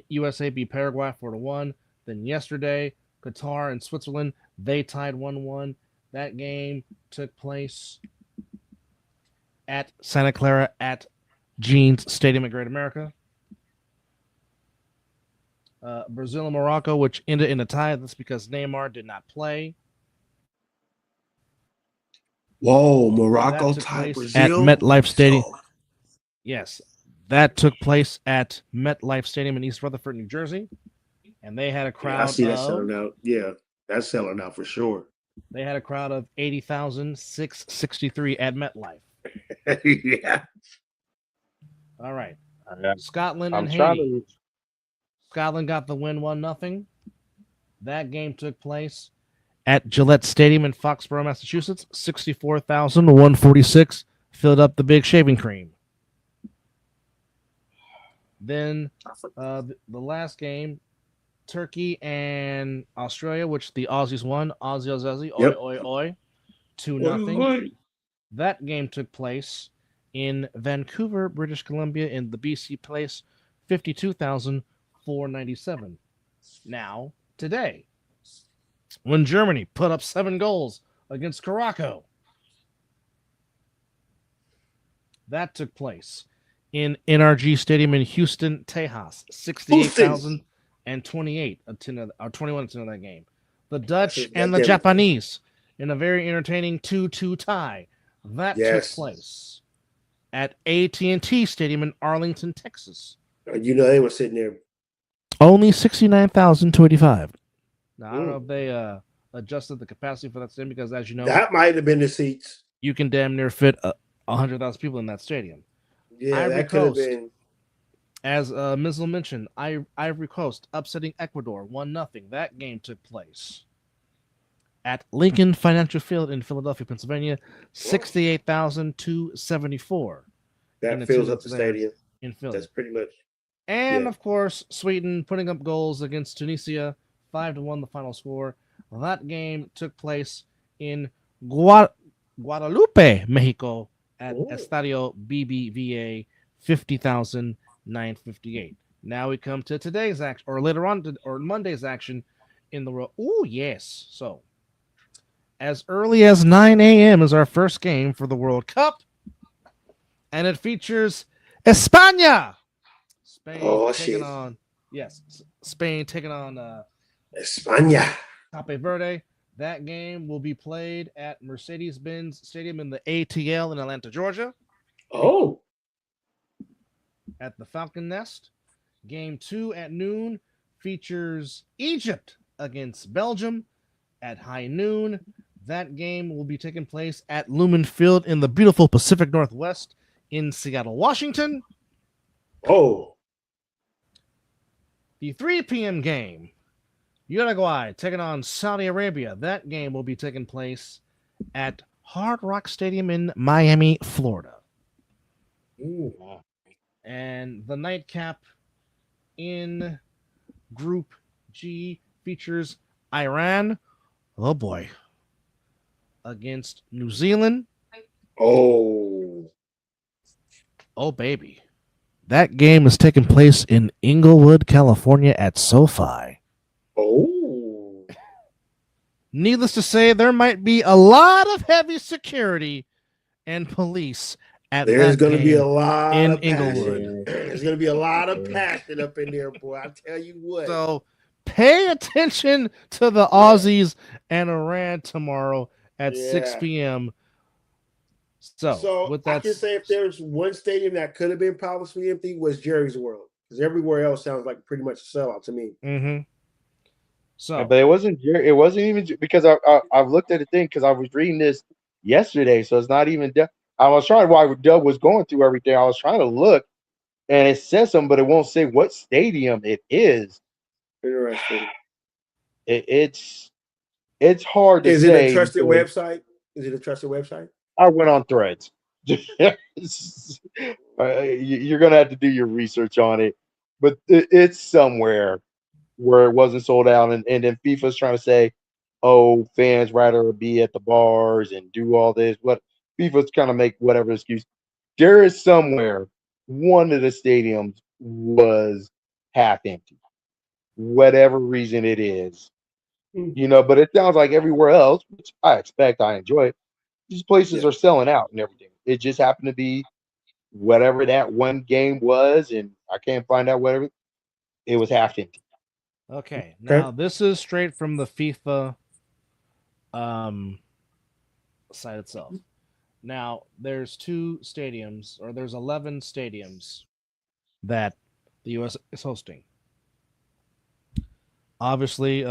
USA beat Paraguay 4-1. Then yesterday, Qatar and Switzerland they tied 1-1. That game took place at Santa Clara at Jeans Stadium in Great America. Brazil and Morocco, which ended in a tie. That's because Neymar did not play. Whoa, Morocco tied Brazil at MetLife Stadium. Yes, that took place at MetLife Stadium in East Rutherford, New Jersey, and they had a crowd. I see that selling out. Yeah, that's selling out for sure. They had a crowd of 80,663 at MetLife. Yeah. All right. Scotland and Haiti. Scotland got the win 1-0. That game took place at Gillette Stadium in Foxborough, Massachusetts. 64,146 filled up the big shaving cream. Then the last game, Turkey and Australia, which the Aussies won. Aussie, oi, oi, oi. 2-0. That game took place in Vancouver, British Columbia, in the BC Place, 52,497. Now, today, when Germany put up 7 goals against Morocco, that took place in NRG Stadium in Houston, Tejas, 68,028 attended, or 21 attended that game. The Dutch and the Japanese in a very entertaining 2-2 tie. That took place at AT&T Stadium in Arlington, Texas. You know they were sitting there. Only 69,285. Now, I don't know if they adjusted the capacity for that stadium because, as you know, that might have been the seats. You can damn near fit 100,000 people in that stadium. Yeah, that could have been. As Mizzle mentioned, Ivory Coast upsetting Ecuador 1-0. That game took place at Lincoln Financial Field in Philadelphia, Pennsylvania, 68,274. That fills up the stadium in Philly. That's pretty much. And of course, Sweden putting up goals against Tunisia, 5-1 the final score. Well, that game took place in Guadalupe, Mexico, at Estadio BBVA, 50,958. Now we come to today's action, or later on, or Monday's action in the world. Oh yes, so as early as 9 a.m. is our first game for the World Cup, and it features España. Spain taking on España. Cape Verde. That game will be played at Mercedes-Benz Stadium in the ATL in Atlanta, Georgia. Oh. At the Falcon Nest. Game 2 at noon features Egypt against Belgium at high noon. That game will be taking place at Lumen Field in the beautiful Pacific Northwest in Seattle, Washington. Oh. The 3 p.m. game, Uruguay taking on Saudi Arabia. That game will be taking place at Hard Rock Stadium in Miami, Florida. Ooh. And the nightcap in Group G features Iran, oh boy, against New Zealand. Oh baby. That game is taking place in Inglewood, California at SoFi. Oh. Needless to say, there might be a lot of heavy security and police at There's that going to game be a lot in of Inglewood. passion. There's going to be a lot of passion up in there, boy. I tell you what. So pay attention to the Aussies and Iran tomorrow at 6 p.m. So with that, I can say if there's one stadium that could have been probably empty was Jerry's World, because everywhere else sounds like pretty much a sellout to me. Mm-hmm. So, but it wasn't even because I've looked at the thing because I was reading this yesterday, so it's not even. I was trying while Dub was going through everything. I was trying to look, and it says something, but it won't say what stadium it is. Interesting. It's hard to say. Is it a trusted website? Is it a trusted website? I went on Threads. You're gonna have to do your research on it, but it's somewhere where it wasn't sold out, and then FIFA's trying to say, "Oh, fans rather be at the bars and do all this." What FIFA's kind of make whatever excuse. There is somewhere one of the stadiums was half empty, whatever reason it is, But it sounds like everywhere else, which I expect, I enjoy it. These places are selling out and everything. It just happened to be whatever that one game was, and I can't find out whatever. It was half empty. Okay, now this is straight from the FIFA site itself. Now there's 2 stadiums, or there's 11 stadiums that the U.S. is hosting. Obviously,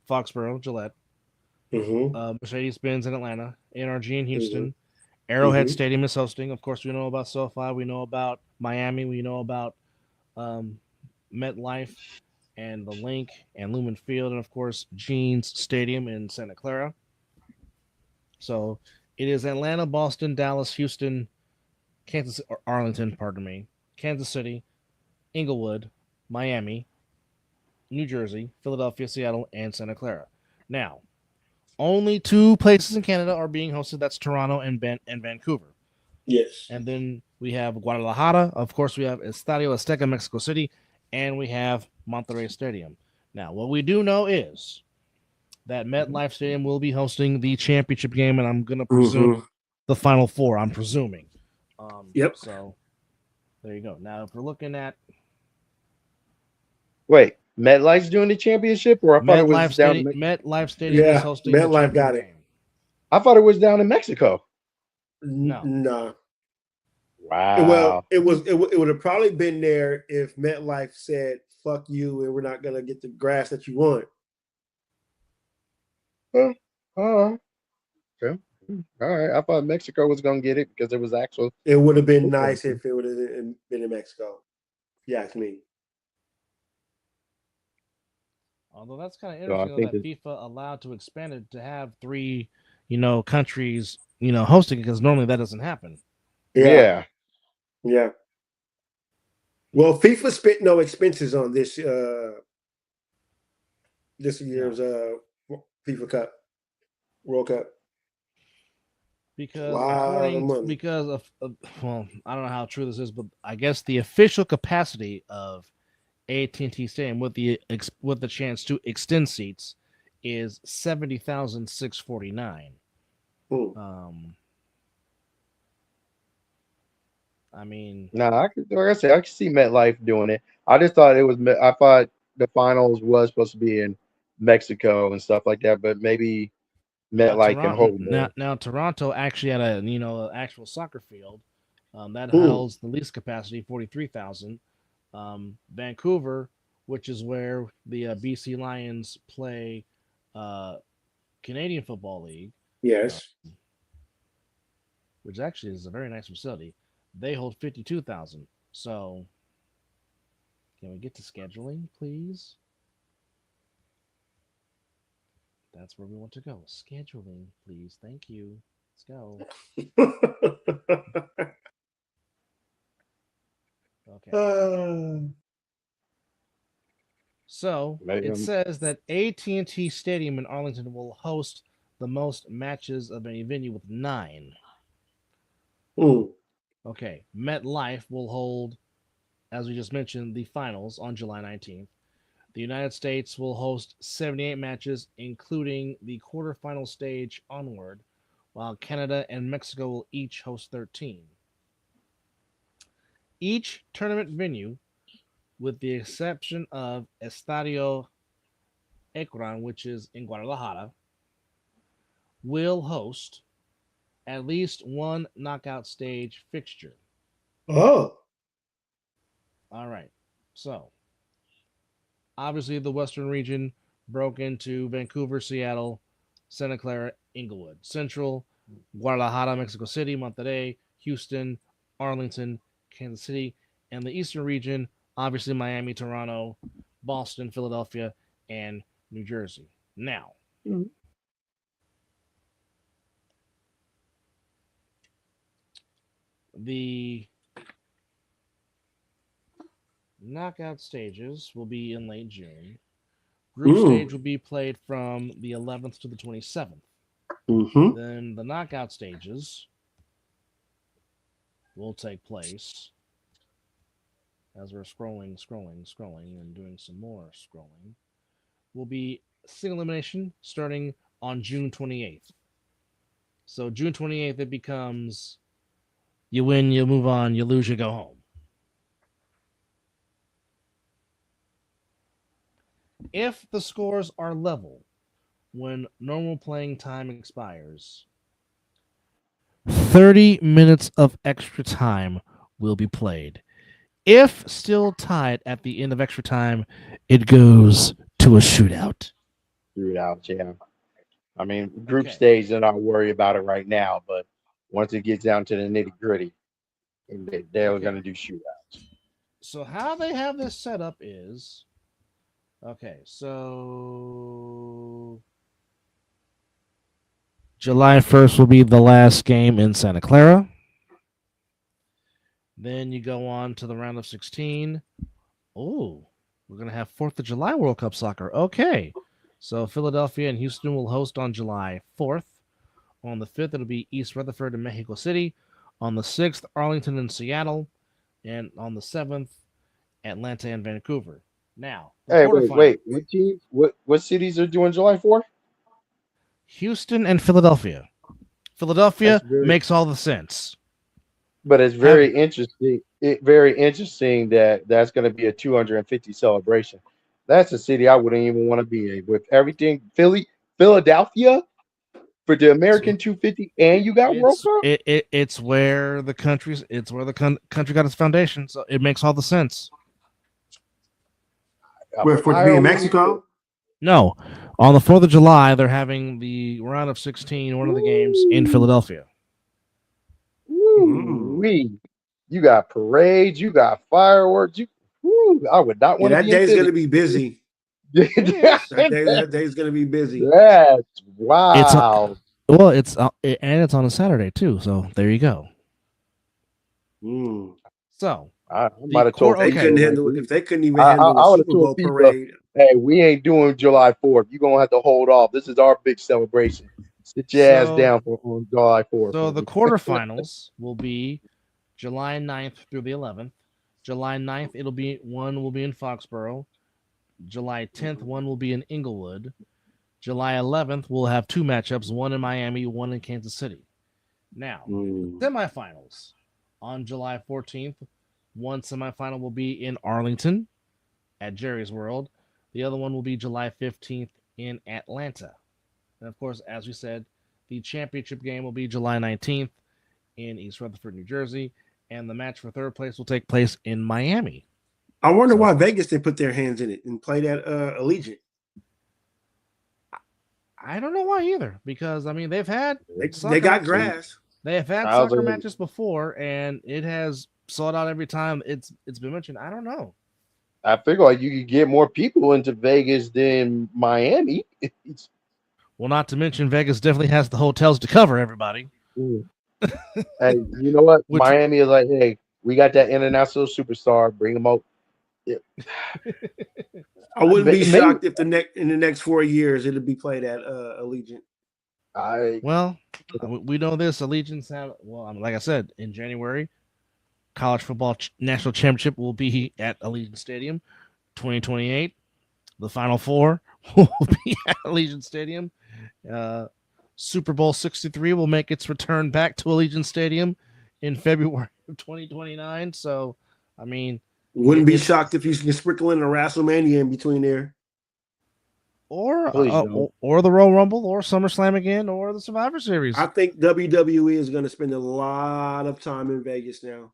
Foxborough, Gillette, Mercedes-Benz in Atlanta, NRG in Houston, Arrowhead Stadium is hosting. Of course, we know about SoFi, we know about Miami, we know about MetLife and the Link and Lumen Field, and of course, Jeans Stadium in Santa Clara. So it is Atlanta, Boston, Dallas, Houston, Kansas, or Arlington, pardon me, Kansas City, Inglewood, Miami, New Jersey, Philadelphia, Seattle, and Santa Clara. Now, only 2 places in Canada are being hosted. That's Toronto and Vancouver. Yes. And then we have Guadalajara. Of course, we have Estadio Azteca, Mexico City, and we have Monterrey Stadium. Now, what we do know is that MetLife Stadium will be hosting the championship game, and I'm going to presume the Final Four. I'm presuming. So there you go. Now, if we're looking at... Wait, MetLife's doing the championship, or I thought it was down in MetLife Stadium is hosting the MetLife got it. game. I thought it was down in Mexico. No. Wow. Well, it would have probably been there if MetLife said, "Fuck you," and we're not gonna get the grass that you want. Okay. All right. I thought Mexico was gonna get it because it was actual. It would have been nice if it would have been in Mexico. Yeah, it's me. Although that's kind of So I interesting think that FIFA allowed to expand it to have 3, countries, hosting it, because normally that doesn't happen. Yeah. Well, FIFA spent no expenses on this year's FIFA Cup, World Cup. Because Lot of money. because of well, I don't know how true this is, but I guess the official capacity of AT&T Stadium with the chance to extend seats is 70,649. I mean, no, like I said, I can see MetLife doing it. I just thought I thought the finals was supposed to be in Mexico and stuff like that, but maybe now MetLife can Toronto hold more. now Toronto actually had an actual soccer field that holds the least capacity, 43,000. Vancouver, which is where the BC Lions play Canadian Football League, Yes. which actually is a very nice facility. They hold 52,000. So, can we get to scheduling, please? That's where we want to go. Scheduling, please. Thank you. Let's go. Okay. So it says that AT&T Stadium in Arlington will host the most matches of any venue with 9. Okay. MetLife will hold, as we just mentioned, the finals on July 19th. The United States will host 78 matches, including the quarterfinal stage onward, while Canada and Mexico will each host 13. Each tournament venue, with the exception of Estadio Akron, which is in Guadalajara, will host at least one knockout stage fixture. Oh. All right. So, obviously, the Western region broke into Vancouver, Seattle, Santa Clara, Inglewood. Central, Guadalajara, Mexico City, Monterrey, Houston, Arlington, Kansas City. And the Eastern region, obviously, Miami, Toronto, Boston, Philadelphia, and New Jersey. Now, the knockout stages will be in late June. Group stage will be played from the 11th to the 27th. Then the knockout stages will take place, as we're scrolling, and doing some more scrolling, will be single elimination starting on June 28th. So June 28th, it becomes you win, you move on, you lose, you go home. If the scores are level when normal playing time expires, 30 minutes of extra time will be played. If still tied at the end of extra time, it goes to a shootout. Shootout, yeah. I mean, group stage, they're not worried about it right now, but once it gets down to the nitty gritty, they're going to do shootouts. So how they have this set up is, so July 1st will be the last game in Santa Clara. Then you go on to the round of 16. Oh, we're going to have 4th of July World Cup soccer. Okay. So Philadelphia and Houston will host on July 4th. On the 5th, it'll be East Rutherford and Mexico City. On the 6th, Arlington and Seattle. And on the 7th, Atlanta and Vancouver. Now, hey, wait. What teams? What cities are doing July 4th? Houston and Philadelphia. Philadelphia makes all the sense. But it's very interesting. Very interesting that that's going to be a 250 celebration. That's a city I wouldn't even want to be in with everything. Philadelphia for the American 250, and you got World Cup. It's where the country got its foundation, so it makes all the sense. Where for to be in Mexico? No, on the 4th of July, they're having the round of 16, one of the games in Philadelphia. Ooh-wee. You got parades, you got fireworks. Woo, I would not want to that be in day's Philly. gonna be busy. That day's gonna be busy. That's wow. Well, it's on a Saturday too. So there you go. Mm. So I might have told They okay. couldn't people, handle like, if they couldn't even I handle would a have Super told Bowl people, parade. hey, we ain't doing July 4th. You're gonna have to hold off. This is our big celebration. Sit your ass down on July 4th. So the quarterfinals will be July 9th through the 11th. July 9th, one will be in Foxborough. July 10th, one will be in Inglewood. July 11th, we'll have two matchups, one in Miami, one in Kansas City. Now, semifinals. On July 14th, one semifinal will be in Arlington at Jerry's World. The other one will be July 15th in Atlanta. And of course, as we said, the championship game will be July 19th in East Rutherford, New Jersey. And the match for third place will take place in Miami. I wonder why Vegas didn't put their hands in it and play that Allegiant. I don't know why either, because I mean they've had they got grass. They have had soccer matches before, and it has sold out every time it's been mentioned. I don't know. I figure like you could get more people into Vegas than Miami. Well, not to mention Vegas definitely has the hotels to cover everybody. Hey, you know what? Miami is like, hey, we got that international superstar. Bring them out. Yeah. I wouldn't be shocked if in the next 4 years it'll be played at Allegiant. We know this. Allegiant's have like I said, in January, college football national championship will be at Allegiant Stadium. 2028, the Final Four will be at Allegiant Stadium. Super Bowl 63 will make its return back to Allegiant Stadium in February of 2029. So, I mean, wouldn't be shocked if you can sprinkle in a WrestleMania in between there, or the Royal Rumble, or SummerSlam again, or the Survivor Series. I think WWE is going to spend a lot of time in Vegas now.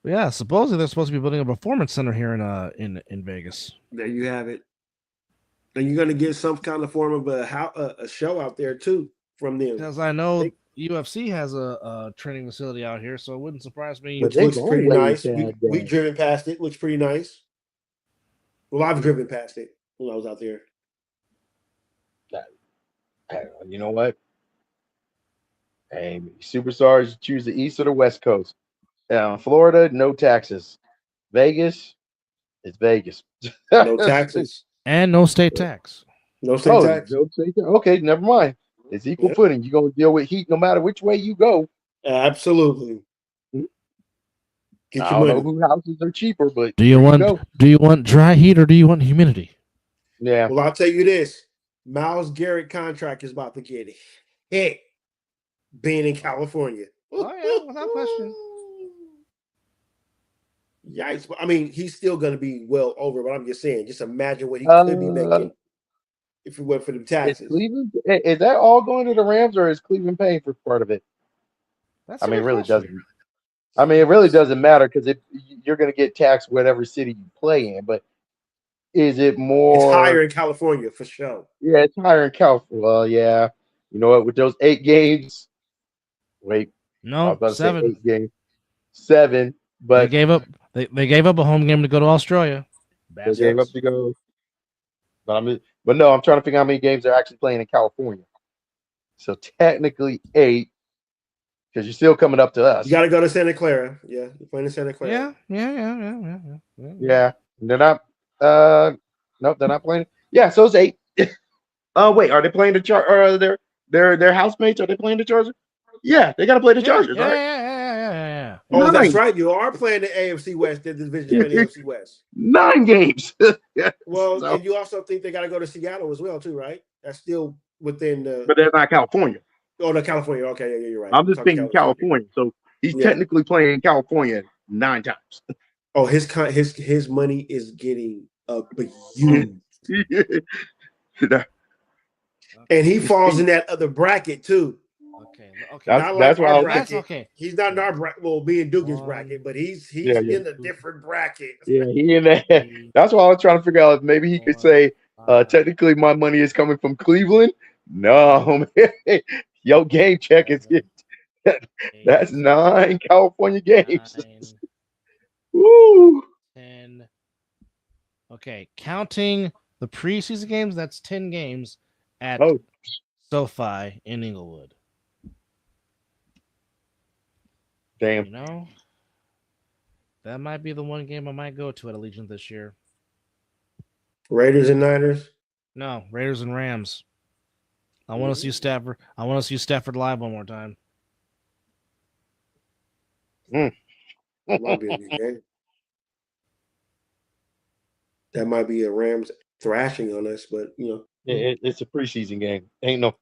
Yeah, supposedly they're supposed to be building a performance center here in Vegas. There you have it. And you're going to get some kind of form of a show out there too from them. Because I know UFC has a training facility out here, so it wouldn't surprise me. Which looks pretty nice. We've driven past it. Looks pretty nice. Well, I've driven past it when I was out there. You know what? Hey, superstars choose the East or the West Coast. Florida, no taxes. Vegas, it's Vegas. No taxes. And no state tax. No state tax. No state tax. Okay, never mind. It's equal footing. You're going to deal with heat no matter which way you go. Absolutely. I don't know whose houses are cheaper, but do you want dry heat or do you want humidity? Yeah. Well, I'll tell you this. Myles Garrett contract is about to get hit being in California. Oh, yeah, without question. Yikes. I mean, he's still going to be well over, but I'm just saying, just imagine what he could be making if it went for them taxes. Is that all going to the Rams, or is Cleveland paying for part of it? That's it really doesn't. I mean, it really doesn't matter because you're going to get taxed whatever city you play in, but is it more? It's higher in California for sure. Yeah, it's higher in California. Well, yeah. You know what? With those 8 games, wait. No, I was about to 7. say 8 games. 7, but they gave up. They gave up a home game to go to Australia. They gave up to go. But no, I'm trying to figure out how many games they're actually playing in California. So technically 8, because you're still coming up to us. You got to go to Santa Clara. Yeah, you're playing in Santa Clara. Yeah. They're not. No, they're not playing. Yeah, so it's 8. Wait, are they playing the Chargers? Their housemates? Are they playing the Chargers? Yeah, they got to play the Chargers, right? Yeah. Oh, that's right. You are playing the AFC West. The division of the AFC West. 9 games. Well, and you also think they got to go to Seattle as well, too, right? That's still within the. But they're not California. Oh, no, California. Okay, yeah, you're right. I'm just thinking California. So he's technically playing in California 9 times. Oh, his money is getting huge. And he falls in that other bracket too. Okay. That's why that's okay. He's not in our bracket. Well, me and Dugan's bracket, but he's in a different bracket. Yeah, he in that. That's why I was trying to figure out if maybe he could say, technically my money is coming from Cleveland. No, man. Yo, game check is that's 9 California games. Woo. Okay, counting the preseason games, that's 10 games at Oh, SoFi in Inglewood. damn. You know, that might be the one game I might go to at Allegiant this year. Raiders and Niners. No, Raiders and Rams. I want to see Stafford. I want to see Stafford live one more time. Might be a good game. That might be a Rams thrashing on us, but It's a preseason game. Ain't no.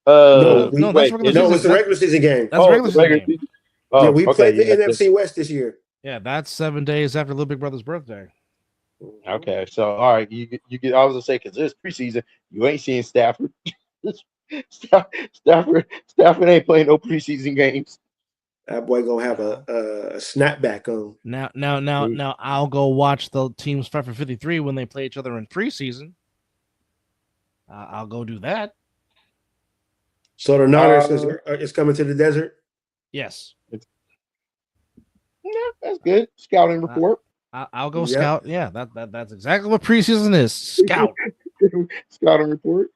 No, that's wait, regular no, season. it's a regular season game. That's regular the season game. season. Oh, Yeah, we okay, played the yeah, NFC West this year. Yeah, that's 7 days after Little Big Brother's birthday. Okay, so all right, you get. I was gonna say because it's preseason, you ain't seeing Stafford. Stafford ain't playing no preseason games. That boy gonna have a snapback on. Now, I'll go watch the teams fight for 53 when they play each other in preseason. I'll go do that. So the Niners is coming to the desert. Yes, Yeah, that's good. Scouting report. I'll go scout. Yeah, that's exactly what preseason is. Scout. Scouting report.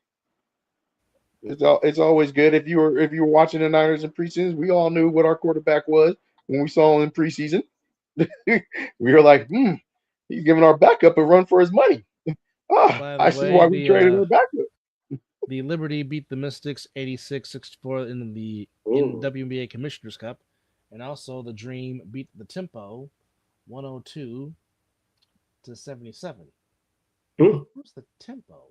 It's always good if you were watching the Niners in preseason. We all knew what our quarterback was when we saw him in preseason. We were like, he's giving our backup a run for his money. I see why we traded our backup. The Liberty beat the Mystics 86-64 in the WNBA Commissioner's Cup, and also the Dream beat the Tempo 102-77. Who's the Tempo?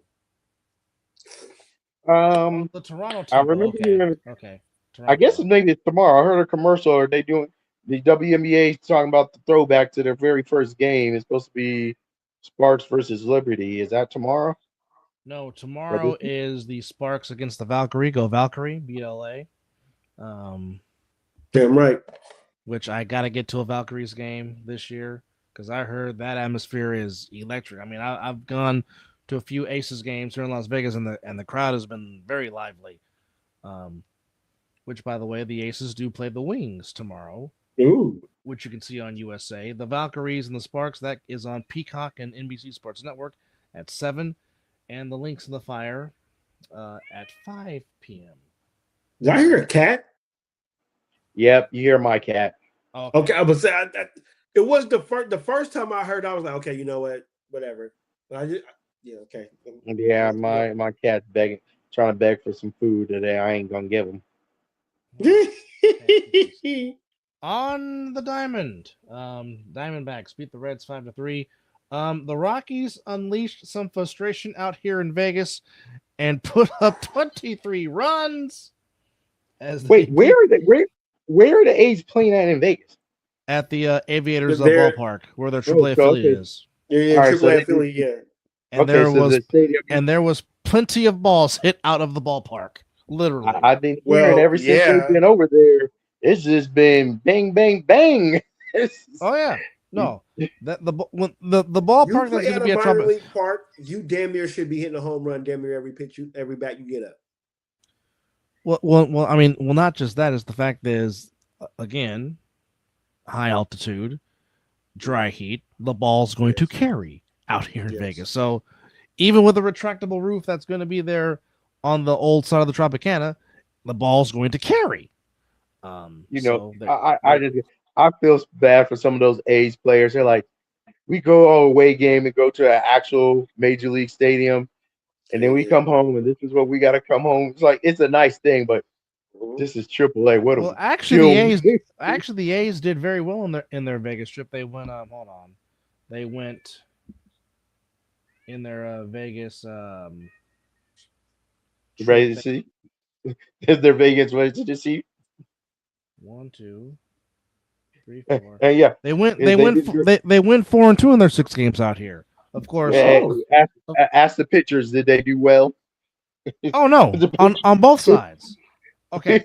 The Toronto Tempo. I remember. Okay. I guess maybe it's tomorrow. I heard a commercial. Are they doing the WNBA talking about the throwback to their very first game? It's supposed to be Sparks versus Liberty. Is that tomorrow? No, tomorrow is the Sparks against the Valkyrie. Go Valkyrie, BLA. Damn right. Which I got to get to a Valkyries game this year because I heard that atmosphere is electric. I mean, I've gone to a few Aces games here in Las Vegas, and the crowd has been very lively. Which, by the way, the Aces do play the Wings tomorrow. Ooh. Which you can see on USA. The Valkyries and the Sparks, that is on Peacock and NBC Sports Network at 7. And the Links in the Fire at 5 p.m. Did I hear a cat? Yep, you hear my cat. Okay, I was saying it was the first time I heard. I was like, okay, you know what, whatever. Okay. Yeah, my cat's trying to beg for some food today. I ain't gonna give him. On the Diamond, Diamondbacks beat the Reds 5-3. The Rockies unleashed some frustration out here in Vegas and put up 23 runs. Wait, where are the A's playing at in Vegas? At the Aviators ballpark, where their AAA affiliate is. Yeah, AAA affiliate, yeah. And there was plenty of balls hit out of the ballpark. Literally. I've been hearing ever since they've been over there. It's just been bang, bang, bang. Oh yeah. No, the ballpark that's going to be a trouble. League park, you damn near should be hitting a home run damn near every pitch, every bat you get up. Well, I mean, not just that. Is the fact is, again, high altitude, dry heat. The ball's going to carry out here in Vegas. So even with a retractable roof that's going to be there on the old side of the Tropicana, the ball's going to carry. I feel bad for some of those A's players. They're like, we go on a away game and go to an actual major league stadium, and then we come home, and this is what we got to come home. It's like it's a nice thing, but this is AAA. Actually, the A's did very well in their Vegas trip. They went They went in their Vegas. Ready to see? Is their Vegas ready to see? 1, 2, 3, 4. And yeah, they went 4-2 in their 6 games out here. Of course. Ask the pitchers, did they do well? Oh no, on both sides. Okay,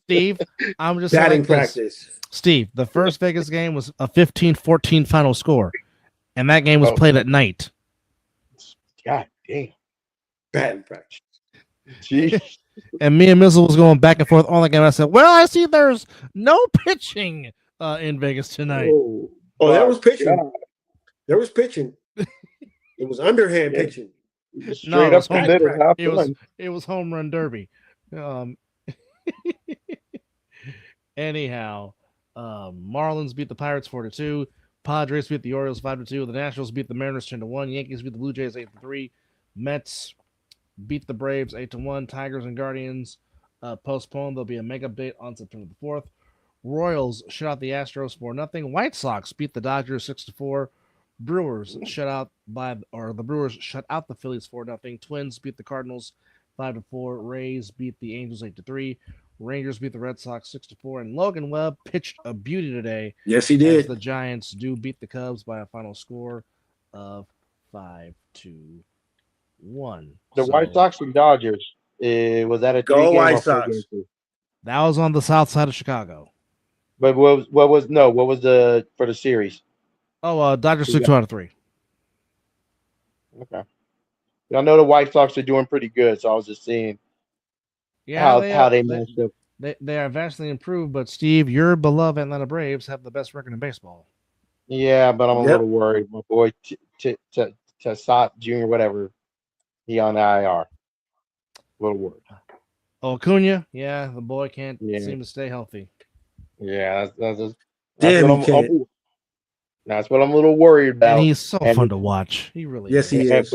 Steve, I'm just batting practice. Steve, the first Vegas game was a 15-14 final score, and that game was played at night. God damn, batting practice. Jeez. And me and Mizzle was going back and forth all the game. I said, "Well, I see there's no pitching in Vegas tonight." Oh, there was pitching. God. There was pitching. It was underhand Yeah. pitching. Straight No, up the middle, have fun. it was home run derby. Anyhow, Marlins beat the Pirates 4-2. Padres beat the Orioles 5-2. The Nationals beat the Mariners 10-1. Yankees beat the Blue Jays 8-3. Mets beat the Braves 8-1. Tigers and Guardians postponed. There'll be a mega update on September the 4th. Royals shut out the Astros 4-0. White Sox beat the Dodgers 6-4. Brewers the Brewers shut out the Phillies 4-0. Twins beat the Cardinals 5-4. Rays beat the Angels 8-3. Rangers beat the Red Sox 6-4. And Logan Webb pitched a beauty today. Yes, he As did. the Giants do beat the Cubs by a final score of 5-1. The White Sox and Dodgers. Was that a Go 3-game White or 4-game Sox. series? That was on the south side of Chicago. But what was the for the series? Oh, Dodgers took 2 out of 3. Okay. I know the White Sox are doing pretty good, so I was just seeing how they matched up. They are vastly improved, but Steve, your beloved Atlanta Braves have the best record in baseball. Yeah, but I'm a little worried. My boy Tassat Jr., whatever, he on the IR. A little worried. Oh, Acuna, yeah, the boy can't seem to stay healthy. Yeah, that's what I'm a little worried about. And he's so fun to watch. He really is. He is.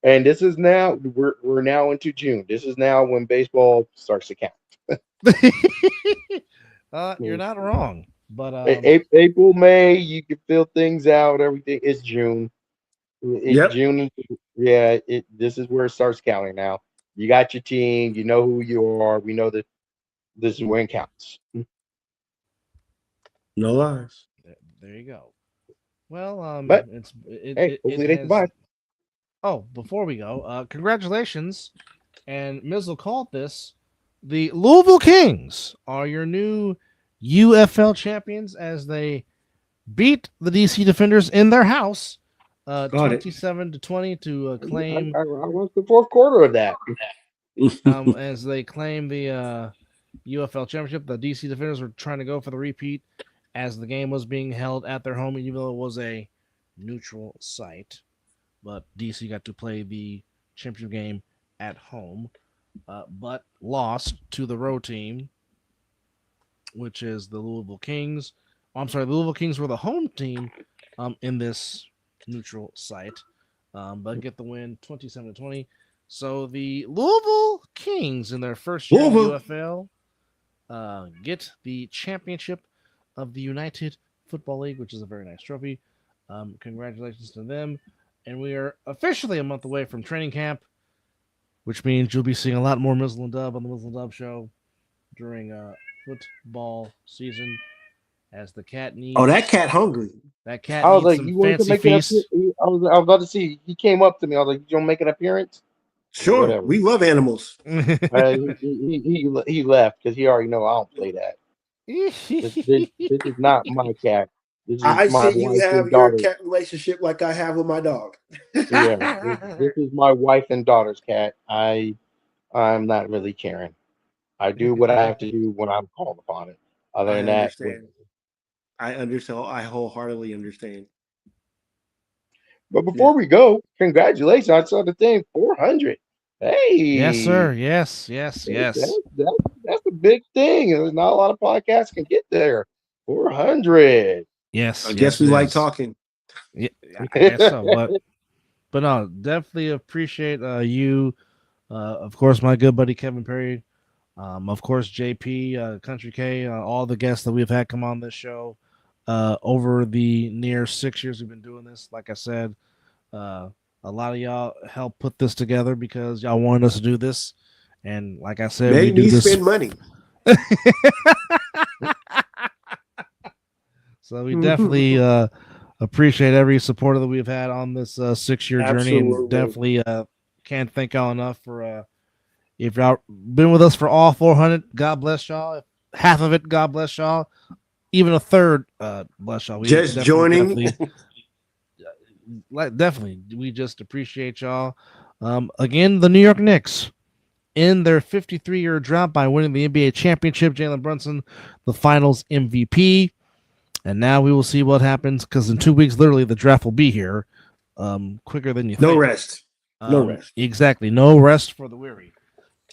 And this is now we're now into June. This is now when baseball starts to count. You're not wrong, but April, May, you can feel things out. Everything. It's June. It's June. Yeah, this is where it starts counting now. You got your team. You know who you are. We know that this is when it counts. No lies. There you go. Well, hopefully they can buy. Oh, before we go, congratulations, and Mizzle called this. The Louisville Kings are your new UFL champions as they beat the DC Defenders in their house, 27-20 to claim. I watched the fourth quarter of that. As they claim the UFL championship, the DC Defenders were trying to go for the repeat as the game was being held at their home, even though it was a neutral site. But DC got to play the championship game at home, but lost to the road team, which is the Louisville Kings. Oh, I'm sorry, the Louisville Kings were the home team in this neutral site, but get the win 27-20. So the Louisville Kings in their first year in UFL get the championship of the United Football League, which is a very nice trophy. Congratulations to them. And we are officially a month away from training camp, which means you'll be seeing a lot more Mizzle and Dub on the Mizzle Dub Show during football season as the cat needs. Oh, that cat hungry. That cat I was needs like, some you want to fancy make feast. I was about to see. He came up to me. I was like, you want to make an appearance? Sure. We love animals. He left because he already know I don't play that. This is not my cat. I see you have your cat relationship like I have with my dog. This is my wife and daughter's cat. I'm not really caring. I do what I have to do when I'm called upon it. Other than that, I understand. I wholeheartedly understand. But before we go, congratulations! I saw the thing 400. Hey, yes, sir. Yes. That's a big thing. There's not a lot of podcasts can get there. 400. Yes, I guess we like talking. Yeah, I guess so. But no, definitely appreciate you. Of course, my good buddy Kevin Perry. Of course, JP, Country K, all the guests that we've had come on this show over the near 6 years we've been doing this. Like I said, a lot of y'all helped put this together because y'all wanted us to do this. And like I said, made we do me this. spend money. So we definitely appreciate every supporter that we've had on this 6 year journey, and definitely can't thank y'all enough for if y'all been with us for all 400. God bless y'all. If half of it, God bless y'all. Even a third, bless y'all. We just joining. Definitely, we just appreciate y'all. Again, the New York Knicks in their 53-year drought by winning the NBA championship. Jalen Brunson, the Finals MVP. And now we will see what happens because in 2 weeks, literally, the draft will be here. quicker than you No think. rest. No rest. Exactly. No rest for the weary.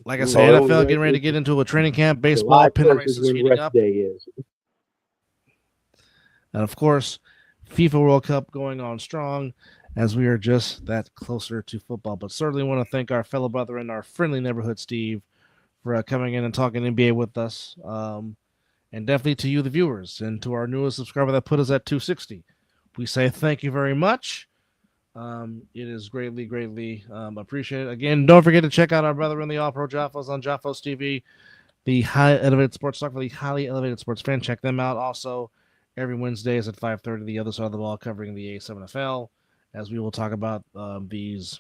Like I said, No, NFL getting ready to get into a training camp. Baseball, July pennant 1st is races when heating rest up. day is. And of course, FIFA World Cup going on strong as we are just that closer to football. But certainly want to thank our fellow brother in our friendly neighborhood, Steve, for coming in and talking NBA with us. And definitely to you, the viewers, and to our newest subscriber that put us at 260. We say thank you very much. It is greatly, greatly appreciated. Again, don't forget to check out our brother in the All-Pro Jaffos on Jaffos TV, the High Elevated Sports Talk for the highly elevated sports fan. Check them out. Also, every Wednesdays at 5:30, the other side of the ball covering the A7FL, as we will talk about these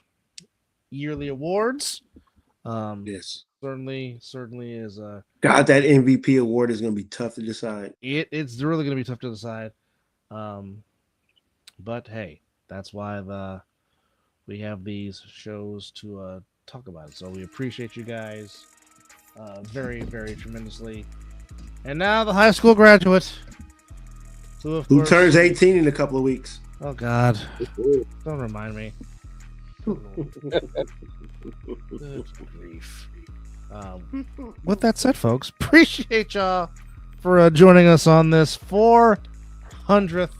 yearly awards. Yes. Certainly is God, that MVP award is going to be tough to decide. it's really going to be tough to decide. But hey, that's why we have these shows to talk about it. So we appreciate you guys very, very tremendously. And now the high school graduate, who turns 18 in a couple of weeks. Oh God! Don't remind me. Good grief. With that said, folks, appreciate y'all for joining us on this 400th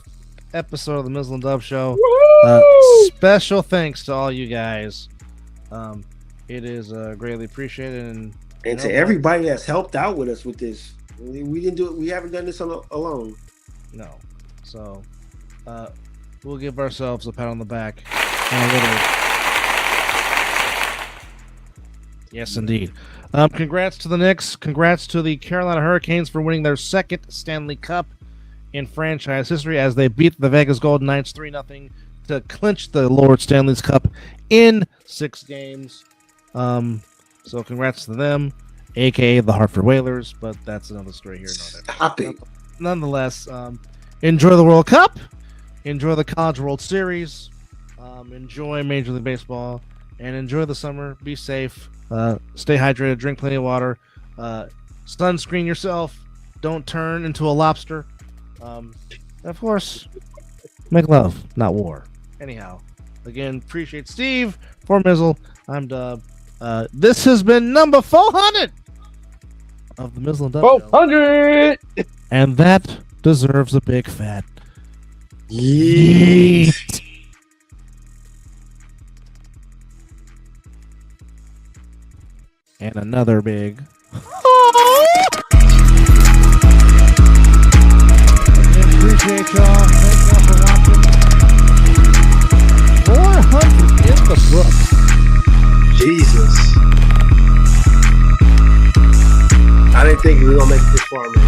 episode of the Mizzle Dub Show. Special thanks to all you guys. It is greatly appreciated, and to everybody that's helped out with us with this. We didn't do it. We haven't done this alone. No, so we'll give ourselves a pat on the back and a little. Yes, indeed. Congrats to the Knicks. Congrats to the Carolina Hurricanes for winning their second Stanley Cup in franchise history as they beat the Vegas Golden Knights 3-0 to clinch the Lord Stanley's Cup in 6 games. So congrats to them, a.k.a. the Hartford Whalers, but that's another story here. Stop it. Nonetheless, enjoy the World Cup. Enjoy the College World Series. Enjoy Major League Baseball. And enjoy the summer. Be safe. Stay hydrated. Drink plenty of water. Sunscreen yourself. Don't turn into a lobster. Of course, make love, not war. Anyhow, again, appreciate Steve. For Mizzle, I'm Dub. This has been number 400 of the Mizzle and Dub Show. 400! And that deserves a big fat Yeet. yeet. And another big. Appreciate y'all. Thank y'all for watching. 400 in the books. Jesus. I didn't think we were going to make it this far, man.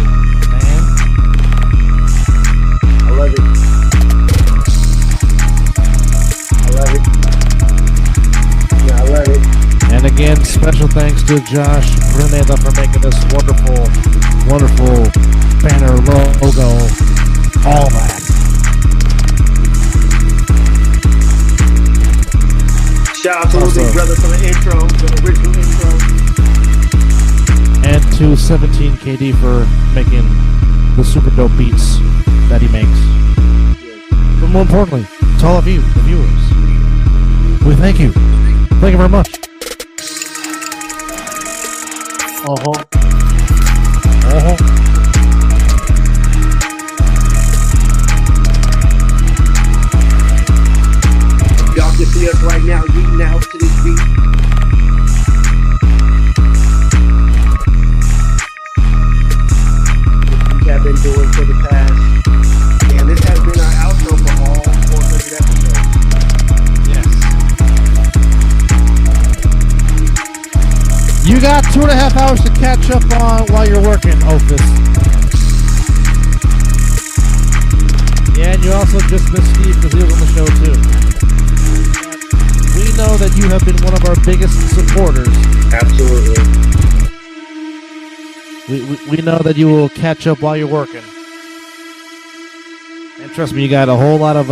I love it. Yeah, I love it. And again, special thanks to Josh Grenada for making this wonderful, wonderful banner logo. All that. Shout out to Big Brother for the intro, the original intro. And to 17KD for making the super dope beats that he makes. But more importantly, to all of you, the viewers, we thank you. Thank you very much. Y'all can see us right now eating out to this beat. We have been doing for the past. And this has been our outro for all 400 episodes. Yes. You got 2.5 hours to catch up on while you're working, Ophis. Yeah, and you also just missed Steve because he was on the show too. We know that you have been one of our biggest supporters. Absolutely. We know that you will catch up while you're working. And trust me, you got a whole lot of